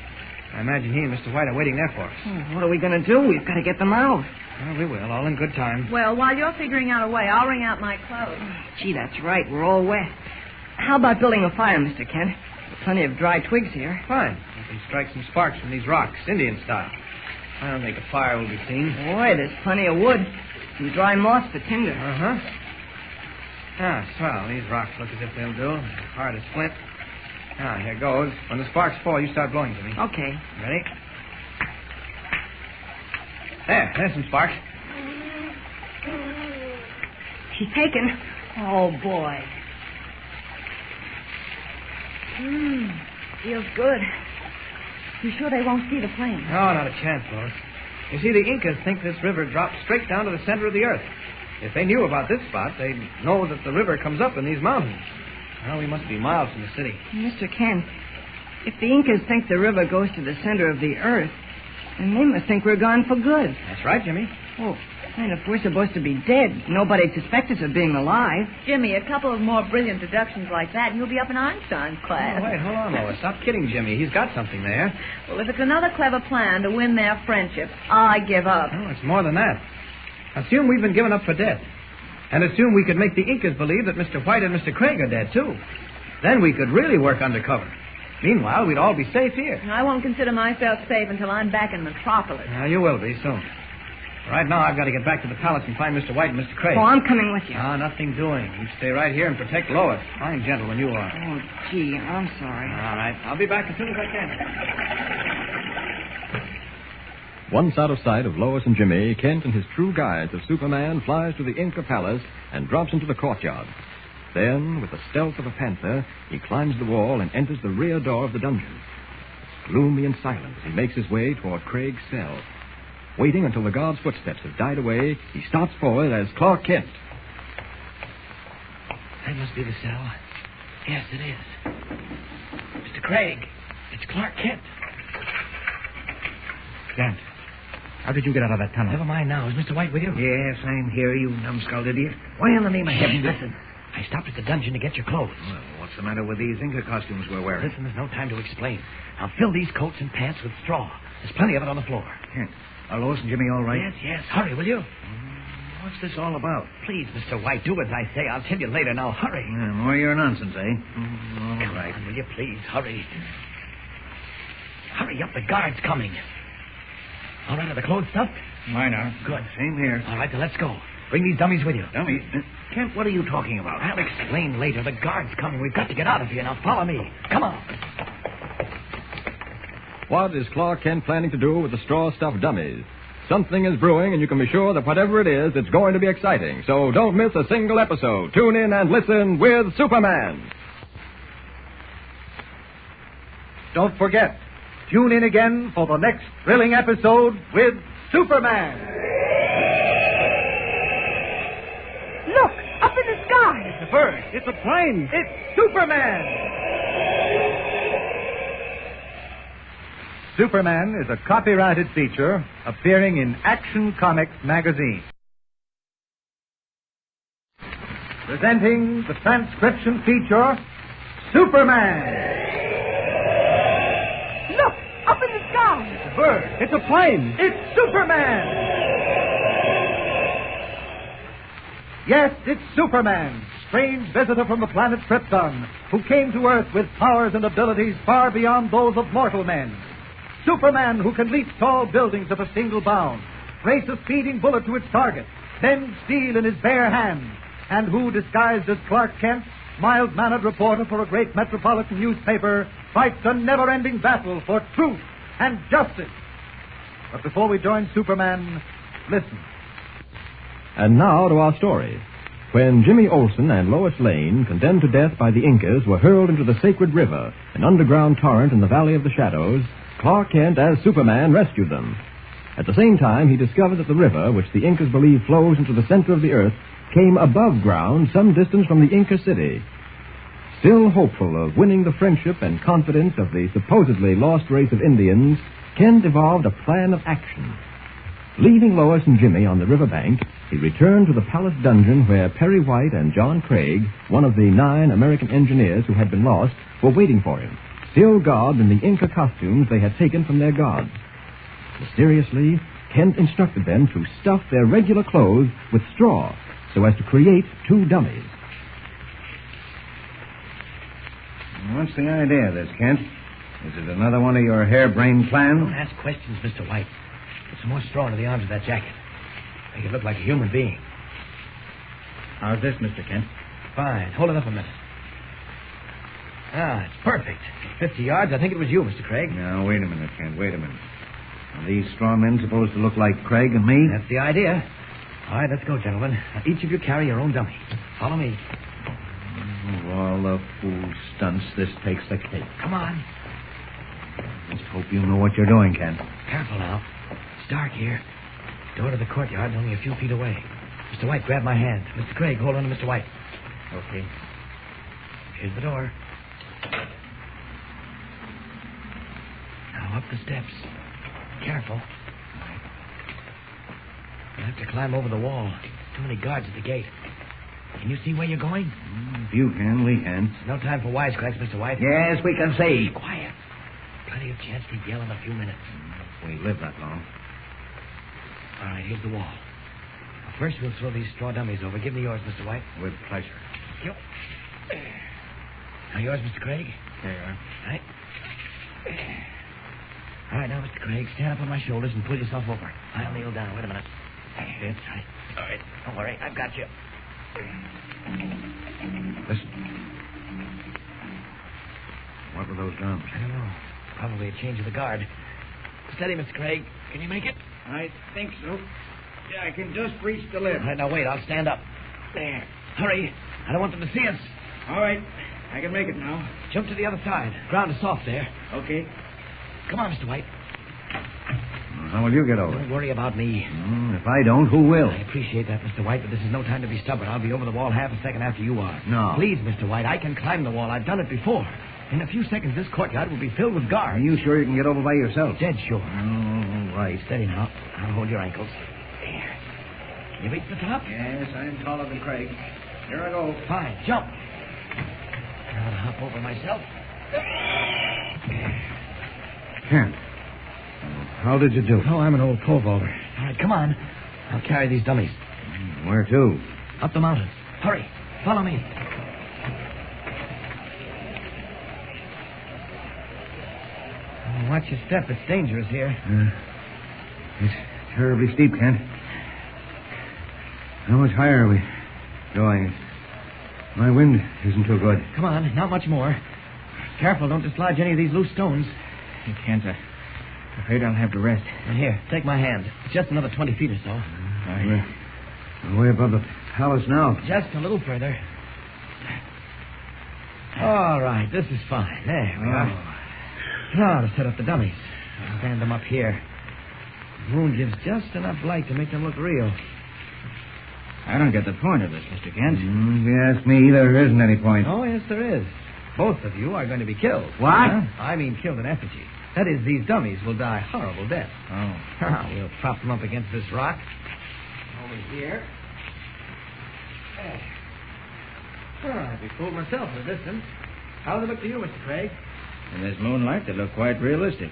I imagine he and Mr. White are waiting there for us. Oh, what are we going to do? We've got to get them out. Well, we will, all in good time. Well, while you're figuring out a way, I'll wring out my clothes. Gee, that's right. We're all wet. How about building a fire, Mr. Kent? Plenty of dry twigs here. Fine. We can strike some sparks from these rocks, Indian style. I don't think a fire will be seen. Boy, there's plenty of wood. Some dry moss for tinder. Uh-huh. Ah, swell. These rocks look as if they'll do. Hard as flint. Ah, here goes. When the sparks fall, you start blowing, Jimmy. Okay. Ready? There's some sparks. She's taken. Oh, boy. Feels good. You sure they won't see the plane? No, not a chance, Lois. You see, the Incas think this river drops straight down to the center of the earth. If they knew about this spot, they'd know that the river comes up in these mountains. Well, we must be miles from the city. Mr. Kent, if the Incas think the river goes to the center of the earth, then they must think we're gone for good. That's right, Jimmy. Oh, and if we're supposed to be dead, nobody'd suspect us of being alive. Jimmy, a couple of more brilliant deductions like that, and you'll be up in Einstein's class. Oh, wait, hold on, Lois. Stop kidding Jimmy. He's got something there. Well, if it's another clever plan to win their friendship, I give up. No, it's more than that. Assume we've been given up for dead. And assume we could make the Incas believe that Mr. White and Mr. Craig are dead, too. Then we could really work undercover. Meanwhile, we'd all be safe here. I won't consider myself safe until I'm back in Metropolis. Now, you will be soon. Right now, I've got to get back to the palace and find Mr. White and Mr. Craig. Oh, I'm coming with you. Ah, nothing doing. You stay right here and protect Lois. Fine gentleman you are. Oh, gee, I'm sorry. All right. I'll be back as soon as I can. Once out of sight of Lois and Jimmy, Kent, in his true guise of Superman, flies to the Inca Palace and drops into the courtyard. Then, with the stealth of a panther, he climbs the wall and enters the rear door of the dungeon. It's gloomy and silent as he makes his way toward Craig's cell. Waiting until the guard's footsteps have died away, he starts forward as Clark Kent. That must be the cell. Yes, it is. Mr. Craig, it's Clark Kent. Kent, how did you get out of that tunnel? Never mind now. Is Mr. White with you? Yes, I'm here, you numbskulled idiot. Why in the name of heaven? Listen, I stopped at the dungeon to get your clothes. Well, what's the matter with these Inca costumes we're wearing? Listen, there's no time to explain. I'll fill these coats and pants with straw. There's plenty of it on the floor. Kent, are Lois and Jimmy all right? Yes. Hurry, will you? What's this all about? Please, Mr. White, do as I say. I'll tell you later. Now, hurry. Yeah, more your nonsense, eh? All Come right. on, will you please? Hurry. Hurry up. The guard's coming. All right, are the clothes stuffed? Mine are. Good. Same here. All right, then let's go. Bring these dummies with you. Dummies? Kent, what are you talking about? I'll explain later. The guard's coming. We've got to get out of here. Now, follow me. Come on. What is Clark Kent planning to do with the straw-stuffed dummies? Something is brewing, and you can be sure that whatever it is, it's going to be exciting. So don't miss a single episode. Tune in and listen with Superman. Don't forget, tune in again for the next thrilling episode with Superman. Look, up in the sky. It's a bird. It's a plane. It's Superman. Superman is a copyrighted feature appearing in Action Comics magazine. Presenting the transcription feature, Superman. Look, up in the sky. It's a bird. It's a plane. It's Superman. Yes, it's Superman, strange visitor from the planet Krypton, who came to Earth with powers and abilities far beyond those of mortal men. Superman, who can leap tall buildings at a single bound, race a speeding bullet to its target, bend steel in his bare hands, and who, disguised as Clark Kent, mild-mannered reporter for a great metropolitan newspaper, fights a never-ending battle for truth and justice. But before we join Superman, listen. And now to our story. When Jimmy Olsen and Lois Lane, condemned to death by the Incas, were hurled into the sacred river, an underground torrent in the Valley of the Shadows, Clark Kent, as Superman, rescued them. At the same time, he discovered that the river, which the Incas believe flows into the center of the earth, came above ground some distance from the Inca city. Still hopeful of winning the friendship and confidence of the supposedly lost race of Indians, Kent evolved a plan of action. Leaving Lois and Jimmy on the riverbank, he returned to the palace dungeon where Perry White and John Craig, one of the 9 American engineers who had been lost, were waiting for him, still garbed in the Inca costumes they had taken from their gods. Mysteriously, Kent instructed them to stuff their regular clothes with straw so as to create 2 dummies. What's the idea of this, Kent? Is it another one of your harebrained plans? Don't ask questions, Mr. White. Put some more straw into the arms of that jacket. Make it look like a human being. How's this, Mr. Kent? Fine. Hold it up a minute. Ah, it's perfect. 50 yards. I think it was you, Mr. Craig. Now, wait a minute, Kent. Wait a minute. Are these straw men supposed to look like Craig and me? That's the idea. All right, let's go, gentlemen. Now, each of you carry your own dummy. Follow me. Of all the fool stunts, this takes the cake. Come on. Just hope you know what you're doing, Kent. Careful now. It's dark here. Door to the courtyard's only a few feet away. Mr. White, grab my hand. Mr. Craig, hold on to Mr. White. Okay. Here's the door. Now up the steps. Careful. You'll have to climb over the wall. Too many guards at the gate. Can you see where you're going? If you can, we can. No time for wisecracks, Mr. White. Yes, we can see. Quiet. Plenty of chance to yell in a few minutes. If we live that long. All right, here's the wall. Now, first, we'll throw these straw dummies over. Give me yours, Mr. White. With pleasure. Thank you. Now, yours, Mr. Craig. There you are. Right. All right, now, Mr. Craig, stand up on my shoulders and pull yourself over. I'll kneel down. Wait a minute. That's right. All right. Don't worry. I've got you. Listen. What were those drums? I don't know. Probably a change of the guard. Steady, Mr. Craig. Can you make it? I think so. Yeah, I can just reach the lip. All right, now wait. I'll stand up. There. Hurry. I don't want them to see us. All right. I can make it now. Jump to the other side. Ground is soft there. Okay. Come on, Mr. White. How will you get over? Don't worry about me. If I don't, who will? I appreciate that, Mr. White, but this is no time to be stubborn. I'll be over the wall half a second after you are. No. Please, Mr. White, I can climb the wall. I've done it before. In a few seconds, this courtyard will be filled with guards. Are you sure you can get over by yourself? Dead sure. All right. Steady now. I'll hold your ankles. There. Can you reach the top? Yes, I'm taller than Craig. Here I go. Fine. Jump. Now to hop over myself. Can't. How did you do? Oh, I'm an old pole vaulter. All right, come on. I'll carry these dummies. Where to? Up the mountain. Hurry. Follow me. Oh, watch your step. It's dangerous here. It's terribly steep, Kent. How much higher are we going? My wind isn't too good. Come on. Not much more. Careful. Don't dislodge any of these loose stones. You can't. I'm afraid I'll have to rest. Now, here. Take my hand. It's just another 20 feet or so. We're way above the palace now. Just a little further. All right. This is fine. There we are. Now to set up the dummies. I'll stand them up here. The moon gives just enough light to make them look real. I don't get the point of this, Mr. Kent. If you ask me, there isn't any point. Oh, yes, there is. Both of you are going to be killed. What? Huh? I mean killed in effigy. That is, these dummies will die horrible deaths. Oh. We'll prop them up against this rock. Over here. There. I'd be fooled myself in the distance. How do they look to you, Mr. Craig? In this moonlight, they look quite realistic.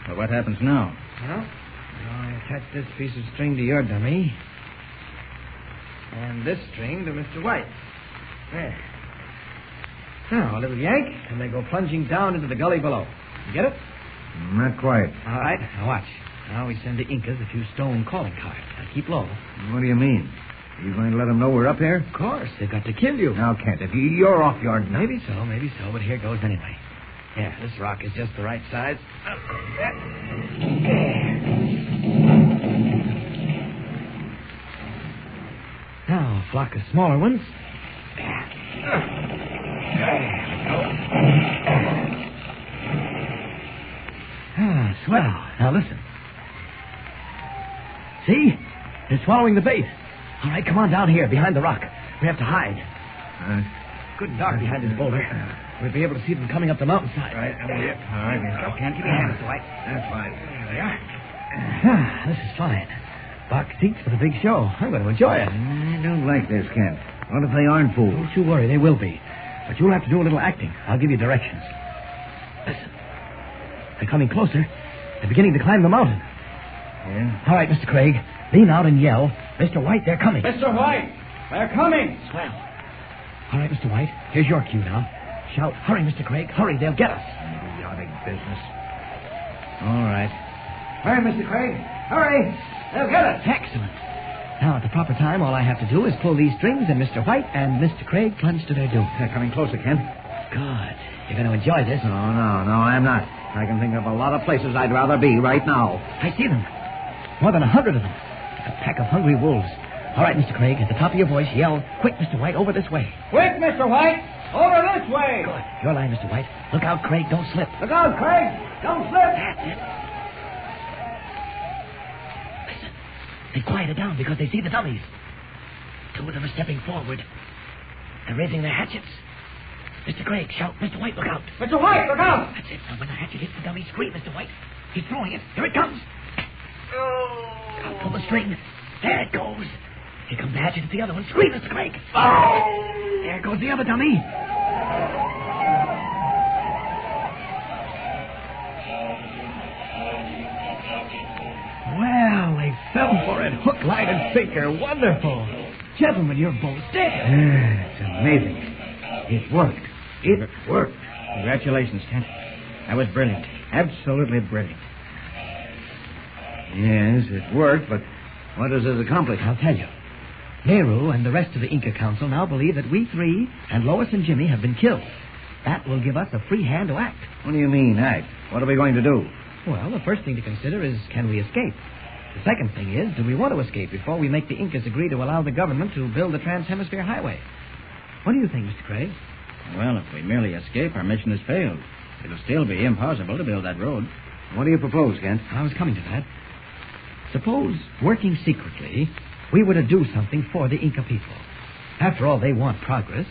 But what happens now? Well, I attach this piece of string to your dummy. And this string to Mr. White. There. Now, a little yank, and they go plunging down into the gully below. You get it? Not quite. All right. Now, watch. Now we send the Incas a few stone calling cards. Now, keep low. What do you mean? Are you going to let them know we're up here? Of course. They've got to kill you. Now, Kent, if you're off your... Maybe so, but here goes anyway. Yeah, this rock is just the right size. Now, a flock of smaller ones. Swell. Now, listen. See? They're swallowing the bait. All right, come on down here, behind the rock. We have to hide. Good and dark behind this boulder. We'll be able to see them coming up the mountainside. Right, I'm here. All right, I can't keep your hand, Mr. White. That's fine. There we are. This is fine. Box seats for the big show. I'm going to enjoy it. I don't like this, Kent. What if they aren't fools? Don't you worry, they will be. But you'll have to do a little acting. I'll give you directions. Listen. They're coming closer. They're beginning to climb the mountain. Yeah? All right, Mr. Craig. Lean out and yell, Mr. White, they're coming. Mr. White, they're coming. Swell. All right, Mr. White, here's your cue now. Shout, hurry, Mr. Craig, hurry, they'll get us. Idiotic business. All right. Hurry, Mr. Craig, hurry. They'll get us. Excellent. Now, at the proper time, all I have to do is pull these strings, and Mr. White and Mr. Craig plunge to their doom. They're coming closer, Kent. Good. You're going to enjoy this. No, I'm not. I can think of a lot of places I'd rather be right now. I see them. More than 100 of them. Like a pack of hungry wolves. All right, Mr. Craig, at the top of your voice, yell, quick, Mr. White, over this way. Quick, Mr. White, over this way. Good. Your line, Mr. White. Look out, Craig, don't slip. Look out, Craig, don't slip. That's it. Listen, they've quieted down because they see the dummies. Two of them are stepping forward. They're raising their hatchets. Mr. Craig, shout, Mr. White, look out. Mr. White, look out. That's it. Now, when the hatchet hits the dummy, scream, Mr. White. He's throwing it. Here it comes. I'll pull the string. There it goes. Here comes the hatchet at the other one. Scream, Mr. Craig. Oh! There goes the other dummy. Well, they fell for it. Hook, line, and sinker. Wonderful. Gentlemen, you're both dead. It's amazing. It worked. It worked. Congratulations, Kent. That was brilliant. Absolutely brilliant. Yes, it worked, but what does it accomplish? I'll tell you. Nehru and the rest of the Inca Council now believe that we three and Lois and Jimmy have been killed. That will give us a free hand to act. What do you mean, act? What are we going to do? Well, the first thing to consider is, can we escape? The second thing is, do we want to escape before we make the Incas agree to allow the government to build the Trans-Hemisphere Highway? What do you think, Mr. Craig? Well, if we merely escape, our mission has failed. It'll still be impossible to build that road. What do you propose, Kent? I was coming to that. Suppose, working secretly, we were to do something for the Inca people. After all, they want progress.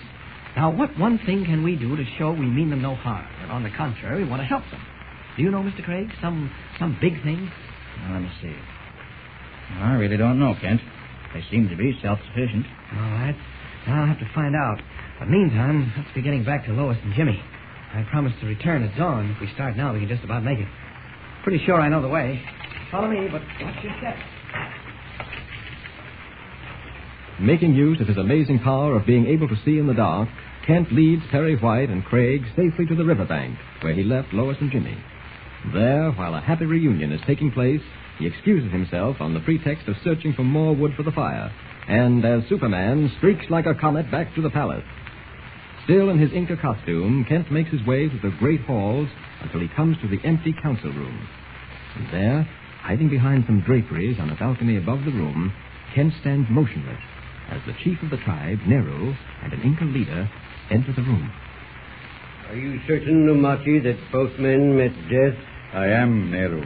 Now, what one thing can we do to show we mean them no harm? And on the contrary, we want to help them. Do you know, Mr. Craig, some big thing? Well, let me see. I really don't know, Kent. They seem to be self-sufficient. All right. I'll have to find out. But meantime, let's be getting back to Lois and Jimmy. I promised to return at dawn. If we start now, we can just about make it. Pretty sure I know the way. Follow me, but watch your step. Making use of his amazing power of being able to see in the dark, Kent leads Perry White and Craig safely to the riverbank, where he left Lois and Jimmy. There, while a happy reunion is taking place, he excuses himself on the pretext of searching for more wood for the fire, and as Superman streaks like a comet back to the palace. Still in his Inca costume, Kent makes his way through the great halls until he comes to the empty council room. And there, hiding behind some draperies on a balcony above the room, Kent stands motionless as the chief of the tribe, Nehru, and an Inca leader enter the room. Are you certain, Numati, that both men met death? I am, Nehru.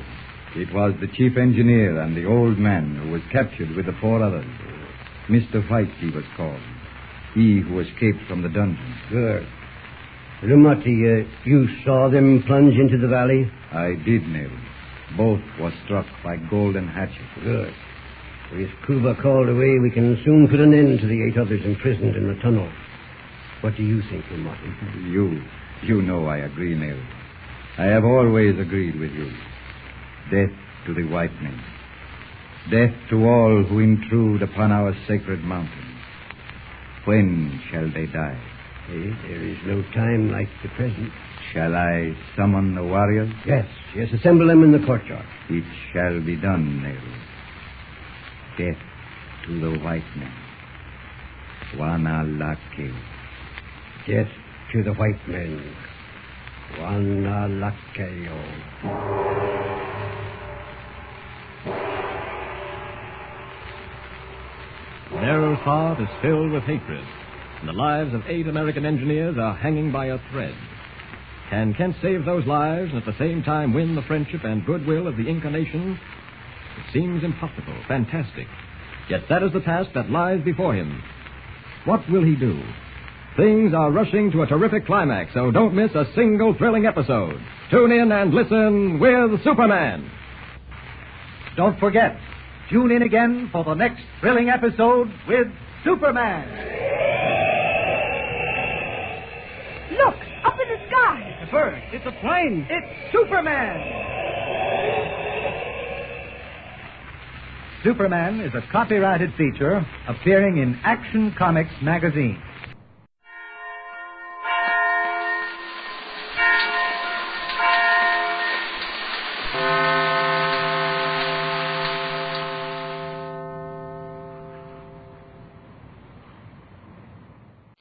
It was the chief engineer and the old man who was captured with the 4 others. Mr. White, he was called. He who escaped from the dungeon. Good. Numati, you saw them plunge into the valley? I did, Nehru. Both were struck by golden hatchets. Good. With Cuba called away, we can soon put an end to the 8 others imprisoned in the tunnel. What do you think, Numati? You know I agree, Nehru. I have always agreed with you. Death to the white men. Death to all who intrude upon our sacred mountains. When shall they die? There is no time like the present. Shall I summon the warriors? Yes, assemble them in the courtyard. It shall be done, Nehru. Death to the white men. Wanalake. Death to the white men. Wanalakeo. Nehru's heart is filled with hatred, and the lives of 8 American engineers are hanging by a thread. Can Kent save those lives and at the same time win the friendship and goodwill of the Inca nation? It seems impossible, fantastic. Yet that is the task that lies before him. What will he do? Things are rushing to a terrific climax, so don't miss a single thrilling episode. Tune in and listen with Superman. Don't forget, tune in again for the next thrilling episode with Superman. Look, up in the sky. It's a bird. It's a plane. It's Superman. Superman is a copyrighted feature appearing in Action Comics magazine.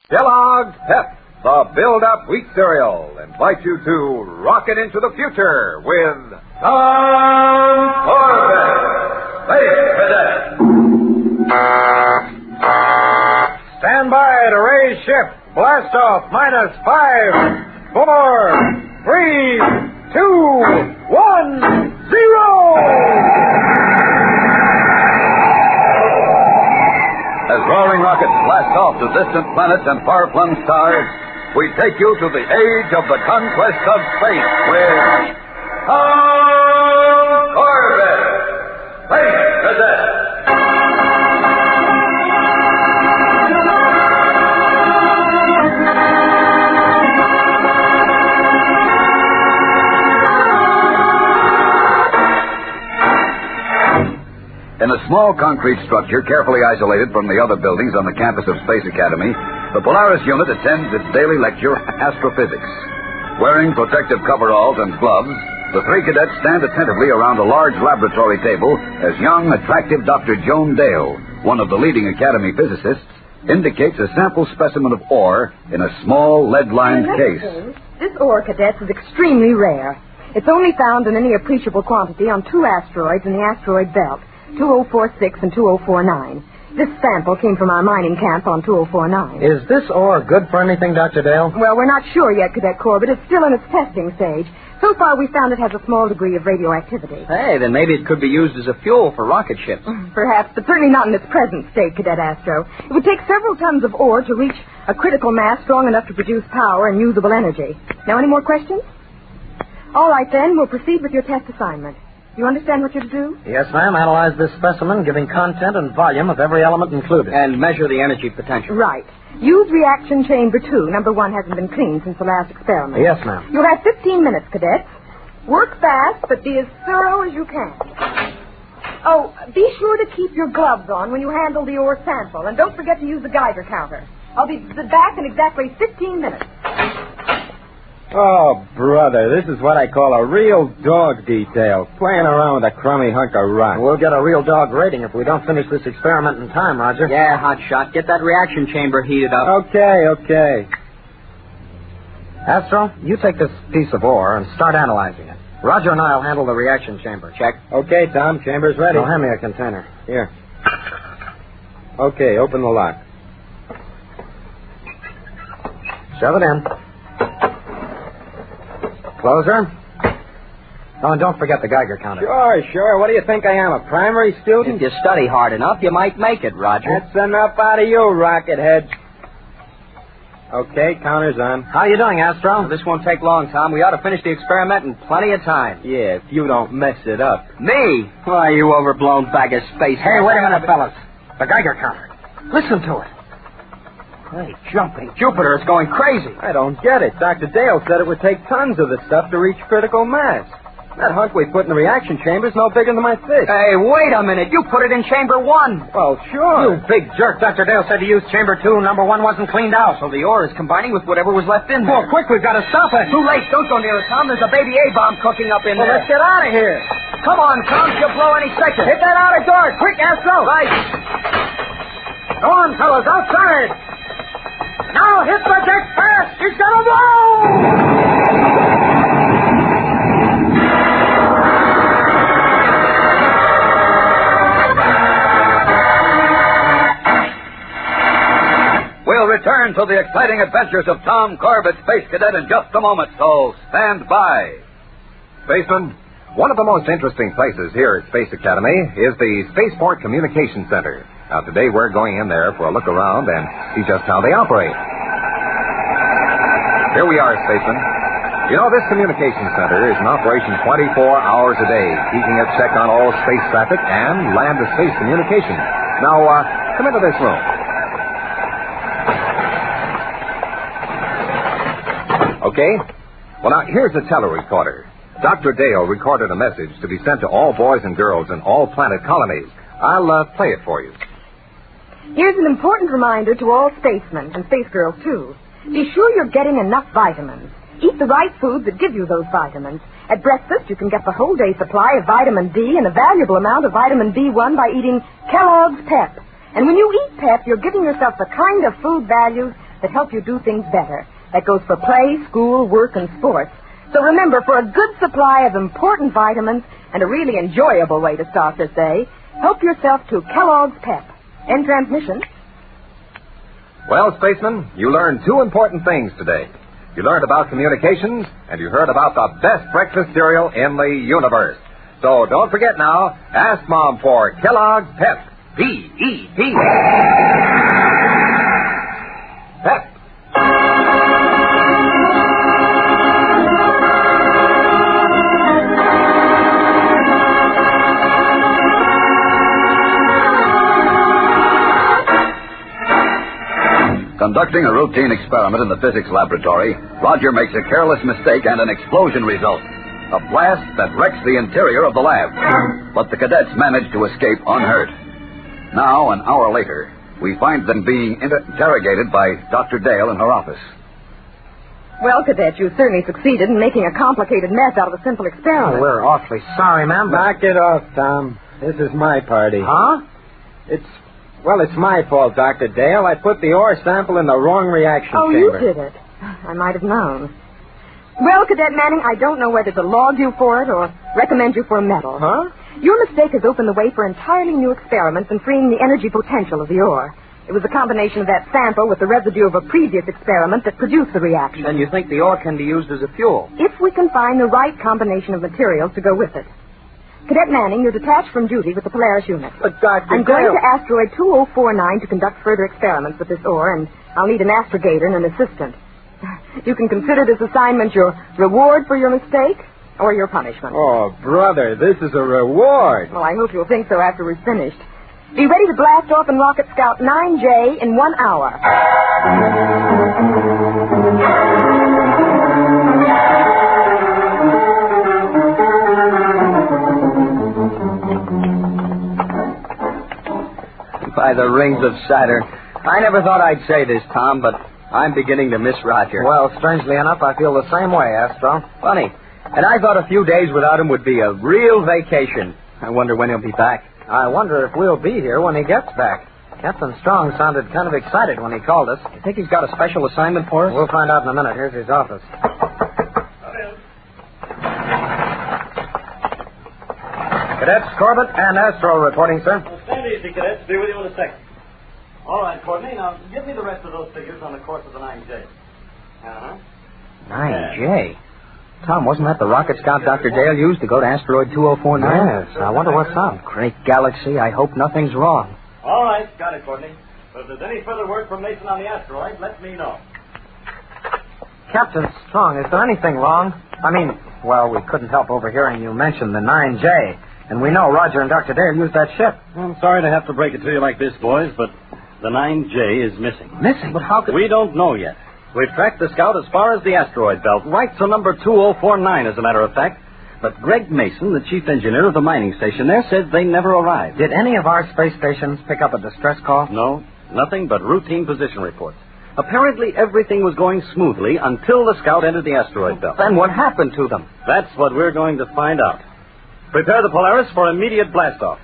Kellogg's Pep, the build-up wheat cereal, invite you to rocket into the future with Corbett, Space Cadet. Stand by to raise ship. Blast off -5, 4, 3, 2, 1, 0. As roaring rockets blast off to distant planets and far-flung stars, we take you to the age of the conquest of space with Corbett, Space Cadet. In a small concrete structure carefully isolated from the other buildings on the campus of Space Academy, the Polaris unit attends its daily lecture, Astrophysics. Wearing protective coveralls and gloves, the 3 cadets stand attentively around a large laboratory table as young, attractive Dr. Joan Dale, one of the leading Academy physicists, indicates a sample specimen of ore in a small lead-lined case. This ore, cadets, is extremely rare. It's only found in any appreciable quantity on 2 asteroids in the asteroid belt, 2046 and 2049. This sample came from our mining camp on 2049. Is this ore good for anything, Dr. Dale? Well, we're not sure yet, Cadet Corbett. It's still in its testing stage. So far, we found it has a small degree of radioactivity. Hey, then maybe it could be used as a fuel for rocket ships. Perhaps, but certainly not in its present state, Cadet Astro. It would take several tons of ore to reach a critical mass strong enough to produce power and usable energy. Now, any more questions? All right, then, we'll proceed with your test assignment. You understand what you're to do? Yes, ma'am. Analyze this specimen, giving content and volume of every element included. And measure the energy potential. Right. Use reaction chamber 2. Number 1 hasn't been cleaned since the last experiment. Yes, ma'am. You'll have 15 minutes, cadets. Work fast, but be as thorough as you can. Oh, be sure to keep your gloves on when you handle the ore sample, and don't forget to use the Geiger counter. I'll be back in exactly 15 minutes. Oh, brother, this is what I call a real dog detail. Playing around with a crummy hunk of rock. We'll get a real dog rating if we don't finish this experiment in time, Roger. Yeah, hotshot. Get that reaction chamber heated up. Okay. Astro, you take this piece of ore and start analyzing it. Roger and I'll handle the reaction chamber. Check. Okay, Tom. Chamber's ready. Now hand me a container. Here. Okay, open the lock. Shove it in. Closer. Oh, and don't forget the Geiger counter. Sure. What do you think I am, a primary student? If you study hard enough, you might make it, Roger. That's enough out of you, rocket head. Okay, counter's on. How you doing, Astro? This won't take long, Tom. We ought to finish the experiment in plenty of time. Yeah, if you don't mess it up. Me? Why, you overblown bag of space. Hey, wait a minute, fellas. The Geiger counter. Listen to it. Hey, jumping Jupiter, it's going crazy. I don't get it. Dr. Dale said it would take tons of the stuff to reach critical mass. That hunk we put in the reaction chamber is no bigger than my fist. Hey, wait a minute. You put it in chamber 1. Well, sure. You big jerk. Dr. Dale said to use chamber 2. Number 1 wasn't cleaned out, so the ore is combining with whatever was left in there. Oh, quick, we've got to stop it. Too late. Don't go near it, Tom. There's a baby A-bomb cooking up in there. Let's get out of here. Come on, Tom. She'll blow any second. Hit that outer door. Quick, Astro. Right. Go on, fellas. Outside. Now hit the deck fast! He's gonna blow! We'll return to the exciting adventures of Tom Corbett, Space Cadet, in just a moment, so stand by. Spaceman, one of the most interesting places here at Space Academy is the Spaceport Communication Center. Now, today we're going in there for a look around and see just how they operate. Here we are, Spaceman. You know, this communication center is in operation 24 hours a day, keeping a check on all space traffic and land-to-space communication. Now, come into this room. Okay? Well, now, here's the telerecorder. Dr. Dale recorded a message to be sent to all boys and girls in all planet colonies. I'll play it for you. Here's an important reminder to all spacemen and space girls, too. Be sure you're getting enough vitamins. Eat the right foods that give you those vitamins. At breakfast, you can get the whole day supply of vitamin D and a valuable amount of vitamin B1 by eating Kellogg's Pep. And when you eat Pep, you're giving yourself the kind of food values that help you do things better. That goes for play, school, work, and sports. So remember, for a good supply of important vitamins and a really enjoyable way to start this day, help yourself to Kellogg's Pep. End transmission. Well, Spaceman, you learned 2 important things today. You learned about communications, and you heard about the best breakfast cereal in the universe. So don't forget now, ask Mom for Kellogg's Pep. P-E-P. Pep. Conducting a routine experiment in the physics laboratory, Roger makes a careless mistake and an explosion results. A blast that wrecks the interior of the lab. But the cadets manage to escape unhurt. Now, an hour later, we find them being interrogated by Dr. Dale in her office. Well, Cadet, you certainly succeeded in making a complicated mess out of a simple experiment. Oh, we're awfully sorry, ma'am. Knock it off, Tom. This is my party. Huh? It's my fault, Dr. Dale. I put the ore sample in the wrong reaction chamber. Oh, you did it. I might have known. Well, Cadet Manning, I don't know whether to laud you for it or recommend you for a medal. Huh? Your mistake has opened the way for entirely new experiments in freeing the energy potential of the ore. It was a combination of that sample with the residue of a previous experiment that produced the reaction. Then you think the ore can be used as a fuel? If we can find the right combination of materials to go with it. Cadet Manning, you're detached from duty with the Polaris unit. But, Dr. I'm going to Asteroid 2049 to conduct further experiments with this ore, and I'll need an astrogator and an assistant. You can consider this assignment your reward for your mistake or your punishment. Oh, brother, this is a reward. Well, I hope you'll think so after we're finished. Be ready to blast off in Rocket Scout 9J in 1 hour. By the rings of Saturn. I never thought I'd say this, Tom, but I'm beginning to miss Roger. Well, strangely enough, I feel the same way, Astro. Funny. And I thought a few days without him would be a real vacation. I wonder when he'll be back. I wonder if we'll be here when he gets back. Captain Strong sounded kind of excited when he called us. You think he's got a special assignment for us? We'll find out in a minute. Here's his office. Cadets Corbett and Astro reporting, sir. Well, stand easy, cadets. Be with you in a second. All right, Courtney. Now, give me the rest of those figures on the course of the 9J. Uh-huh. 9J? Tom, wasn't that the rocket scout Dr. Dale used to go to Asteroid 2049? Yes. I wonder what's up. Great galaxy. I hope nothing's wrong. All right. Got it, Courtney. But if there's any further word from Mason on the asteroid, let me know. Captain Strong, is there anything wrong? I mean, well, we couldn't help overhearing you mention the 9J. And we know Roger and Dr. Dale used that ship. I'm sorry to have to break it to you like this, boys, but the 9J is missing. Missing? But how could... We don't know yet. We've tracked the scout as far as the asteroid belt, right to number 2049, as a matter of fact. But Greg Mason, the chief engineer of the mining station there, said they never arrived. Did any of our space stations pick up a distress call? No, nothing but routine position reports. Apparently everything was going smoothly until the scout entered the asteroid belt. Then what happened to them? That's what we're going to find out. Prepare the Polaris for immediate blastoff.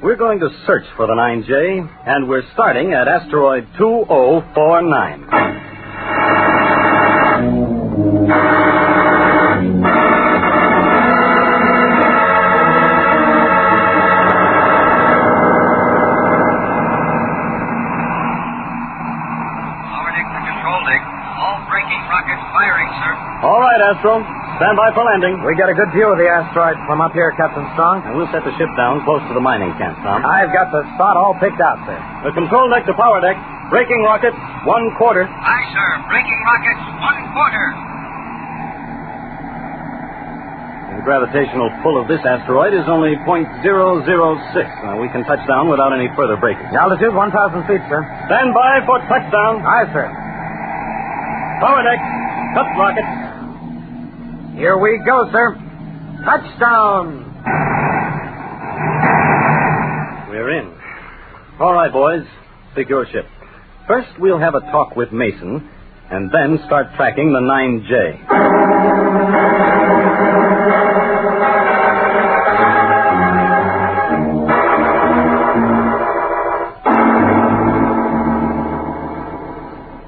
We're going to search for the 9J, and we're starting at asteroid 2049. All right, Astro. Stand by for landing. We get a good view of the asteroid from up here, Captain Strong. And we'll set the ship down close to the mining camp, Tom. I've got the spot all picked out, sir. The control deck to power deck. Braking rockets, 1/4. Aye, sir. Braking rockets, 1/4. The gravitational pull of this asteroid is only 0.006. Now, we can touch down without any further braking. Altitude 1,000 feet, sir. Stand by for touchdown. Aye, sir. Power deck. Cut rockets. Here we go, sir. Touchdown! We're in. All right, boys. Pick your ship. First, we'll have a talk with Mason, and then start tracking the 9J.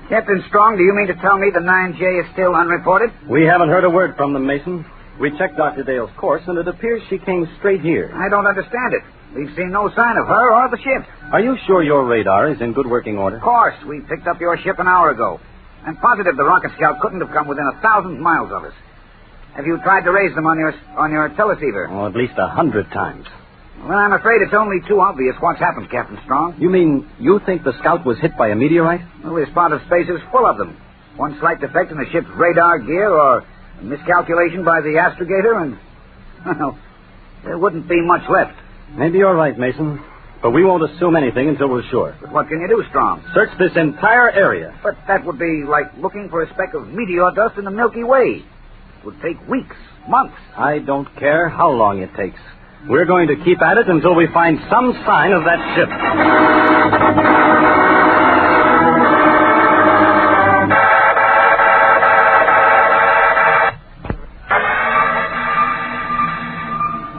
Captain Strong, do you mean to tell me the 9J is still unreported? We haven't heard a word from them, Mason. We checked Dr. Dale's course, and it appears she came straight here. I don't understand it. We've seen no sign of her or the ship. Are you sure your radar is in good working order? Of course. We picked up your ship an hour ago. I'm positive the rocket scout couldn't have come within 1,000 miles of us. Have you tried to raise them on your teleceiver? Oh, at least 100 times. Well, I'm afraid it's only too obvious what's happened, Captain Strong. You mean you think the scout was hit by a meteorite? Well, this part of space is full of them. One slight defect in the ship's radar gear or a miscalculation by the astrogator and, well, there wouldn't be much left. Maybe you're right, Mason. But we won't assume anything until we're sure. But what can you do, Strong? Search this entire area. But that would be like looking for a speck of meteor dust in the Milky Way. It would take weeks, months. I don't care how long it takes. We're going to keep at it until we find some sign of that ship.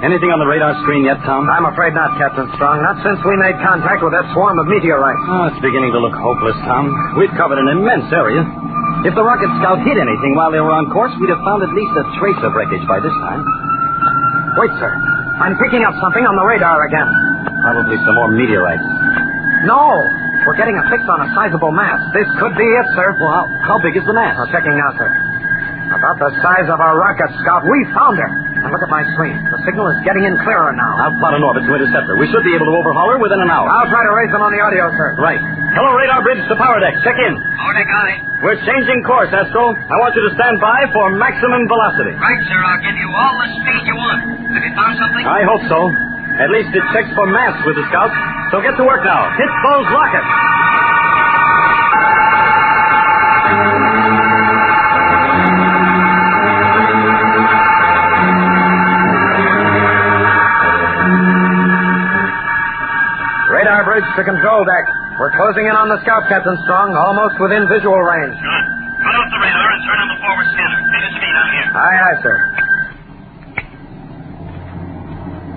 Anything on the radar screen yet, Tom? I'm afraid not, Captain Strong. Not since we made contact with that swarm of meteorites. Oh, it's beginning to look hopeless, Tom. We've covered an immense area. If the rocket scout hit anything while they were on course, we'd have found at least a trace of wreckage by this time. Wait, sir. I'm picking up something on the radar again. Probably some more meteorites. No! We're getting a fix on a sizable mass. This could be it, sir. Well, how big is the mass? Well, checking now, sir. About the size of a rocket scout. We found her. And look at my screen. The signal is getting in clearer now. I'll plot an orbit to intercept her. We should be able to overhaul her within an hour. I'll try to raise them on the audio, sir. Right. Hello, radar bridge to power deck. Check in. Power deck, aye. We're changing course, Astro. I want you to stand by for maximum velocity. Right, sir. I'll give you all the speed you want. Have you found something? I hope so. At least it checks for mass with the scouts. So get to work now. Hit those rockets. Radar bridge to control deck. We're closing in on the scout, Captain Strong, almost within visual range. Good. Cut off the radar and turn on the forward scanner. Take a speed on here. Aye, aye, sir.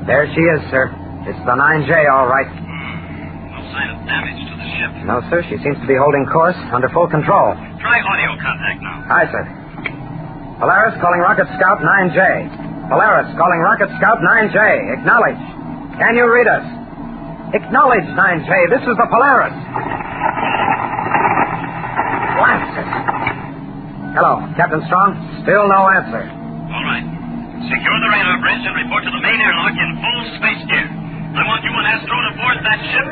There she is, sir. It's the 9J, all right. No sign of damage to the ship. No, sir. She seems to be holding course under full control. Try audio contact now. Aye, sir. Polaris calling Rocket Scout 9J. Polaris calling Rocket Scout 9J. Acknowledge. Can you read us? Acknowledge, 9J. This is the Polaris. Blast it. Hello, Captain Strong. Still no answer. All right. Secure the radar bridge and report to the main airlock in full space gear. I want you and Astro to board that ship.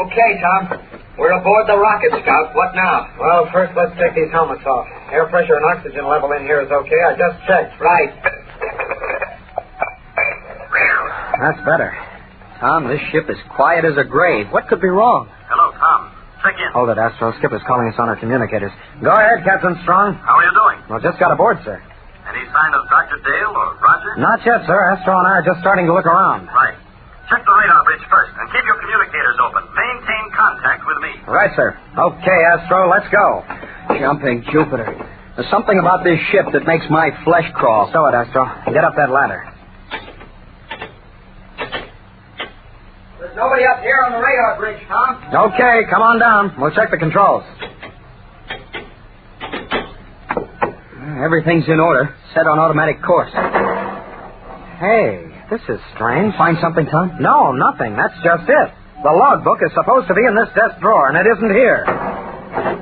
Okay, Tom. We're aboard the rocket scout. What now? Well, first let's take these helmets off. Air pressure and oxygen level in here is okay. I just checked. Right. That's better. Tom, this ship is quiet as a grave. What could be wrong? Hello, Tom. Check in. Hold it, Astro. Skipper's calling us on our communicators. Go ahead, Captain Strong. How are you doing? Well, just got aboard, sir. Any sign of Dr. Dale or Roger? Not yet, sir. Astro and I are just starting to look around. Right. Check the radar bridge first and keep your communicators open. Maintain contact with me. Right, sir. Okay, Astro, let's go. Jumping Jupiter. There's something about this ship that makes my flesh crawl. Stow it, Astro. Get up that ladder. There's nobody up here on the radar bridge, Tom. Okay, come on down. We'll check the controls. Everything's in order. Set on automatic course. Hey, this is strange. Find something, Tom? No, nothing. That's just it. The logbook is supposed to be in this desk drawer, and it isn't here.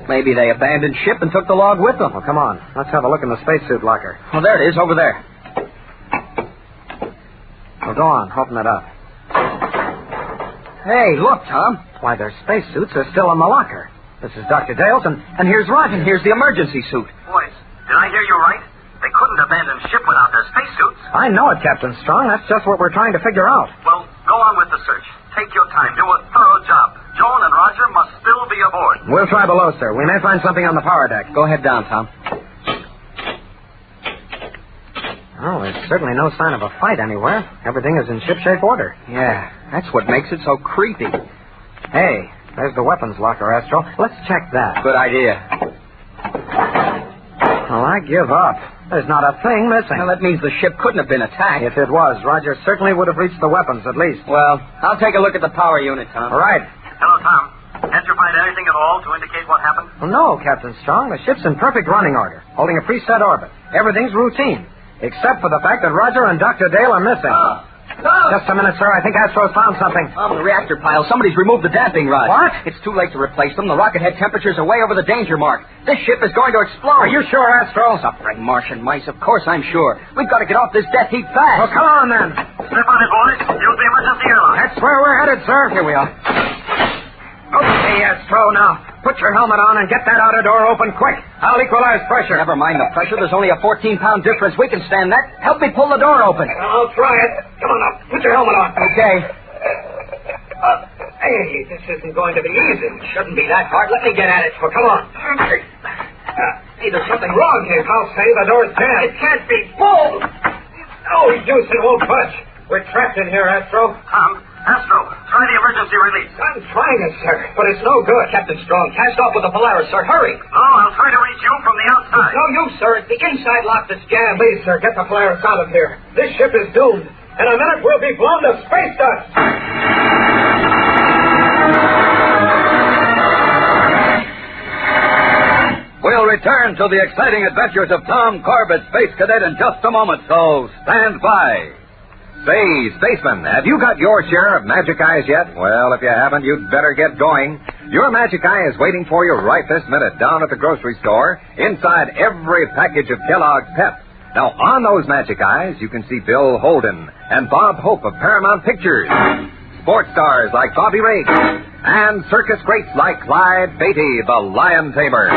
Maybe they abandoned ship and took the log with them. Well, come on. Let's have a look in the spacesuit locker. Oh, there it is, over there. Well, go on. Open it up. Hey, look, Tom. Why, their spacesuits are still in the locker. This is Dr. Dale's, and here's Roger. And here's the emergency suit. Boys, did I hear you right? They couldn't abandon ship without their spacesuits. I know it, Captain Strong. That's just what we're trying to figure out. Well, go on with the search. Take your time. Do a thorough job. Joan and Roger must still be aboard. We'll try below, sir. We may find something on the power deck. Go ahead down, Tom. Oh, there's certainly no sign of a fight anywhere. Everything is in shipshape order. Yeah, that's what makes it so creepy. Hey, there's the weapons locker, Astro. Let's check that. Good idea. Well, I give up. There's not a thing missing. Well, that means the ship couldn't have been attacked. If it was, Roger certainly would have reached the weapons, at least. Well, I'll take a look at the power unit, Tom. All right. Hello, Tom. Can't you find anything at all to indicate what happened? Well, no, Captain Strong. The ship's in perfect running order, holding a preset orbit. Everything's routine, except for the fact that Roger and Dr. Dale are missing. Just a minute, sir. I think Astro's found something. The reactor pile. Somebody's removed the damping rod. What? It's too late to replace them. The rocket head temperatures are way over the danger mark. This ship is going to explode. Are you sure, Astro? Suffering Martian mice. Of course I'm sure. We've got to get off this death heap fast. Well, come on, then. Step on it, boys. Use the emergency airlock. That's where we're headed, sir. Here we are. Okay, Astro, now. Put your helmet on and get that outer door open quick. I'll equalize pressure. Never mind the pressure. There's only a 14-pound difference. We can stand that. Help me pull the door open. I'll try it. Come on up. Put your helmet on. Okay. Hey, this isn't going to be easy. It shouldn't be that hard. Let me get at it. Well, come on. Hey, there's something wrong here. I'll say the door's jammed. It can't be. Pull! Oh, deuce, it won't budge. We're trapped in here, Astro. Tom, Astro, try try the emergency release. I'm trying it, sir, but it's no good. Captain Strong, cast off with the Polaris, sir. Hurry. Oh, I'll try to reach you from the outside. It's no use, sir. It's the inside lock that's jammed. Please, sir, get the Polaris out of here. This ship is doomed. In a minute, we'll be blown to space dust. We'll return to the exciting adventures of Tom Corbett, Space Cadet, in just a moment, so stand by. Say, Spaceman, have you got your share of Magic Eyes yet? Well, if you haven't, you'd better get going. Your Magic Eye is waiting for you right this minute down at the grocery store, inside every package of Kellogg's Pep. Now, on those Magic Eyes, you can see Bill Holden and Bob Hope of Paramount Pictures, sports stars like Bobby Riggs, and circus greats like Clyde Beatty, the Lion Tamer.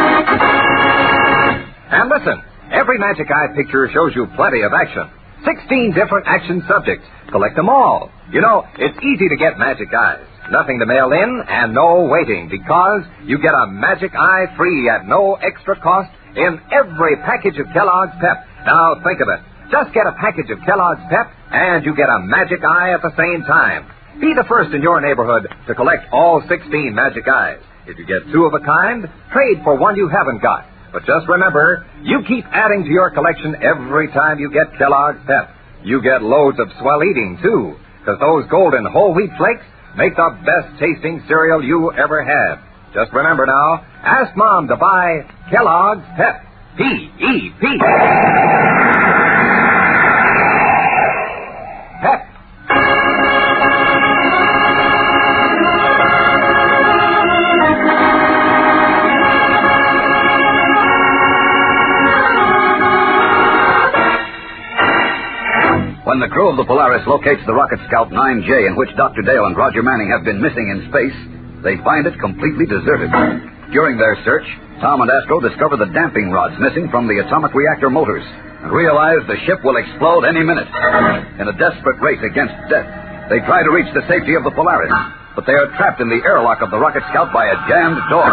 And listen, every Magic Eye picture shows you plenty of action. 16 different action subjects. Collect them all. You know, it's easy to get Magic Eyes. Nothing to mail in and no waiting, because you get a Magic Eye free at no extra cost in every package of Kellogg's Pep. Now, think of it. Just get a package of Kellogg's Pep and you get a Magic Eye at the same time. Be the first in your neighborhood to collect all 16 Magic Eyes. If you get 2 of a kind, trade for one you haven't got. But just remember, you keep adding to your collection every time you get Kellogg's Pep. You get loads of swell eating, too, because those golden whole wheat flakes make the best tasting cereal you ever had. Just remember now, ask Mom to buy Kellogg's Pep. P-E-P. Pep. When the crew of the Polaris locates the rocket scout 9J in which Dr. Dale and Roger Manning have been missing in space, they find it completely deserted. During their search, Tom and Astro discover the damping rods missing from the atomic reactor motors and realize the ship will explode any minute. In a desperate race against death, they try to reach the safety of the Polaris, but they are trapped in the airlock of the rocket scout by a jammed door.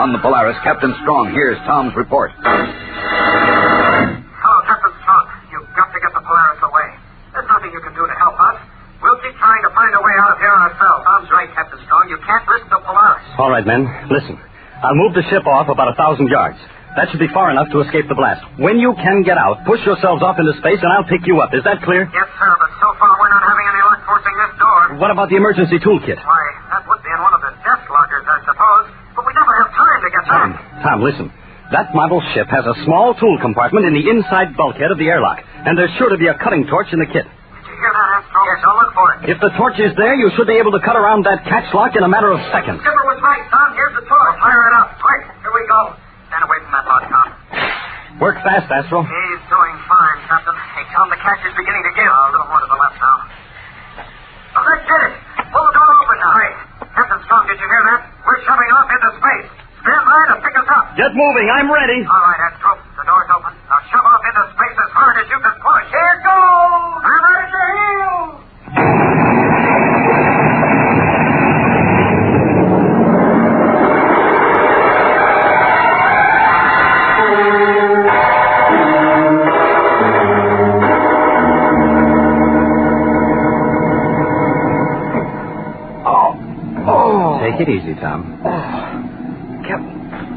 On the Polaris, Captain Strong hears Tom's report. Hello, Captain Strong. You've got to get the Polaris away. There's nothing you can do to help us. We'll keep trying to find a way out of here ourselves. Tom's right, Captain Strong. You can't risk the Polaris. All right, men. Listen. I'll move the ship off about 1,000 yards. That should be far enough to escape the blast. When you can get out, push yourselves off into space, and I'll pick you up. Is that clear? Yes, sir, but so far we're not having any luck forcing this door. What about the emergency toolkit? Why, that would be in one of the desk lockers, I suppose. But we never have time to get back. Tom, listen. That model ship has a small tool compartment in the inside bulkhead of the airlock, and there's sure to be a cutting torch in the kit. Did you hear that, Astro? Yes, I'll look for it. If the torch is there, you should be able to cut around that catch lock in a matter of seconds. Skipper was right, Tom. Here's the torch. Fire it up. Quick, here we go. Stand away from that lock, Tom. Work fast, Astro. He's doing fine, Captain. Hey, Tom, the catch is beginning to give. A little more to the left now. Oh, that did it. Pull the door open now. Hey, Captain Strong, did you hear that? We're shoving off into space. Stand by to pick us up. Get moving. I'm ready. All right, Astro. The door's open. Now shove off into space as hard as you can push. Here it goes. Hammer at your heels. Take it easy, Tom.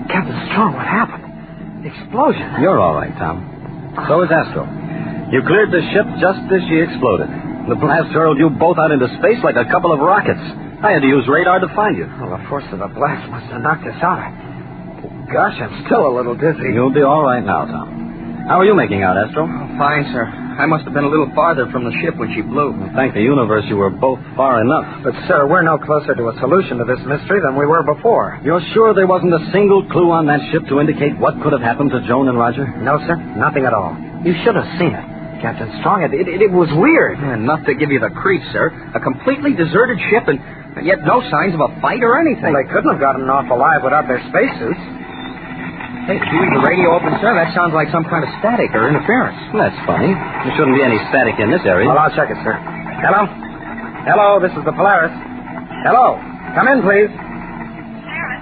Captain Strong, what happened? The explosion. You're all right, Tom. So is Astro. You cleared the ship just as she exploded. The blast hurled you both out into space like a couple of rockets. I had to use radar to find you. Well, the force of the blast must have knocked us out. Gosh, I'm still a little dizzy. You'll be all right now, Tom. How are you making out, Astro? Fine, sir. I must have been a little farther from the ship when she blew. Well, thank the universe you were both far enough. But, sir, we're no closer to a solution to this mystery than we were before. You're sure there wasn't a single clue on that ship to indicate what could have happened to Joan and Roger? No, sir. Nothing at all. You should have seen it. Captain Strong, it was weird. Enough to give you the creeps, sir. A completely deserted ship and yet no signs of a fight or anything. Well, they couldn't have gotten off alive without their spacesuits. Hey, did you leave the radio open, sir? That sounds like some kind of static or interference. That's funny. There shouldn't be any static in this area. Well, I'll check it, sir. Hello? Hello, this is the Polaris. Hello. Come in, please. Polaris?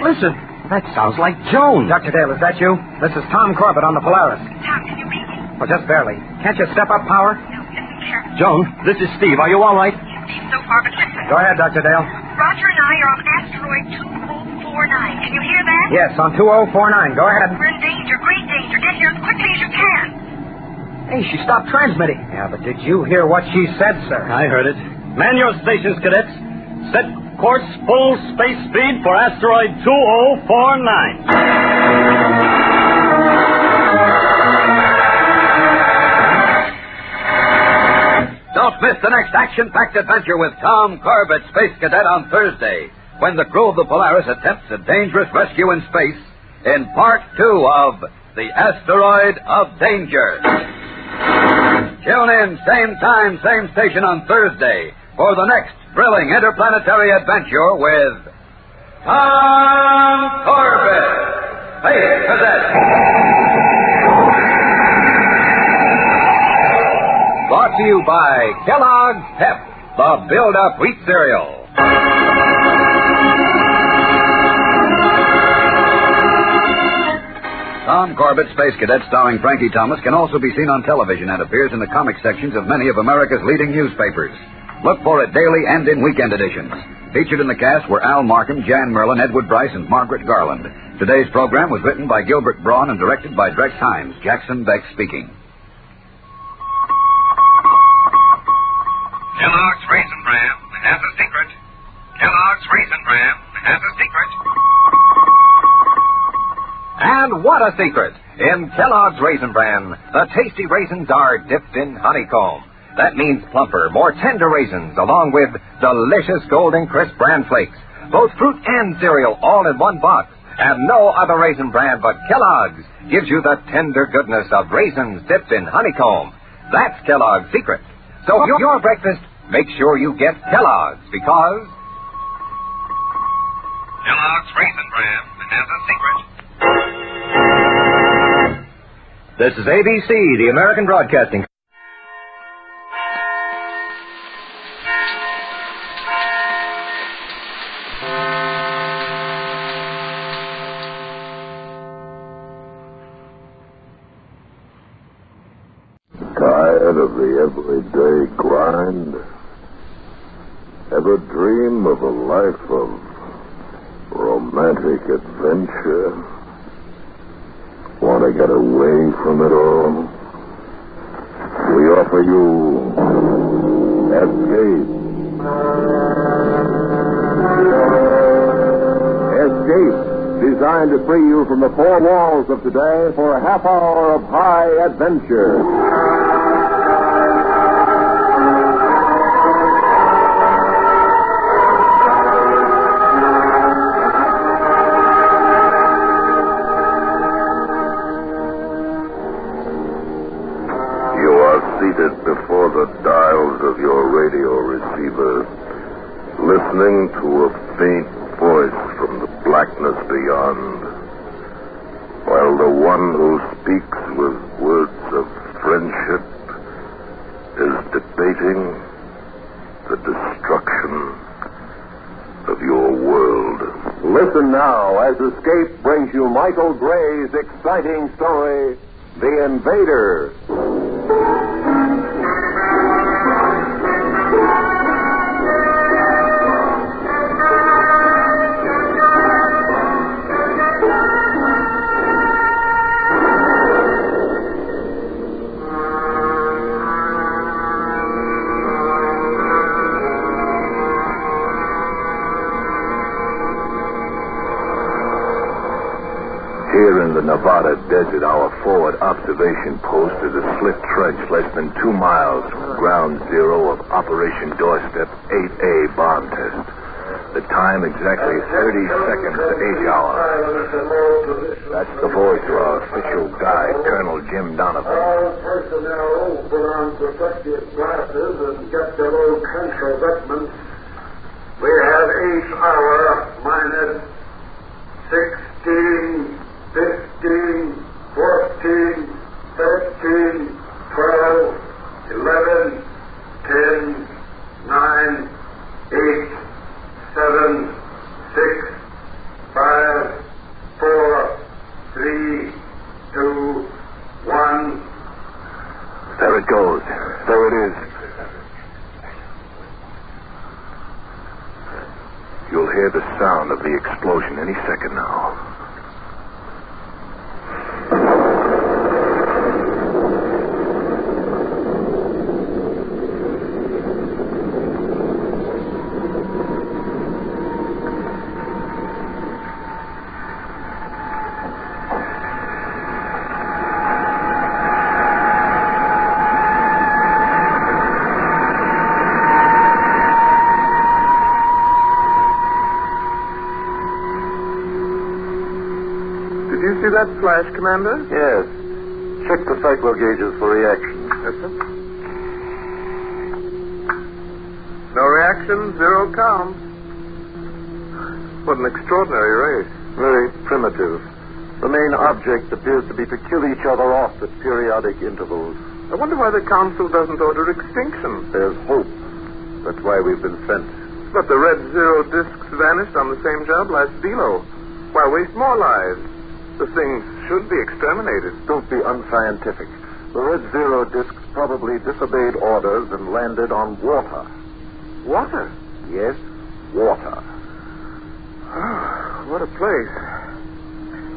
Listen, that sounds like Joan. Dr. Dale, is that you? This is Tom Corbett on the Polaris. Tom, can you read me? Well, just barely. Can't you step up power? No, listen carefully. Joan, this is Steve. Are you all right? Yes, So far, but listen. Go ahead, Dr. Dale. Roger and I are on Asteroid 2049. Can you hear that? Yes, on 2049. Go ahead. We're in danger, great danger. Get here as quickly as you can. Hey, she stopped transmitting. Yeah, but did you hear what she said, sir? I heard it. Man your stations, cadets. Set course full space speed for Asteroid 2049. Don't miss the next action-packed adventure with Tom Corbett, Space Cadet, on Thursday, when the crew of the Polaris attempts a dangerous rescue in space in Part 2 of The Asteroid of Danger. Tune in, same time, same station on Thursday for the next thrilling interplanetary adventure with Tom Corbett, Space Cadet. Brought to you by Kellogg's Pep, the build-up wheat cereal. Tom Corbett, Space Cadet, starring Frankie Thomas, can also be seen on television and appears in the comic sections of many of America's leading newspapers. Look for it daily and in weekend editions. Featured in the cast were Al Markham, Jan Merlin, Edward Bryce, and Margaret Garland. Today's program was written by Gilbert Braun and directed by Drex Himes. Jackson Beck speaking. Kellogg's Raisin Bran has a secret. Kellogg's Raisin Bran has a secret. And what a secret! In Kellogg's Raisin Bran, the tasty raisins are dipped in honeycomb. That means plumper, more tender raisins, along with delicious golden crisp bran flakes. Both fruit and cereal all in one box. And no other raisin brand but Kellogg's gives you the tender goodness of raisins dipped in honeycomb. That's Kellogg's secret. So for your breakfast, make sure you get Kellogg's, because Kellogg's Raisin Bran has a secret. this is ABC, the American Broadcasting. Tired of the everyday grind? Ever dream of a life of romantic adventure? Want to get away from it all? We offer you Escape. Escape, designed to free you from the four walls of today for a half hour of high adventure. Before the dials of your radio receiver, listening to a faint voice from the blackness beyond, while the one who speaks with words of friendship is debating the destruction of your world. Listen now as Escape brings you Michael Gray's exciting story, The Invader. Here in the Nevada desert, our forward observation post is a slit trench less than 2 miles from ground zero of Operation Doorstep 8A bomb test. The time exactly 30 seconds to 8 hours. That's the voice of our official guide, Colonel Jim Donovan. All personnel put on protective glasses and get below trench abutments. We have 8 hour minus 16, 15, 14, 13, 12, 11, 10, 9, 8, 7, 6, 5, 4, 3, 2, 1. There it goes. There it is. You'll hear the sound of the explosion any second now. See that flash, Commander? Yes. Check the cyclo gauges for reaction. Yes, sir. No reaction, 0 counts. What an extraordinary race. Very primitive. The main object appears to be to kill each other off at periodic intervals. I wonder why the Council doesn't order extinction. There's hope. That's why we've been sent. But the red zero discs vanished on the same job last Delo. Why waste more lives? The things should be exterminated. Don't be unscientific. The Red Zero discs probably disobeyed orders and landed on water. Water? Yes, water. What a place.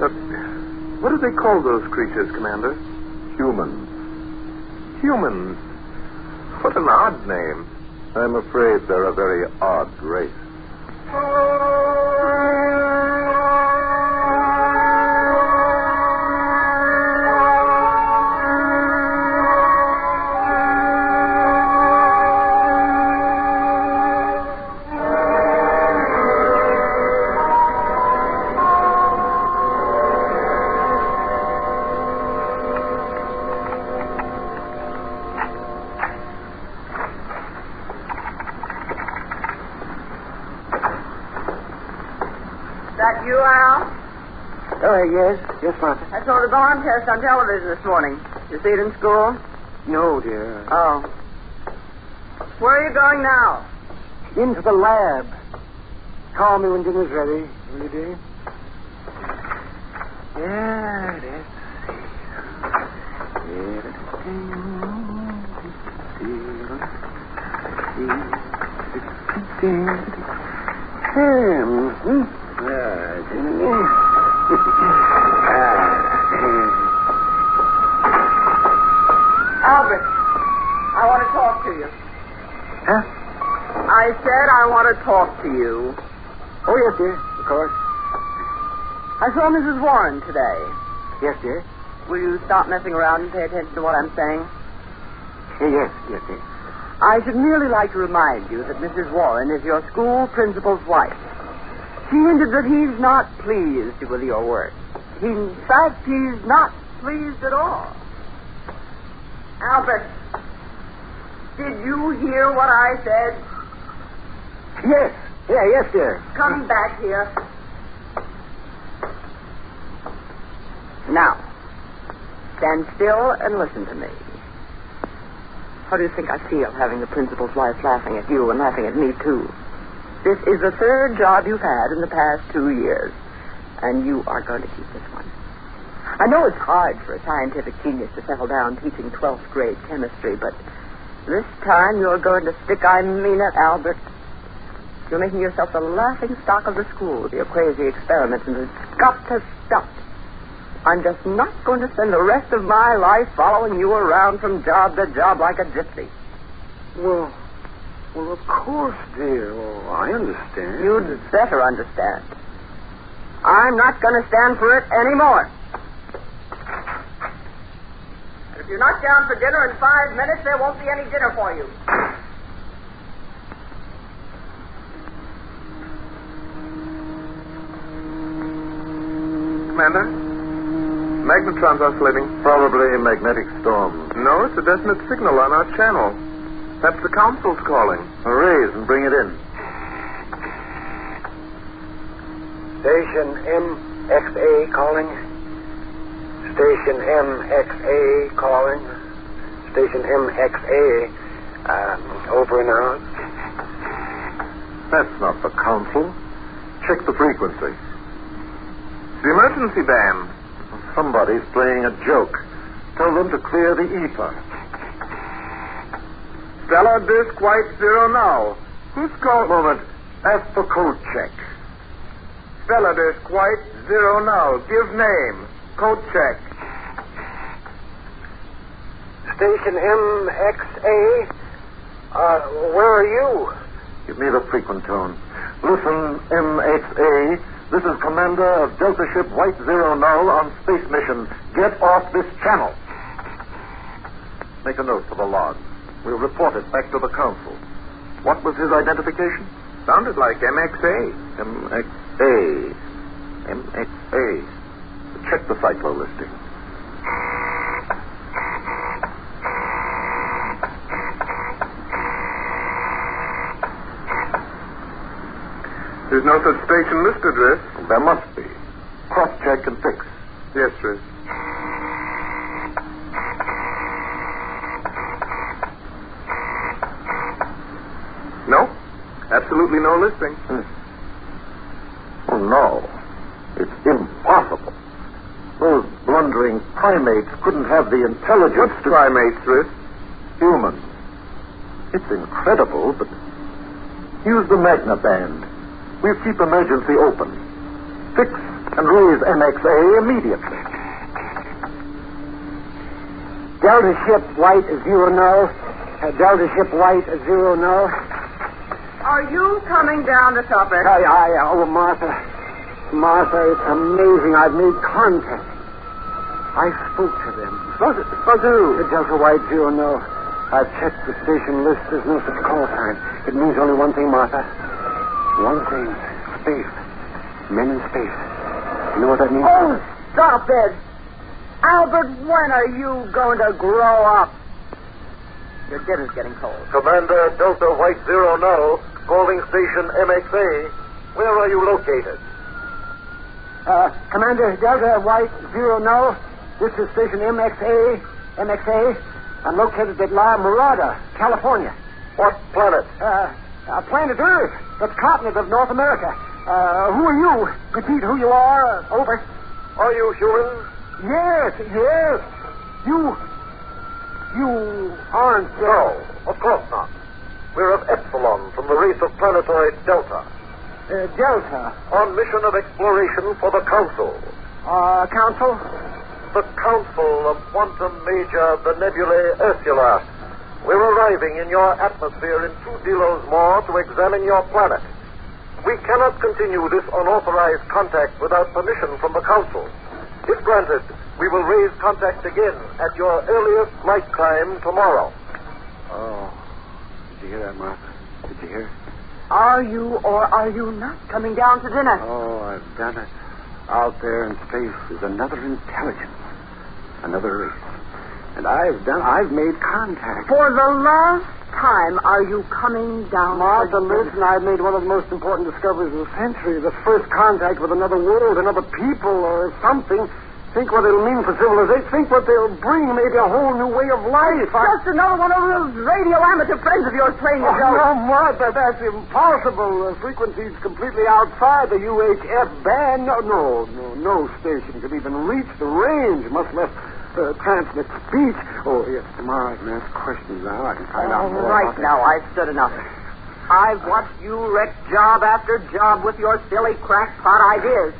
But what do they call those creatures, Commander? Humans. Humans? What an odd name. I'm afraid they're a very odd race. You, Al? Yes, Martha. I saw the bomb test on television this morning. You see it in school? No, dear. Oh. Where are you going now? Into the lab. Call me when dinner's ready, will you, dear? Yeah, let's Albert, I want to talk to you. Huh? I said I want to talk to you. Oh, yes, dear, of course. I saw Mrs. Warren today. Yes, dear. Will you stop messing around and pay attention to what I'm saying? Yes, dear. I should merely like to remind you that Mrs. Warren is your school principal's wife. She hinted that he's not pleased with your work. In fact, he's not pleased at all. Albert, did you hear what I said? Yes, dear. Come back here. Now, stand still and listen to me. How do you think I feel having the principal's wife laughing at you and laughing at me, too? This is the third job you've had in the past 2 years, and you are going to keep this one. I know it's hard for a scientific genius to settle down teaching 12th grade chemistry, but this time you're going to stick, I mean it, Albert. You're making yourself the laughing stock of the school with your crazy experiments, and it's got to stop. I'm just not going to spend the rest of my life following you around from job to job like a gypsy. Well, of course, dear. Oh, I understand. You'd better understand. I'm not going to stand for it anymore. And if you're not down for dinner in 5 minutes, there won't be any dinner for you. Commander? Magnetrons oscillating. Probably a magnetic storm. No, it's a definite signal on our channel. That's the Council's calling. Raise and bring it in. Station MXA calling. Station MXA calling. Station MXA, over and out. That's not the Council. Check the frequency. The emergency band. Somebody's playing a joke. Tell them to clear the ether. Stellar Disk White 0 now. Who's calling? Moment. Ask for code check. Spell it as White 0 now. Give name. Code check. Station MXA. Where are you? Give me the frequent tone. Listen, MXA. This is Commander of Delta Ship White 0 Null on space mission. Get off this channel. Make a note for the log. We'll report it back to the Council. What was his identification? Sounded like MXA. MXA. Check the cyclo listing. There's no such station listed, Riss. There must be. Cross-check and fix. Yes, Riss. No. Absolutely no listing. Oh, no. It's impossible. Those blundering primates couldn't have the intelligence to... primates, Riss? Humans. It's incredible, but... Use the Magna Band. We'll keep emergency open. Fix and raise MXA immediately. Delta Ship White 0 Null. Delta Ship White 0 Null. Are you coming down to top it? Oh, Martha. Martha, it's amazing. I've made contact. I spoke to them. Spoke to? Delta White 0 Null. I've checked the station list. There's no such call sign. It means only one thing, Martha. One thing. Space. Men in space. You know what that means? Oh, stop it. Albert, when are you going to grow up? Your dinner's getting cold. Commander Delta White 0 Null, calling station MXA. Where are you located? Commander Delta White 0 Null. This is station MXA. I'm located at La Mirada, California. What planet? Planet Earth. The continent of North America. Who are you? Repeat who you are. Over. Are you human? Yes. You aren't... No, of course not. We're of Epsilon from the race of planetoid Delta. Delta? On mission of exploration for the Council. Council? The Council of Quantum Major the Nebulae Ursula. We're arriving in your atmosphere in 2 delos more to examine your planet. We cannot continue this unauthorized contact without permission from the Council. If granted, we will raise contact again at your earliest flight time tomorrow. Oh. Did you hear that, Martha? Did you hear? Are you or are you not coming down to dinner? Oh, I've done it. Out there in space is another intelligence. Another race. And I've made contact. For the last time, are you coming down? Martha, listen, I've made one of the most important discoveries of the century. The first contact with another world, another people, or something. Think what it'll mean for civilization. Think what they'll bring. Maybe a whole new way of life. Just another one of those radio amateur friends of yours playing the joke. No, Martha, that's impossible. The frequency's completely outside the UHF band. No station could even reach the range, much less transmit speech. Oh, yes, tomorrow I can ask questions now. I can find out more. Right now, I've stood enough. I've watched you wreck job after job with your silly crackpot ideas.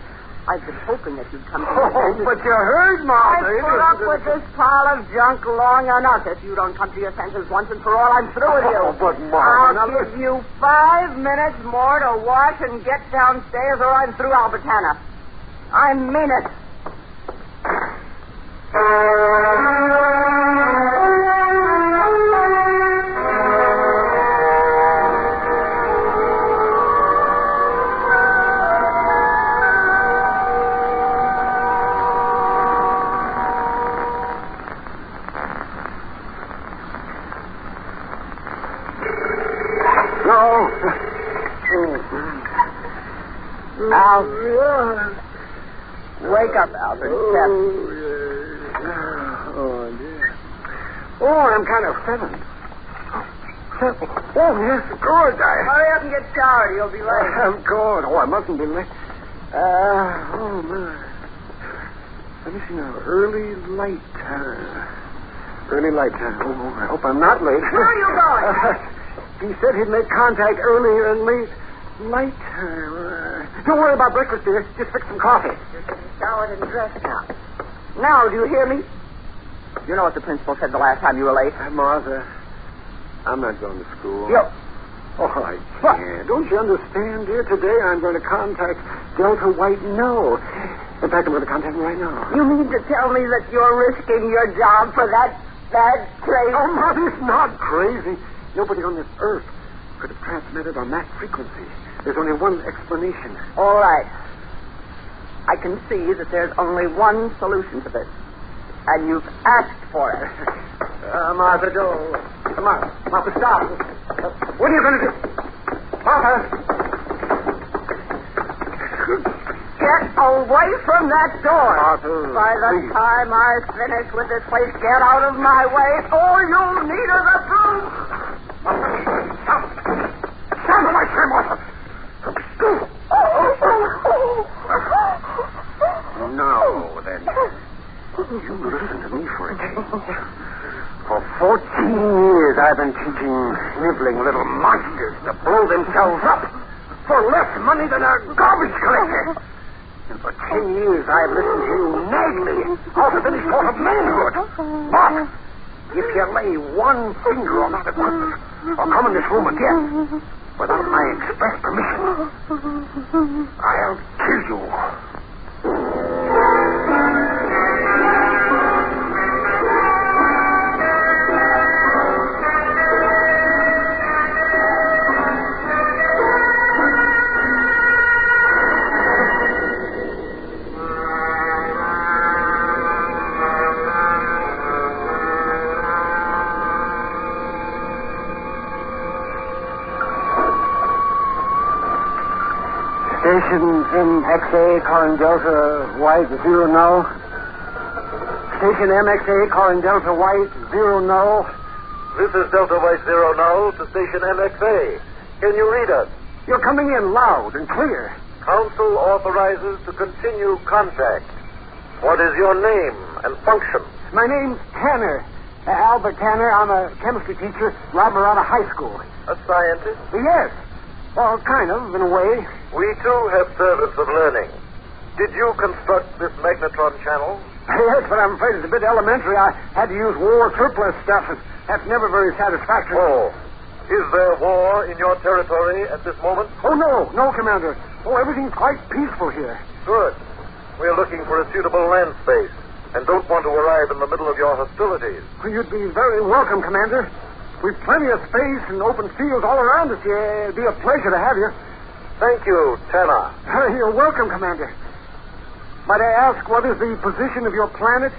I've been hoping that you'd come to your senses. But you heard, Martha. I've put up with this pile of junk long enough. If you don't come to your senses once and for all, I'm through with you. But, Martha... I'll give you 5 minutes more to wash and get downstairs, or I'm through Albertana. I mean it. Wake up, Albert. Oh, dear. Oh, I'm kind of feathered. Oh, yes, of course. Hurry up and get showered. You'll be late. Of course. Oh, I mustn't be late. Oh, my. Let me see now. Early light time. Oh, I hope I'm not late. Where are you going? He said he'd make contact early and late. Light time. Don't worry about breakfast, dear. Just fix some coffee. Showered and dressed now. Now, do you hear me? You know what the principal said the last time you were late? Martha, I'm not going to school. Yo. Oh, I can't. Don't you understand, dear? Today I'm going to contact Delta White No. In fact, I'm going to contact him right now. You mean to tell me that you're risking your job for that crazy? Oh, Martha, it's not crazy. Nobody on this earth could have transmitted on that frequency. There's only one explanation. All right. I can see that there's only one solution to this. And you've asked for it. Martha, don't. Martha, stop. What are you going to do? Martha! Get away from that door. Martha, by the time I finish with this place, get out of my way. All you'll need is a broom. Stand by my chair, Martha. Now, then. You listen to me for a change. For 14 years, I've been teaching sniveling little monsters to blow themselves up for less money than a garbage collector. And for 10 years, I've listened to you nag me out of any sort of manhood. But if you lay one finger on that equipment or come in this room again without my express permission, I'll kill you. Station MXA calling Delta White 0 no. Station MXA calling Delta White 0 no. This is Delta White 0 no to Station MXA. Can you read us? You're coming in loud and clear. Council authorizes to continue contact. What is your name and function? My name's Tanner. Albert Tanner. I'm a chemistry teacher at La Mirada High School. A scientist? Yes. Well, kind of, in a way. We, too, have servants of learning. Did you construct this magnetron channel? Yes, but I'm afraid it's a bit elementary. I had to use war surplus stuff, and that's never very satisfactory. Oh. Is there war in your territory at this moment? Oh, no, Commander. Oh, everything's quite peaceful here. Good. We're looking for a suitable land space and don't want to arrive in the middle of your hostilities. Well, you'd be very welcome, Commander. We've plenty of space and open fields all around us here. It'd be a pleasure to have you. Thank you, Tanner. You're welcome, Commander. Might I ask, what is the position of your planet?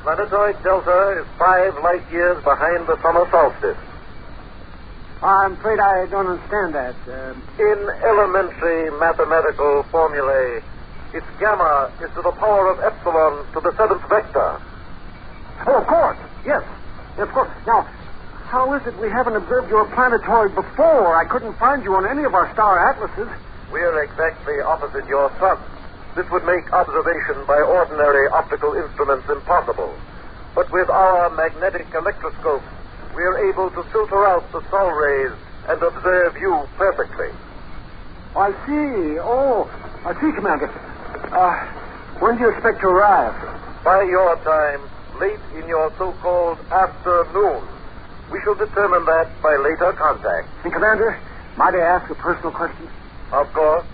Planetoid Delta is 5 light years behind the summer solstice. I'm afraid I don't understand that. In elementary mathematical formulae, its gamma is to the power of epsilon to the 7th vector. Oh, of course. Yes, of course. Now, how is it we haven't observed your planetoid before? I couldn't find you on any of our star atlases. We're exactly opposite your sun. This would make observation by ordinary optical instruments impossible. But with our magnetic electroscope, we're able to filter out the sol rays and observe you perfectly. I see. Oh, I see, Commander. When do you expect to arrive? By your time, late in your so-called afternoon. We shall determine that by later contact. And, Commander, might I ask a personal question? Of course.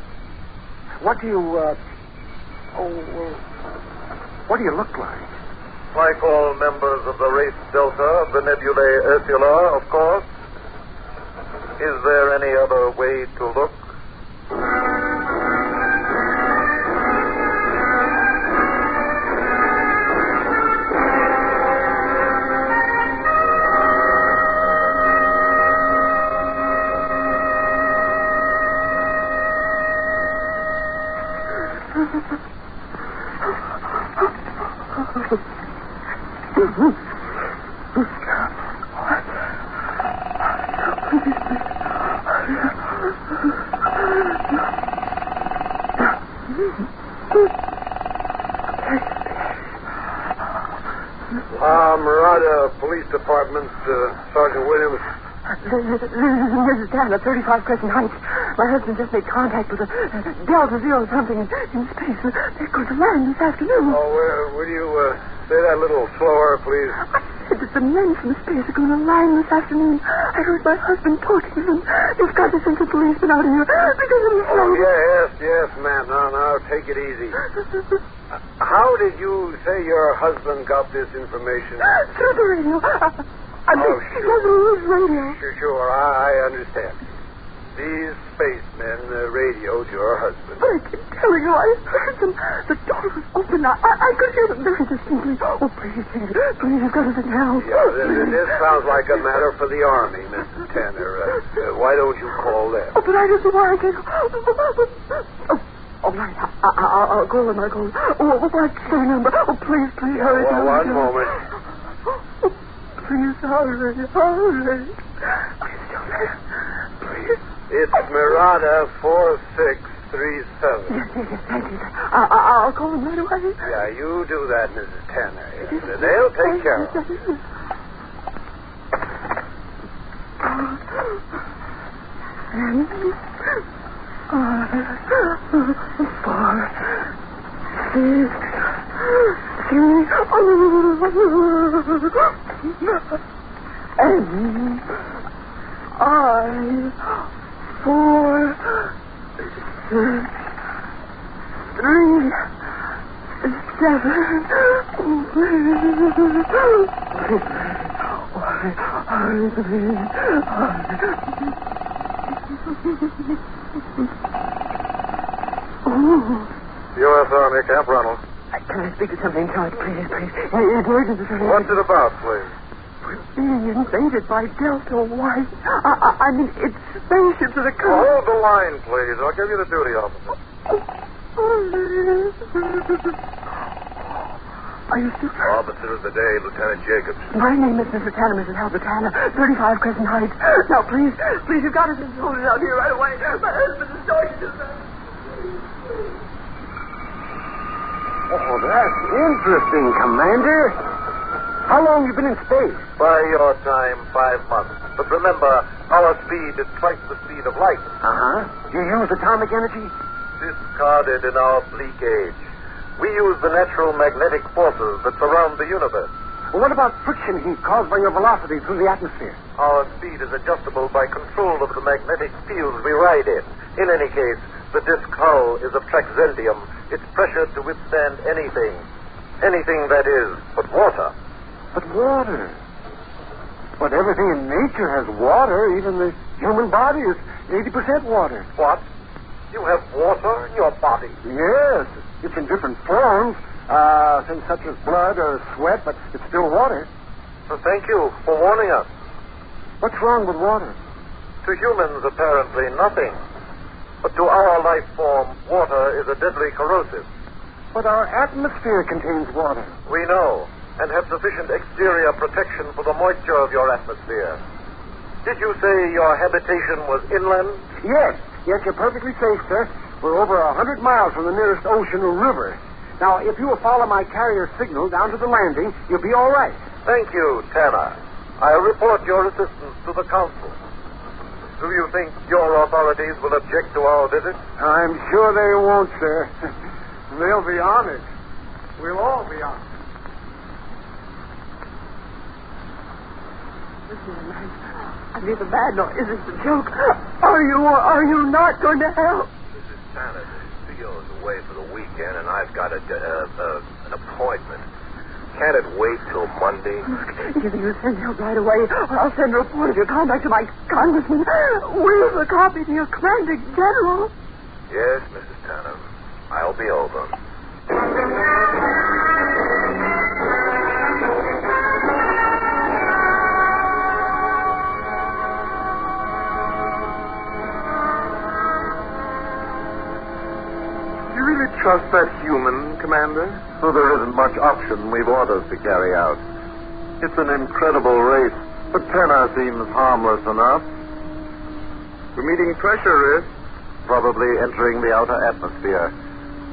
What do you, what do you look like? Like all members of the race Delta of the nebulae Ursula, of course. Is there any other way to look? Mirada Police Department, Sergeant Williams. This is Tanner, 35 Crescent Heights. My husband just made contact with a Delta Zero something in space. They're going to land this afternoon. Oh, will you say that a little slower, please? I said that the men from space are going to land this afternoon. I heard my husband talking to them. They've got to send the policeman out here because of the Oh, yes, ma'am. Now, take it easy. How did you say your husband got this information? Through the radio. He doesn't use radio. Sure, I understand. These spacemen radioed your husband. But I keep telling you, I heard them. The door was open. I could hear them very distinctly. Oh, please, you've got to sit down. Yeah, this sounds like a matter for the Army, Mrs. Tanner. Why don't you call them? Oh, but I don't see why I can't go. All right, I'll go and I'll go. Oh, what's their number? Oh, please, hurry. Oh, one moment. Please, hurry. Are you still there? Please. It's Mirada 4637. Yes, thank you. I'll call them right away. Yeah, you do that, Mrs. Tanner. Yes. They'll take care of it. U.S. Army, Camp Ronald. Can I speak to something in charge, please? It's emergency. What's it about, please? We're being invaded by Delta White. I mean, it's spaceships that are coming. Hold the line, please. I'll give you the duty officer. Are you still... Officer of the day, Lieutenant Jacobs. My name is Mr. Tanner, Mrs. Albert Tanner, 35 Crescent Heights. Now, please, you've got to just hold it out here right away. My husband is going to... Oh, that's interesting, Commander. How long have you been in space? By your time, 5 months. But remember, our speed is twice the speed of light. Uh-huh. Do you use atomic energy? Discarded in our bleak age. We use the natural magnetic forces that surround the universe. Well, what about friction heat caused by your velocity through the atmosphere? Our speed is adjustable by control of the magnetic fields we ride in. In any case, the disc hull is of traxendium. It's pressured to withstand anything. Anything, that is, but water. But water? But everything in nature has water. Even the human body is 80% water. What? You have water in your body? Yes. It's in different forms. Things such as blood or sweat, but it's still water. So thank you for warning us. What's wrong with water? To humans, apparently nothing. But to our life form, water is a deadly corrosive. But our atmosphere contains water. We know, and have sufficient exterior protection for the moisture of your atmosphere. Did you say your habitation was inland? Yes, you're perfectly safe, sir. We're over 100 miles from the nearest ocean or river. Now, if you will follow my carrier signal down to the landing, you'll be all right. Thank you, Tanner. I'll report your assistance to the council. Do you think your authorities will object to our visit? I'm sure they won't, sir. They'll be honored. We'll all be honored. I mean, the bad noise is a joke. Are you not going to help? Mrs. Tanner, Theo is away for the weekend, and I've got an appointment. Can't it wait till Monday? Either you send help right away, or I'll send a report of your conduct to my congressman. With a copy to your commanding general. Yes, Mrs. Tanner. I'll be over. Do you really trust that human, Commander? Well, there isn't much option. We've orders to carry out. It's an incredible race, but Tanner seems harmless enough. We're meeting pressure risks, probably entering the outer atmosphere.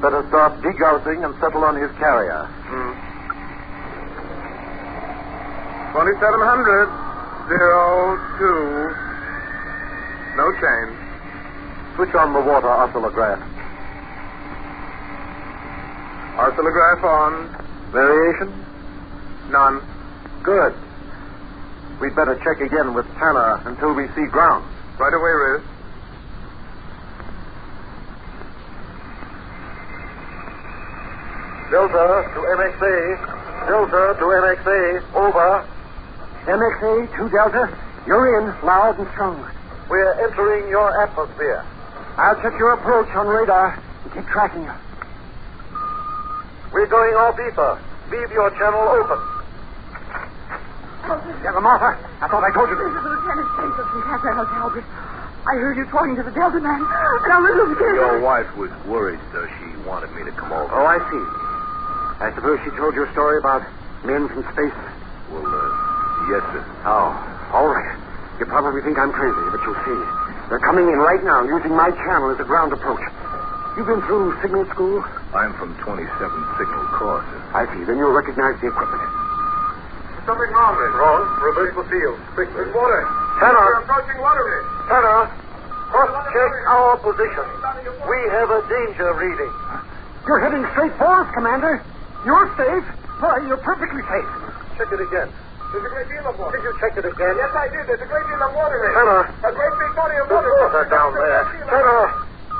Better start degaussing and settle on his carrier. 2700, 02. No change. Switch on the water oscillograph. Oscillograph on. Variation? None. Good. We'd better check again with Tanner until we see ground. Right away, Riz. Delta to MXA. Delta to MXA. Over. MXA, 2 Delta. You're in, loud and strong. We're entering your atmosphere. I'll check your approach on radar and keep tracking you. We're going off ether. Leave your channel open. Yellow Martha, I thought I told you This this. is Lieutenant Spencer from Cadet Hotel. I heard you talking to the Delta man, and I'm a little scared. Your wife was worried, sir. She wanted me to come over. Oh, I see. I suppose she told your story about men from space. Well, yes, sir. Oh, all right. You probably think I'm crazy, but you'll see. They're coming in right now, using my channel as a ground approach. You've been through signal school? I'm from 27 Signal Corps, sir. I see. Then you'll recognize the equipment. There's something wrong, Riz. Wrong? Reverse the field. Quick, there's water. Tanner. We're approaching water, Riz. Tanner, cross-check our position. We have a danger reading. You're heading straight for us, Commander. You're safe. Why, you're perfectly safe. Check it again. There's a great deal of water. Did you check it again? Yes, I did. There's a great deal of water in it. Tanner. A great big body of There's water. water down there. Tanner,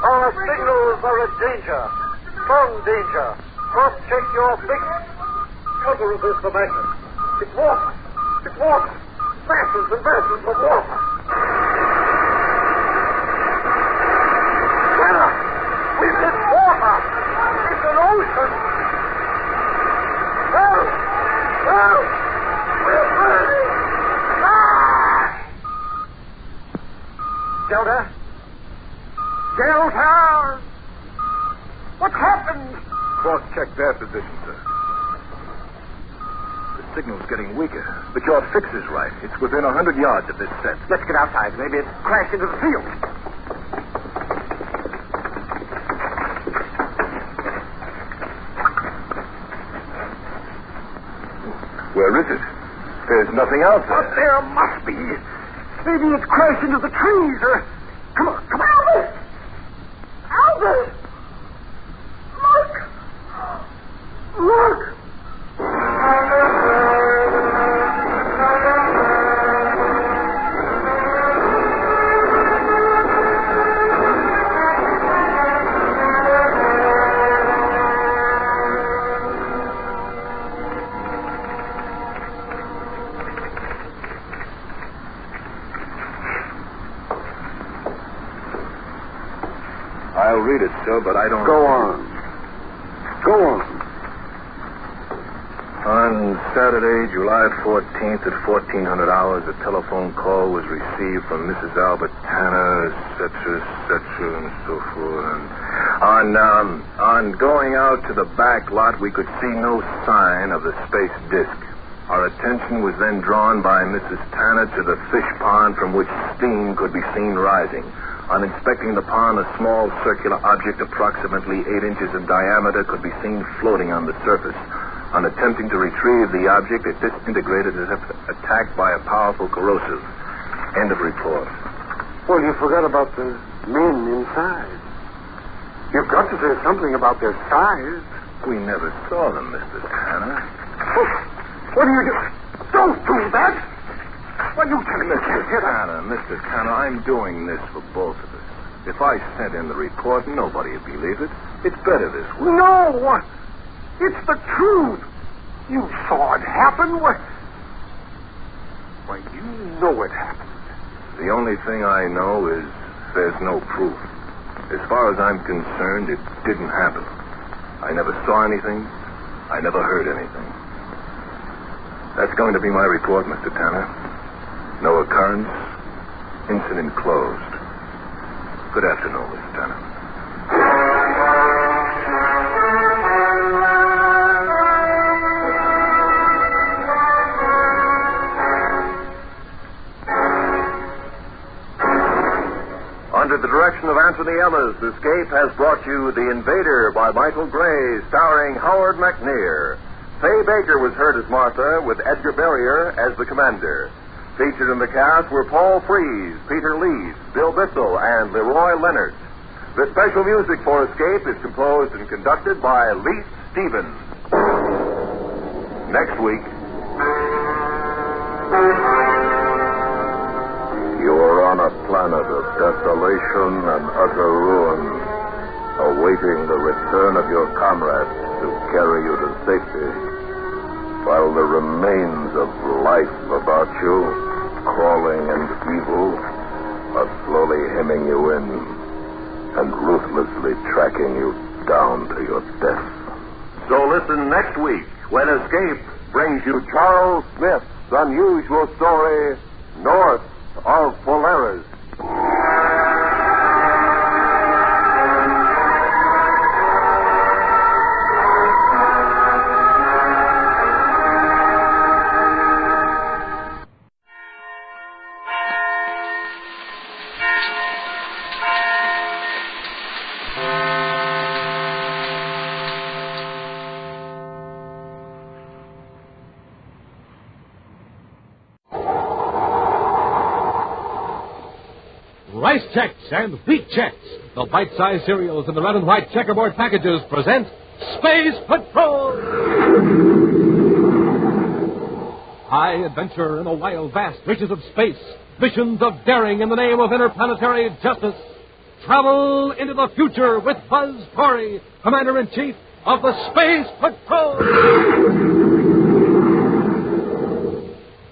our signals are a danger. Strong danger. Cross-check your fix. Counter-resist the magnet. It's water. It's water. Masses and masses of water. Tanner, we've hit water. It's an ocean. Help! Help! We're burning. Ah! Delta? Delta! What happened? Cross-check their position, sir. The signal's getting weaker, but your fix is right. It's within 100 yards of this set. Let's get outside. Maybe it crashed into the field. Where is it? There's nothing out there. But there must be. Maybe it's crashed into the trees or... Come on, come on. Albert! Albert! Look! Look! I'll read it, sir, but I don't... Go on. Go on. On Saturday, July 14th at 1400 hours, a telephone call was received from Mrs. Albert Tanner, etc., and so forth. And on going out to the back lot, we could see no sign of the space disc. Our attention was then drawn by Mrs. Tanner to the fish pond from which steam could be seen rising. On inspecting the pond, a small circular object approximately 8 inches in diameter could be seen floating on the surface. On attempting to retrieve the object, it disintegrated as if attacked by a powerful corrosive. End of report. Well, you forgot about the men inside. You've got to say something about their size. We never saw them, Mr. Tanner. What are you doing? Don't do that! What are you telling me? Mr. Tanner, I'm doing this for both of us. If I sent in the report, nobody would believe it. It's better this way. No! It's the truth. You saw it happen. Why, you know it happened. The only thing I know is there's no proof. As far as I'm concerned, it didn't happen. I never saw anything. I never heard anything. That's going to be my report, Mr. Tanner. No occurrence. Incident closed. Good afternoon, Mr. Tanner. Under the direction of Anthony Ellis, Escape has brought you The Invader by Michael Gray, starring Howard McNear. Faye Baker was heard as Martha, with Edgar Barrier as the commander. Featured in the cast were Paul Frees, Peter Lees, Bill Bissell, and Leroy Leonard. The special music for Escape is composed and conducted by Lee Stevens. Next week, you are on a planet of desolation and utter ruin, awaiting the return of your comrades to carry you to safety, while the remains of life about you, crawling and evil, are slowly hemming you in and ruthlessly tracking you down to your death. So listen next week when Escape brings you Charles Smith's unusual story, North of Polaris. Rice Chex and Wheat Chex, the bite-sized cereals in the red and white checkerboard packages, present Space Patrol! High adventure in the wild, vast reaches of space. Missions of daring in the name of interplanetary justice. Travel into the future with Buzz Corey, Commander-in-Chief of the Space Patrol!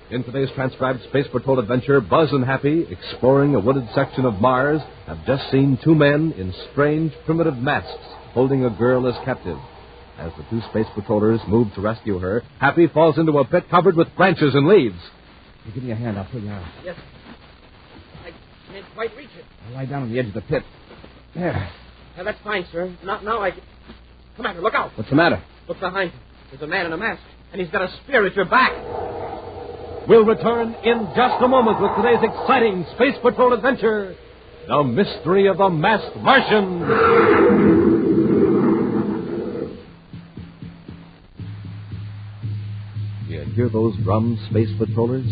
In today's transcribed Space Patrol adventure, Buzz and Happy, exploring a wooded section of Mars, have just seen two men in strange, primitive masks holding a girl as captive. As the two Space Patrollers move to rescue her, Happy falls into a pit covered with branches and leaves. You give me a hand, I'll pull you out. Yes. I can't quite reach it. I'll lie down on the edge of the pit. There. Yeah, that's fine, sir. Now I... Commander, look out. What's the matter? Look behind you. There's a man in a mask, and he's got a spear at your back. We'll return in just a moment with today's exciting Space Patrol adventure, The Mystery of the Masked Martian. You hear those drums, Space Patrollers?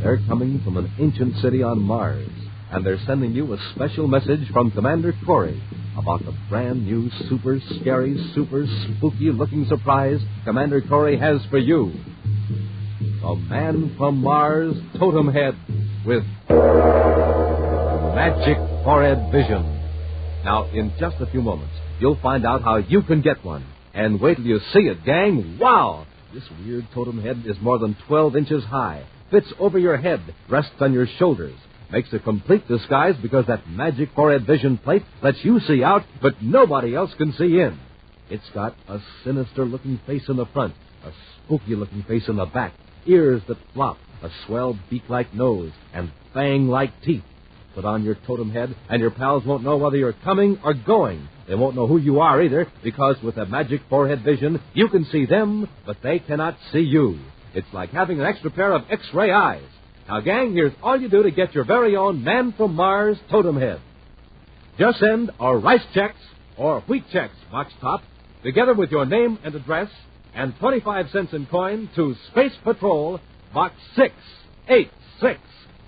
They're coming from an ancient city on Mars, and they're sending you a special message from Commander Corey about the brand new, super scary, super spooky-looking surprise Commander Corey has for you. The Man from Mars Totem Head with Magic Forehead Vision. Now, in just a few moments, you'll find out how you can get one. And wait till you see it, gang. Wow! This weird totem head is more than 12 inches high, fits over your head, rests on your shoulders, makes a complete disguise because that Magic Forehead Vision plate lets you see out, but nobody else can see in. It's got a sinister-looking face in the front, a spooky-looking face in the back, ears that flop, a swell beak-like nose, and fang-like teeth. Put on your totem head, and your pals won't know whether you're coming or going. They won't know who you are either, because with the Magic Forehead Vision, you can see them, but they cannot see you. It's like having an extra pair of X-ray eyes. Now, gang, here's all you do to get your very own Man from Mars totem head. Just send a Rice Chex or Wheat Chex box top, together with your name and address, and 25 cents in coin to Space Patrol, Box 686,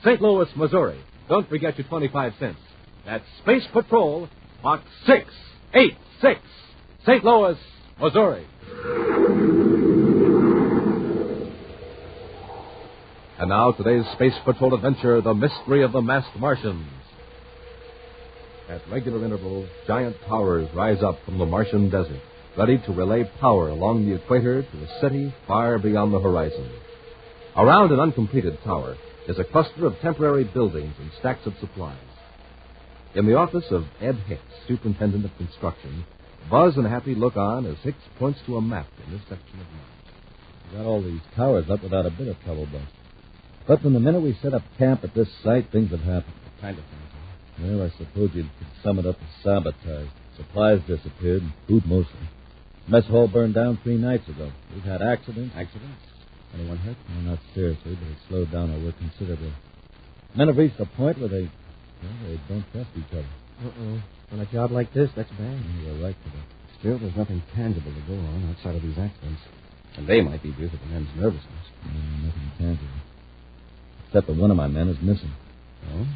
St. Louis, Missouri. Don't forget your 25 cents. That's Space Patrol, Box 686, St. Louis, Missouri. And now, today's Space Patrol adventure, The Mystery of the Masked Martians. At regular intervals, giant towers rise up from the Martian desert, ready to relay power along the equator to a city far beyond the horizon. Around an uncompleted tower is a cluster of temporary buildings and stacks of supplies. In the office of Ed Hicks, superintendent of construction, Buzz and Happy look on as Hicks points to a map in this section of Mars. We got all these towers up without a bit of trouble, Buzz. But from the minute we set up camp at this site, things have happened. What kind of things? Well, I suppose you could sum it up as sabotage. Supplies disappeared, food mostly. Mess hall burned down 3 nights ago. We've had accidents. Accidents? Anyone hurt? No, not seriously, but it slowed down our work considerably. Men have reached a point where they don't trust each other. Uh-oh. On a job like this, that's bad. You're right, Cadet. Still, there's nothing tangible to go on outside of these accidents. And they might be due to the men's nervousness. Nothing tangible. except that one of my men is missing. Oh?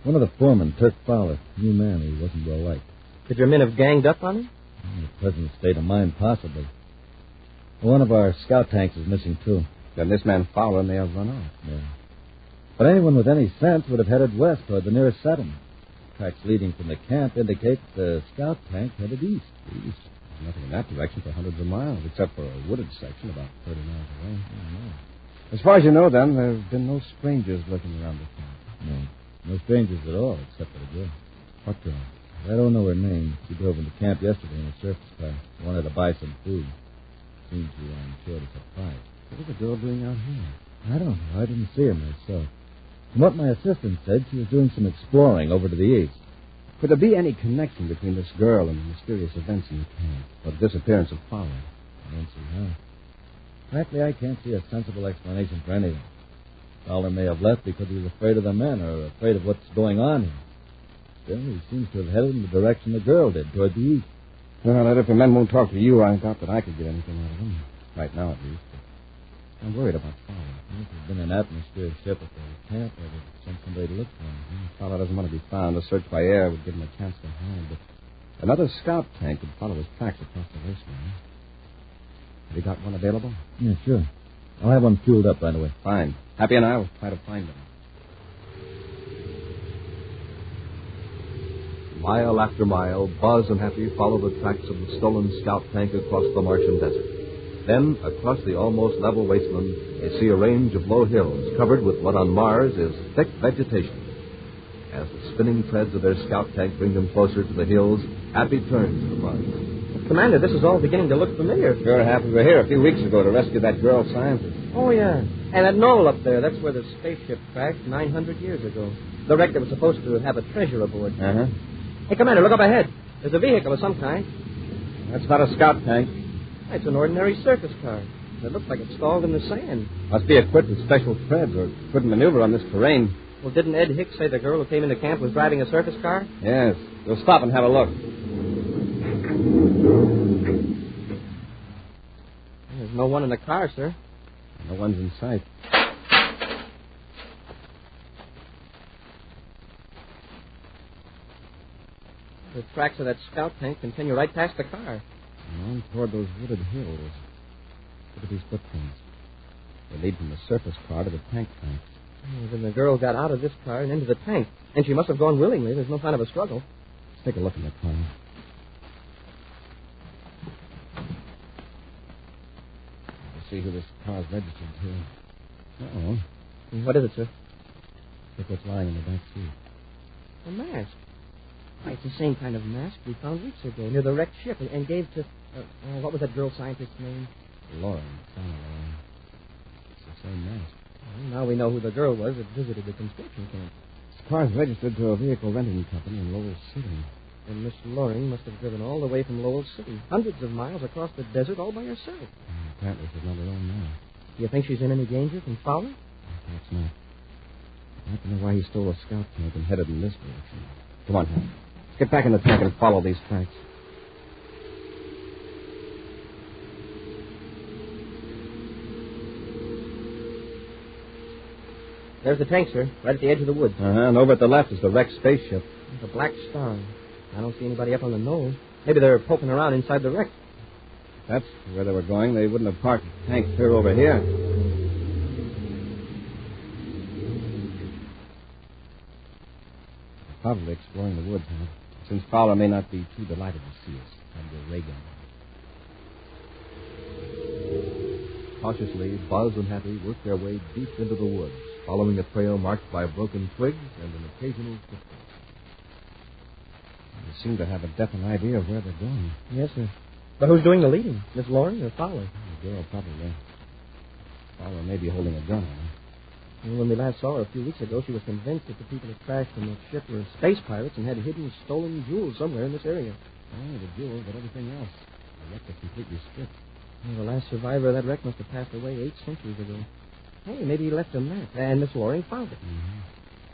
One of the foremen, Turk Fowler, new man who wasn't well liked. Could your men have ganged up on him? In the present state of mind, possibly. One of our scout tanks is missing, too. Then this man Fowler may have run off. Yeah. But anyone with any sense would have headed west toward the nearest settlement. Tracks leading from the camp indicate the scout tank headed east. East? There's nothing in that direction for hundreds of miles, except for a wooded section about 30 miles away. As far as you know, then, there have been no strangers lurking around the camp. No strangers at all, except for the girl. What girl? I don't know her name. She drove into camp yesterday in a surface car. Wanted to buy some food. Seems we were on short of supply. What is the girl doing out here? I don't know. I didn't see her myself. From what my assistant said, she was doing some exploring over to the east. Could there be any connection between this girl and the mysterious events in the camp, or the disappearance of Fowler? I don't see how. Frankly, I can't see a sensible explanation for anything. Fowler may have left because he was afraid of the men or afraid of what's going on here. Still, he seems to have headed in the direction the girl did, toward the east. Well, if the men won't talk to you, I doubt that I could get anything out of them. Right now, at least. I'm worried about Fowler. If there's been an atmosphere ship at the camp, I would send somebody to look for him. Fowler doesn't want to be found. A search by air would give him a chance to hide. But another scout tank could follow his tracks across the wasteland. Have you got one available? Yeah, sure. I'll have one fueled up right away. Fine. Happy and I will try to find them. Mile after mile, Buzz and Happy follow the tracks of the stolen scout tank across the Martian desert. Then, across the almost level wasteland, they see a range of low hills covered with what on Mars is thick vegetation. As the spinning treads of their scout tank bring them closer to the hills, Happy turns to Buzz. Commander, this is all beginning to look familiar. Sure, Happy. We were here a few weeks ago to rescue that girl scientist. Oh, yeah. And that knoll up there, that's where the spaceship crashed 900 years ago. The wreck that was supposed to have a treasure aboard. Uh-huh. Hey, Commander, look up ahead. There's a vehicle of some kind. That's not a scout tank. It's an ordinary surface car. It looks like it's stalled in the sand. Must be equipped with special treads or couldn't maneuver on this terrain. Well, didn't Ed Hicks say the girl who came into camp was driving a surface car? Yes. We'll stop and have a look. There's no one in the car, sir. No one's in sight. The tracks of that scout tank continue right past the car. On toward those wooded hills. Look at these footprints. They lead from the surface car to the tank. Oh, then the girl got out of this car and into the tank. And she must have gone willingly. There's no sign of a struggle. Let's take a look in the car. Let's see who this car's registered to. Uh-oh. What is it, sir? Look what's lying in the back seat. A mask. Why, it's the same kind of mask we found weeks ago near the wrecked ship and gave to... what was that girl scientist's name? Lauren. It's the same mask. Well, now we know who the girl was that visited the conscription camp. This car's registered to a vehicle renting company in Lowell City. And Miss Loring must have driven all the way from Lowell City, hundreds of miles across the desert all by herself. Apparently she's not alone now. Do you think she's in any danger from Fowler? Perhaps not. I'd like to know why he stole a scout tank and headed in this direction. Come on, Hank. Let's get back in the tank and follow these tracks. There's the tank, sir, right at the edge of the woods. And over at the left is the wrecked spaceship. There's a black star. I don't see anybody up on the knoll. Maybe they're poking around inside the wreck. If that's where they were going, they wouldn't have parked the tank clear over here. Probably exploring the woods, huh? Since Fowler may not be too delighted to see us. I'd go ray gun. Cautiously, Buzz and Happy work their way deep into the woods, following a trail marked by broken twigs and an occasional footprint. They seem to have a definite idea of where they're going. Yes, sir. But who's doing the leading? Miss Loring or Fowler? The girl, probably. Fowler may be holding a gun on her. Well, when we last saw her a few weeks ago, she was convinced that the people who crashed from that ship were space pirates and had hidden stolen jewels somewhere in this area. Oh, the jewels, but everything else. The wreck was completely stripped. Well, the last survivor of that wreck must have passed away 8 centuries ago. Hey, maybe he left a map, and Miss Loring found it. Mm-hmm.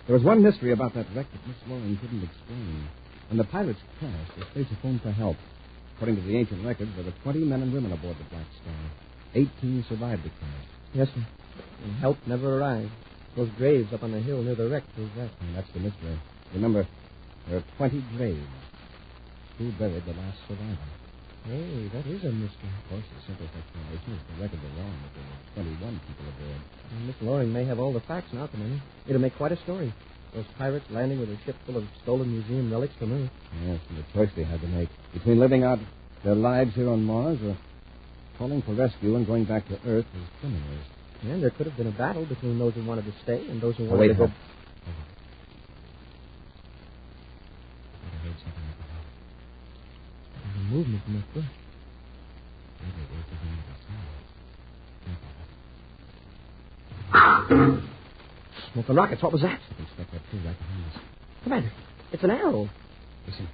There was one mystery about that wreck that Miss Loring couldn't explain. When the pilots crashed, the spacer phoned for help. According to the ancient records, there were 20 men and women aboard the Black Star. 18 survived the crash. Yes, sir. And help never arrived. Those graves up on the hill near the wreck, who's that? That's the mystery. Remember, there are 20 graves. Who buried the last survivor? Hey, that is a mystery. Of course, the simplest explanation is the records are wrong, but there were 21 people aboard. Well, Miss Loring may have all the facts now, Commander. It'll make quite a story. Those pirates landing with a ship full of stolen museum relics from Earth. Yes, and the choice they had to make between living out their lives here on Mars or calling for rescue and going back to Earth as criminals. And there could have been a battle between those who wanted to stay and those who wanted to go... There's a movement in that bush. Smoke and rockets, what was that? Inspector, two right behind us. Commander, it's an arrow. Listen,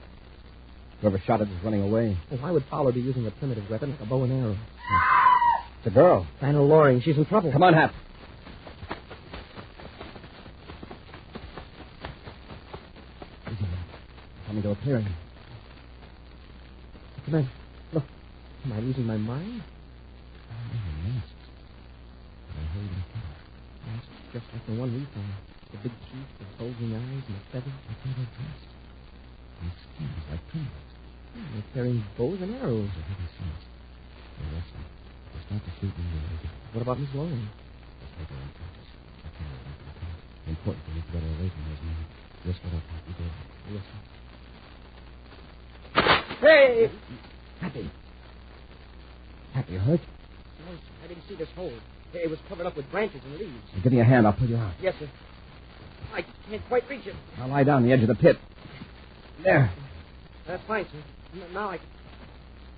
whoever shot it is running away. Well, why would Fowler be using a primitive weapon like a bow and arrow? It's a girl. Diana Loring, she's in trouble. Come on, Hap. Coming to a clearing. Commander, look. Am I losing my mind? Just like the one we found. The big teeth, the bulging eyes, and the feathers. That's how they're dressed. And skins like criminals. They're carrying bows and arrows. They're heavy swords. They're wrestling. They start to shoot when they're ready. What about Miss Loring? Let's make her unconscious. I can't let her come. Important for me to get her away from those men. Just what I thought we did. Yes, sir. Hey! Happy. Happy, you hurt? No, sir. I didn't see this hole. It was covered up with branches and leaves. Well, give me a hand. I'll pull you out. Yes, sir. I can't quite reach it. I'll lie down on the edge of the pit. There. That's fine, sir. Now I can...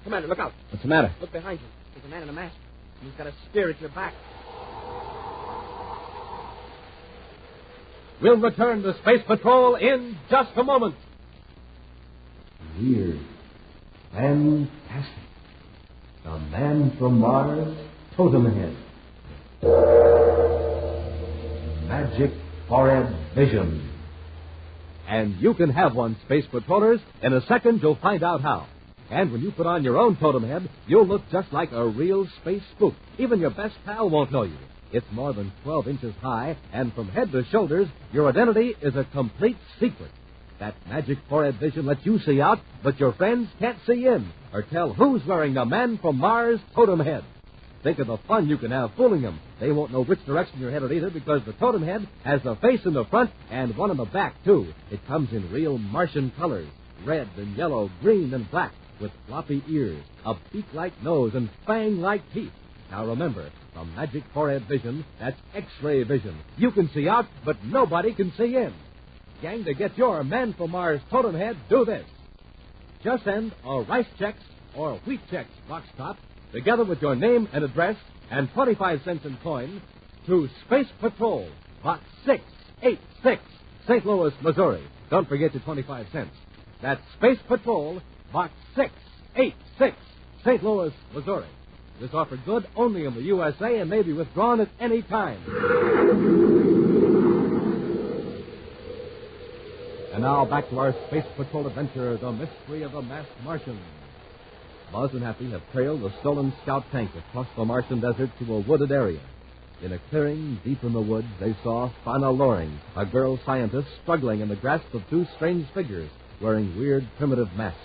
Commander, look out. What's the matter? Look behind you. There's a man in a mask. He's got a spear at your back. We'll return to Space Patrol in just a moment. Weird. Fantastic. A man from Mars, totem head. Magic forehead vision. And you can have one, Space Patrollers. In a second, you'll find out how. And when you put on your own totem head, you'll look just like a real space spook. Even your best pal won't know you. It's more than 12 inches high, and from head to shoulders, your identity is a complete secret. That magic forehead vision lets you see out, but your friends can't see in, or tell who's wearing the Man from Mars totem head. Think of the fun you can have fooling them. They won't know which direction you're headed either, because the totem head has a face in the front and one in the back, too. It comes in real Martian colors, red and yellow, green and black, with floppy ears, a beak-like nose, and fang-like teeth. Now remember, from magic forehead vision, that's X-ray vision. You can see out, but nobody can see in. Gang, to get your Man from Mars totem head, do this. Just send a Rice Chex or Wheat Chex box top, together with your name and address and 25 cents in coin, to Space Patrol, Box 686, St. Louis, Missouri. Don't forget your 25 cents. That's Space Patrol, Box 686, St. Louis, Missouri. This offer good only in the USA and may be withdrawn at any time. And now back to our Space Patrol adventure, The Mystery of the Masked Martian. Buzz and Happy have trailed the stolen scout tank across the Martian desert to a wooded area. In a clearing deep in the woods, they saw Diana Loring, a girl scientist, struggling in the grasp of two strange figures wearing weird primitive masks.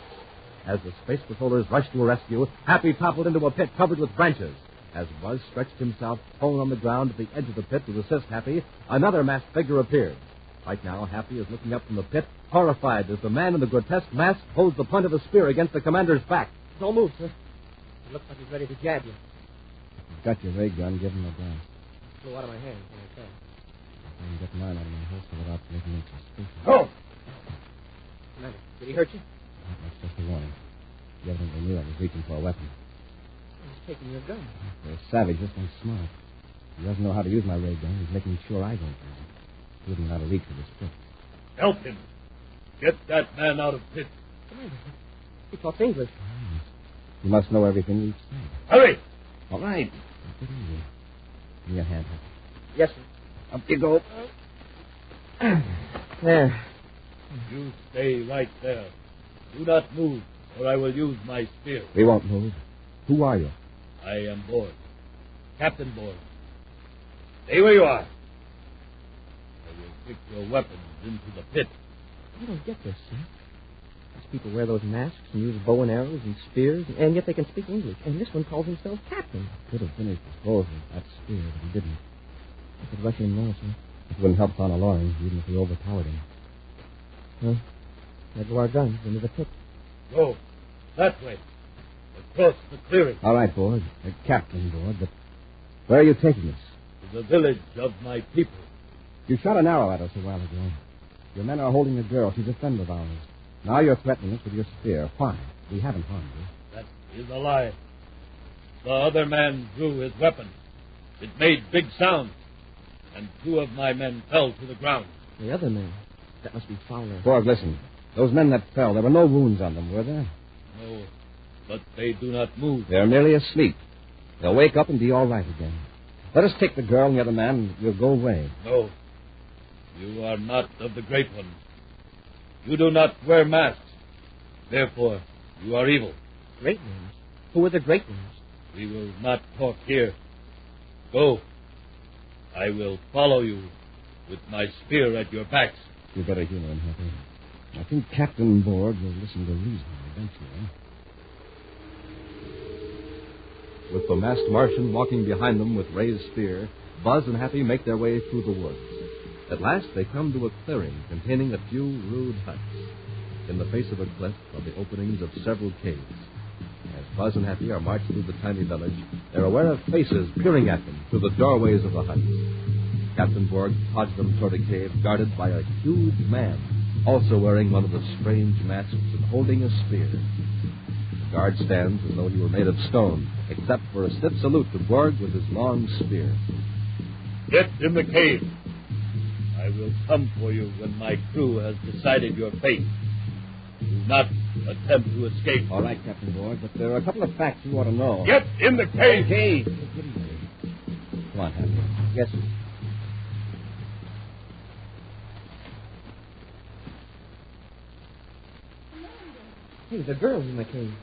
As the Space Patrollers rushed to her rescue, Happy toppled into a pit covered with branches. As Buzz stretched himself prone on the ground at the edge of the pit to assist Happy, another masked figure appeared. Right now, Happy is looking up from the pit, horrified as the man in the grotesque mask holds the point of a spear against the commander's back. Don't move, sir. It looks like he's ready to jab you. You've got your ray gun. Give him a blast. It flew out of my hand when I fell. I can get mine out of my holster without making it suspicious. Oh! Commander, did he hurt you? That's just a warning. He evidently knew I was reaching for a weapon. He's taking your gun. For a savage, this one's smart. He doesn't know how to use my ray gun. He's making sure I don't use it. He wouldn't know how to reach for this pit. Help him. Get that man out of pit. Commander, he talks English. You must know everything we've said. Hurry! All right. Take it easy. Give me a hand. Yes, sir. Up you go. There. You stay right there. Do not move, or I will use my spear. We won't move. Who are you? I am Boyd. Captain Boyd. Stay where you are. stick your weapons into the pit. I don't get this, sir. These people wear those masks and use bow and arrows and spears, and yet they can speak English. And this one calls himself captain. Could have finished disposing of that spear, but he didn't. I could rush in now, sir. It wouldn't help Connor Loring, even if we overpowered him. Well, there go our guns into the pit. Go. That way. Across the clearing. All right, Borg. Captain Borg, but where are you taking us? To the village of my people. You shot an arrow at us a while ago. Your men are holding a girl. She's a friend of ours. Now you're threatening us with your spear. Why? We haven't harmed you. That is a lie. The other man drew his weapon. It made big sound, and 2 of my men fell to the ground. The other man? That must be Fowler. Borg, listen. Those men that fell, there were no wounds on them, were there? No, but they do not move. They're merely asleep. They'll wake up and be all right again. Let us take the girl and the other man, and we'll go away. No. You are not of the Great Ones. You do not wear masks. Therefore, you are evil. Great Ones? Who are the Great Ones? We will not talk here. Go. I will follow you with my spear at your backs. You better humor him, Happy. I think Captain Borg will listen to reason eventually. With the masked Martian walking behind them with raised spear, Buzz and Happy make their way through the woods. At last, they come to a clearing containing a few rude huts. In the face of a cliff are the openings of several caves. As Buzz and Happy are marched through the tiny village, they're aware of faces peering at them through the doorways of the huts. Captain Borg pods them toward a cave guarded by a huge man, also wearing one of the strange masks and holding a spear. The guard stands as though he were made of stone, except for a stiff salute to Borg with his long spear. Get in the cave. I will come for you when my crew has decided your fate. Do not attempt to escape. All right, Captain Borg, but there are a couple of facts you ought to know. Get in the cave. Come on, Happy. Yes, sir. Hey, the girl in the cave.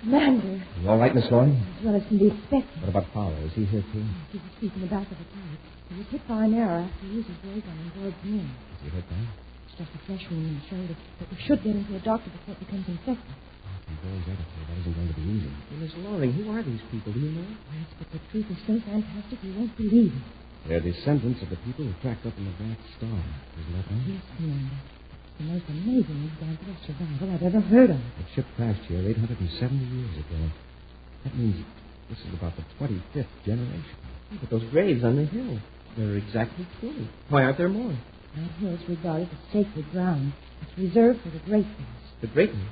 Commander. You all right, Miss Loring? As well as can be expected. What about Fowler? Is he here, too? He's asleep in the back of the cave. He was hit by an arrow after he used his ray gun and Borg's knee. Is he hurt bad? It's just a fresh wound in the shoulder, but we should get him to a doctor before it becomes infected. From Borg's attitude, that isn't going to be easy. Well, Miss Loring, who are these people? Do you know? Yes, but the truth is so fantastic you won't believe it. They're descendants of the people who cracked open the Black Star. Isn't that right? Yes, Commander. It's the most amazing example of survival I've ever heard of. The ship crashed here 870 years ago. That means this is about the 25th generation. Yeah, but those graves on the hill, they're exactly 20. Why aren't there more? That hill's regarded as sacred ground. It's reserved for the great ones. The Great Ones?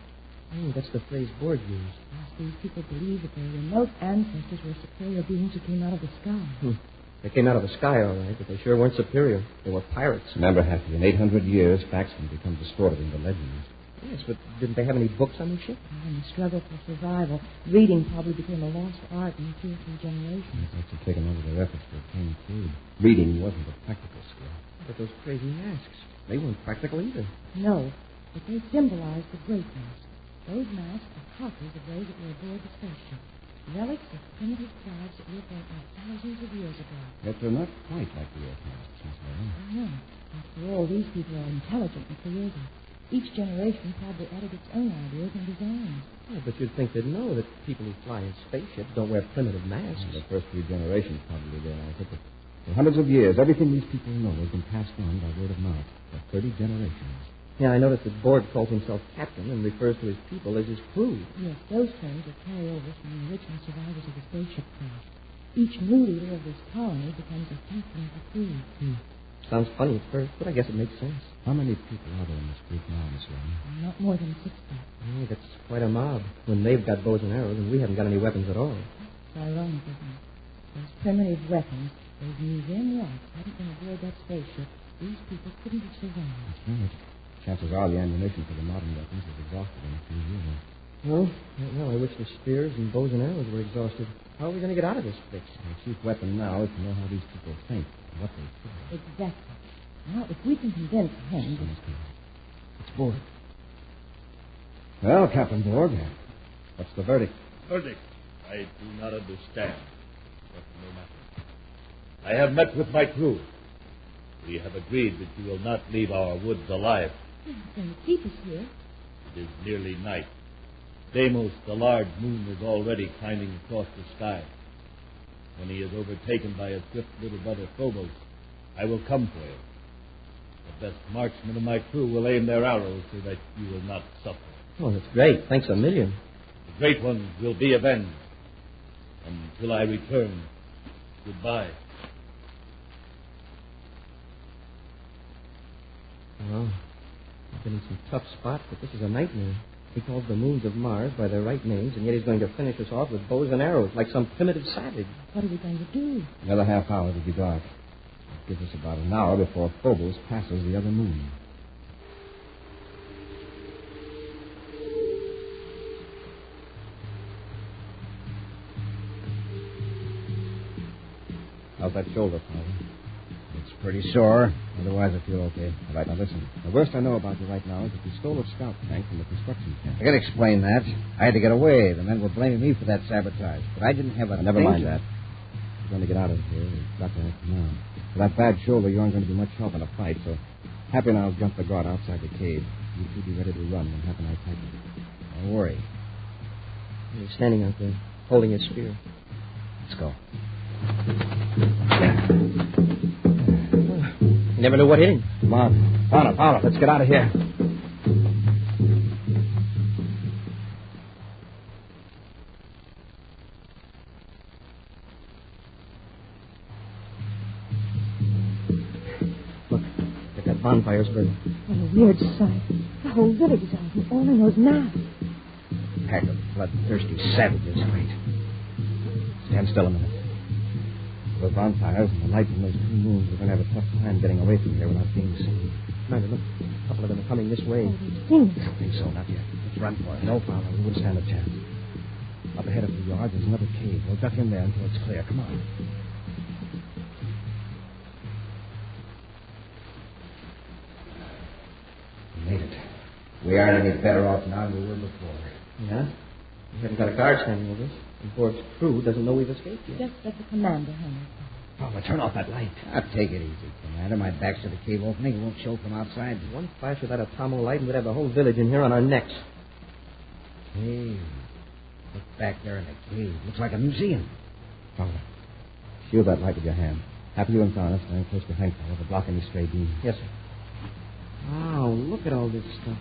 Oh, that's the phrase Borg used. Yes, these people believe that their remote ancestors were superior beings who came out of the sky. They came out of the sky, all right, but they sure weren't superior. They were pirates. Remember, Happy, in 800 years, facts can become distorted into legends. Yes, but didn't they have any books on the ship? In the struggle for survival, reading probably became a lost art in 2 or 3 generations. That's what's taken over their efforts to obtain food. Reading wasn't a practical skill. But those crazy masks, they weren't practical either. No, but they symbolized the great ones. Those masks are copies of those that were aboard the spaceship. Relics of primitive tribes that lived on Earth thousands of years ago. But they're not quite like the Earth masks, Miss Mary. I know. After all, these people are intelligent and creative. Each generation probably added its own ideas and designs. Yeah, but you'd think they'd know that people who fly in spaceships don't wear primitive masks. The first 3 generations probably did, I think. For hundreds of years, everything these people know has been passed on by word of mouth for 30 generations. Yeah, I noticed that Borg calls himself captain and refers to his people as his crew. Yes, those terms are carryovers from the original survivors of the spaceship crash. Each new leader of this colony becomes a captain of the crew. Sounds funny at first, but I guess it makes sense. How many people are there in this group now, Miss Ryan? Not more than 60. Oh, that's quite a mob. When they've got bows and arrows and we haven't got any weapons at all. It's ironic, isn't it? Those primitive weapons, those museum relics, hadn't been aboard that spaceship. These people couldn't have survived. That's right. Chances are the ammunition for the modern weapons is exhausted in a few years. Well, right now I wish the spears and bows and arrows were exhausted. How are we going to get out of this fix? The chief weapon now is to know how these people think and what they feel. Exactly. Now, if we can convince him... It's Borg. Well, Captain Borg, what's the verdict? Verdict? I do not understand. But no matter. I have met with my crew. We have agreed that you will not leave our woods alive. He's going to keep us here. It is nearly night. Deimos, the large moon, is already climbing across the sky. When he is overtaken by his swift little brother Phobos, I will come for you. The best marksmen of my crew will aim their arrows so that you will not suffer. Oh, that's great. Thanks a million. The great ones will be avenged. Until I return, goodbye. Well, I've been in some tough spots, but this is a nightmare. He calls the moons of Mars by their right names, and yet he's going to finish us off with bows and arrows, like some primitive savage. What are we going to do? Another half hour to be dark. It gives us about an hour before Phobos passes the other moon. How's that shoulder, Father? It's pretty sore. Otherwise, I feel okay. All right, now listen. The worst I know about you right now is that you stole a scout tank from the construction camp. I can explain that. I had to get away. The men were blaming me for that sabotage. But I didn't have a Never mind that. You're going to get out of here. We've got to act now. For that bad shoulder, you aren't going to be much help in a fight, so Happy and I'll jump the guard outside the cave. You two be ready to run when Happy and I take it. Don't worry. He's standing out there, holding his spear. Let's go. Never knew what hit him. Come on. Follow. Let's get out of here. Look, that bonfire's burning. What a weird sight. The whole village is out, and all in those masks. Pack of bloodthirsty savages. Wait. Stand still a minute. The bonfires and the light from those two moons, we're going to have a tough time getting away from here without being seen. Commander, look. A couple of them are coming this way. Things. I don't think so, not yet. Let's run for it. No, Fowler, we wouldn't stand a chance. Up ahead of the yard, there's another cave. We'll duck in there until it's clear. Come on. We made it. We aren't any better off now than we were before. Yeah? We haven't got a guard standing over us. And Ford's crew doesn't know we've escaped yet. Just let the commander handle it. Fowler, turn off that light. Take it easy, Commander. My back's to the cave opening. It won't show from outside. One flash of that atomo light and we'd have the whole village in here on our necks. Hey, look back there in the cave. Looks like a museum. Fowler, shield that light with your hand. Happy you and Fowler stand close behind Fowler to block any stray beams. Yes, sir. Wow, look at all this stuff.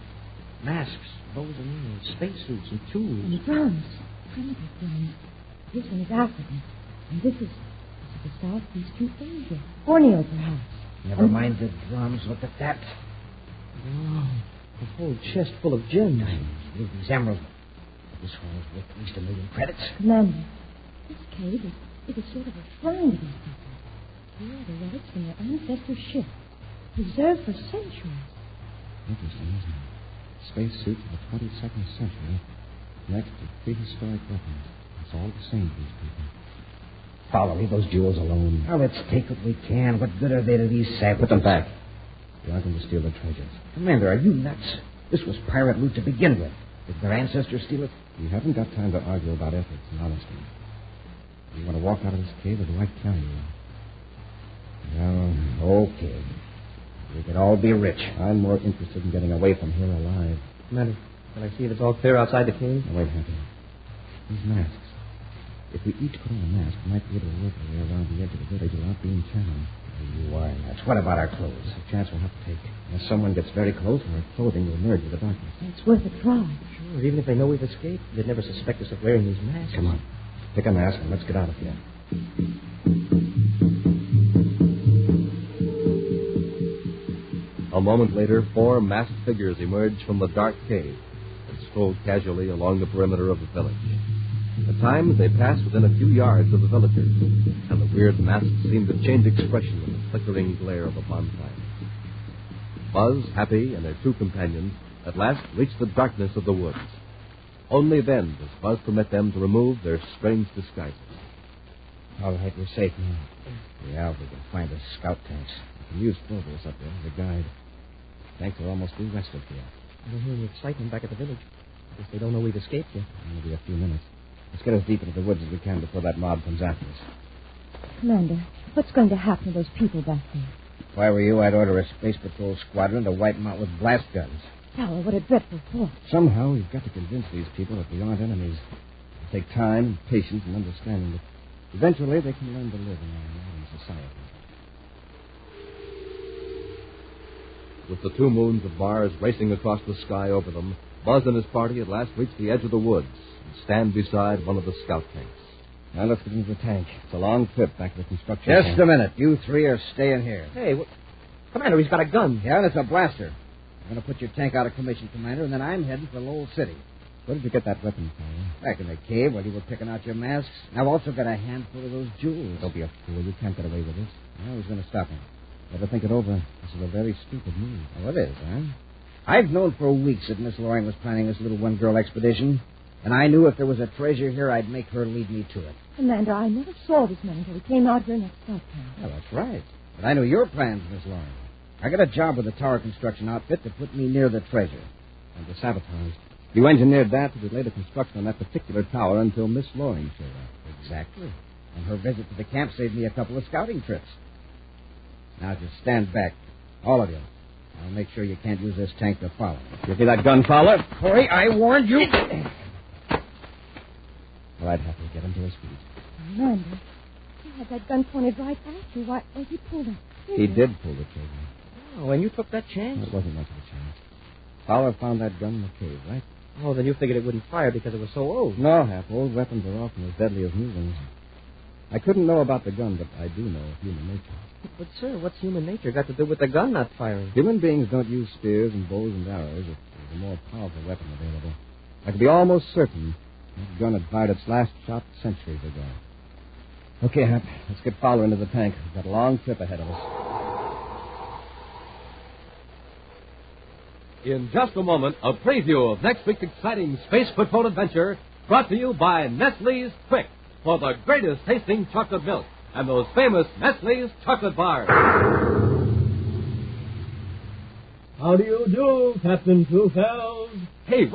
Masks, bows and arrows, spacesuits, and tools. And drums. Primitive drums. This one is African. And this is the southeastern Asia. Borneo, perhaps. Never mind the drums. Look at that. Wow. A whole chest full of gems. Diamonds, rubies, emeralds. This one is worth at least 1 million credits. Commander, this cave is sort of a shrine to these people. Here are the relics from their ancestors' ship, preserved for centuries. Interesting, isn't it? Spacesuits of the 22nd century next to prehistoric weapons. It's all the same to these people. Fowler, leave those jewels alone. Now, let's take what we can. What good are they to these savages? Put them back. You aren't going to steal their treasures. Commander, are you nuts? This was pirate loot to begin with. Did their ancestors steal it? We haven't got time to argue about ethics and honesty. Do you want to walk out of this cave, or do I carry you? Well, okay. We could all be rich. I'm more interested in getting away from here alive. Commander, can I see if it's all clear outside the cave? Now, wait, Happy. These masks. If we each put on a mask, we might be able to work our way around the edge of the village without being challenged. You are nuts. What about our clothes? It's a chance we'll have to take. If someone gets very close, our clothing will merge with the darkness. It's worth a try. Sure, even if they know we've escaped, they'd never suspect us of wearing these masks. Come on. Pick a mask and let's get out of here. A moment later, 4 masked figures emerged from the dark cave and strolled casually along the perimeter of the village. At times, they passed within a few yards of the villagers, and the weird masks seemed to change expression in the flickering glare of the bonfire. Buzz, Happy, and their 2 companions at last reached the darkness of the woods. Only then does Buzz permit them to remove their strange disguises. All right, we're safe now. Yeah, we can find the scout tanks. We can use Phobos up there as a guide. Tanks are almost due west of here. I don't hear any excitement back at the village. Guess they don't know we've escaped yet. Maybe a few minutes. Let's get as deep into the woods as we can before that mob comes after us. Commander, what's going to happen to those people back there? If I were you, I'd order a Space Patrol squadron to wipe them out with blast guns. Howell, what a dreadful thought. Somehow, we've got to convince these people that we aren't enemies. It'll take time and patience and understanding, but eventually they can learn to live in our modern society. With the two moons of Mars racing across the sky over them, Buzz and his party at last reach the edge of the woods and stand beside one of the scout tanks. Now let's get into the tank. It's a long trip back to the construction Just camp. a minute. You three are staying here. Hey, Commander, he's got a gun. Yeah, and it's a blaster. I'm going to put your tank out of commission, Commander, and then I'm heading for Lowell City. Where did you get that weapon, Tyler? Back in the cave while you were picking out your masks. And I've also got a handful of those jewels. Don't be a fool. You can't get away with this. I was going to stop him. Better think it over. This is a very stupid move. Oh, it is, huh? I've known for weeks that Miss Loring was planning this little one-girl expedition, and I knew if there was a treasure here, I'd make her lead me to it. Commander, I never saw this man until he came out here next scout camp. Well, that's right. But I knew your plans, Miss Loring. I got a job with the tower construction outfit to put me near the treasure. And to sabotage. You engineered that to delay the construction on that particular tower until Miss Loring showed up. Exactly. And her visit to the camp saved me a couple of scouting trips. Now just stand back. All of you. I'll make sure you can't use this tank to follow. Give me that gun, Fowler. Corey, I warned you. Well, I'd have to get him to his feet. Commander, he had that gun pointed right at you. Why he pulled that trigger? He did pull the trigger. Oh, and you took that chance? It wasn't much of a chance. Fowler found that gun in the cave, right? Oh, then you figured it wouldn't fire because it was so old. No, Hap. Old weapons are often as deadly as new ones. I couldn't know about the gun, but I do know of human nature. But, sir, what's human nature got to do with the gun not firing? Human beings don't use spears and bows and arrows if there's a more powerful weapon available. I can be almost certain that gun had fired its last shot centuries ago. Okay, Hap, let's get Fowler into the tank. We've got a long trip ahead of us. In just a moment, a preview of next week's exciting Space Patrol adventure brought to you by Nestle's Quick for the greatest tasting chocolate milk and those famous Nestle's chocolate bars. How do you do, Captain Two-Fells? Hey,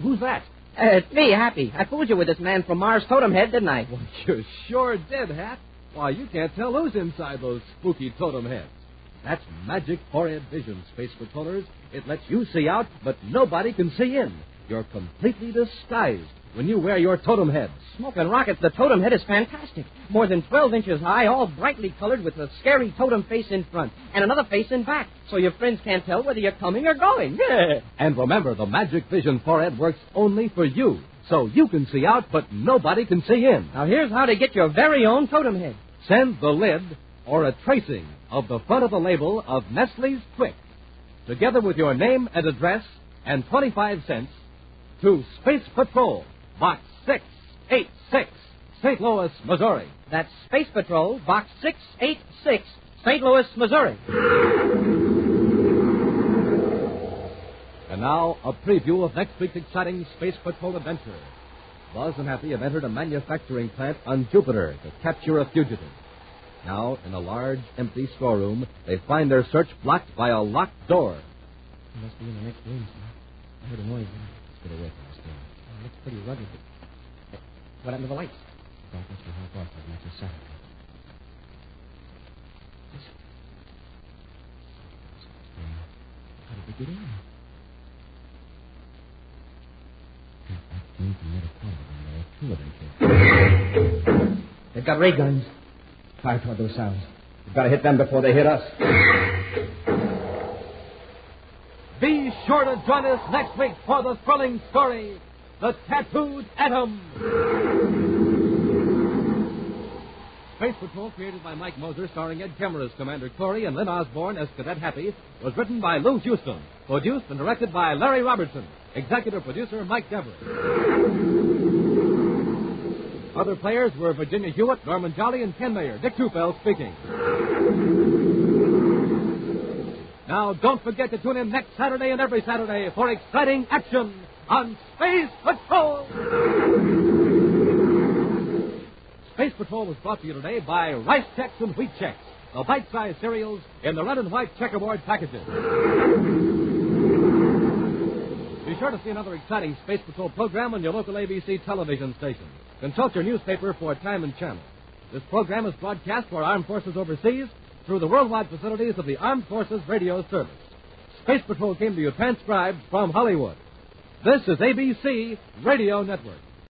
who's that? It's me, Happy. I fooled you with this man from Mars Totem Head, didn't I? Well, you sure did, Hat. Why, you can't tell who's inside those spooky totem heads. That's magic forehead vision, Space Patrollers. It lets you see out, but nobody can see in. You're completely disguised when you wear your totem heads. Smoking rockets, the totem head is fantastic. More than 12 inches high, all brightly colored with a scary totem face in front and another face in back, so your friends can't tell whether you're coming or going. And remember, the magic vision forehead works only for you, so you can see out, but nobody can see in. Now, here's how to get your very own totem head. Send the lid or a tracing of the front of the label of Nestle's Quick, together with your name and address and 25 cents, to Space Patrol, Box 686, St. Louis, Missouri. That's Space Patrol, Box 686, St. Louis, Missouri. And now, a preview of next week's exciting Space Patrol adventure. Buzz and Happy have entered a manufacturing plant on Jupiter to capture a fugitive. Now, in a large, empty storeroom, they find their search blocked by a locked door. He must be in the next room, sir. I heard a noise. Let's get away from this door. It looks pretty rugged. What happened to the lights? Darkness will help off as much as Saturday. How did they get in? That came from the other corner. There are two of them here. They've got ray guns. Fire toward those sounds. We've got to hit them before they hit us. Be sure to join us next week for the thrilling story, The Tattooed Atom. Space Patrol, created by Mike Moser, starring Ed Kemmer as Commander Corey and Lynn Osborne as Cadet Happy, was written by Lou Houston, produced and directed by Larry Robertson, executive producer Mike Dever. Other players were Virginia Hewitt, Norman Jolly, and Ken Mayer. Dick Two-Fells speaking. Now, don't forget to tune in next Saturday and every Saturday for exciting action on Space Patrol. Space Patrol was brought to you today by Rice Chex and Wheat Chex, the bite-sized cereals in the red and white checkerboard packages. Be sure to see another exciting Space Patrol program on your local ABC television station. Consult your newspaper for time and channel. This program is broadcast for Armed Forces overseas through the worldwide facilities of the Armed Forces Radio Service. Space Patrol came to you transcribed from Hollywood. This is ABC Radio Network.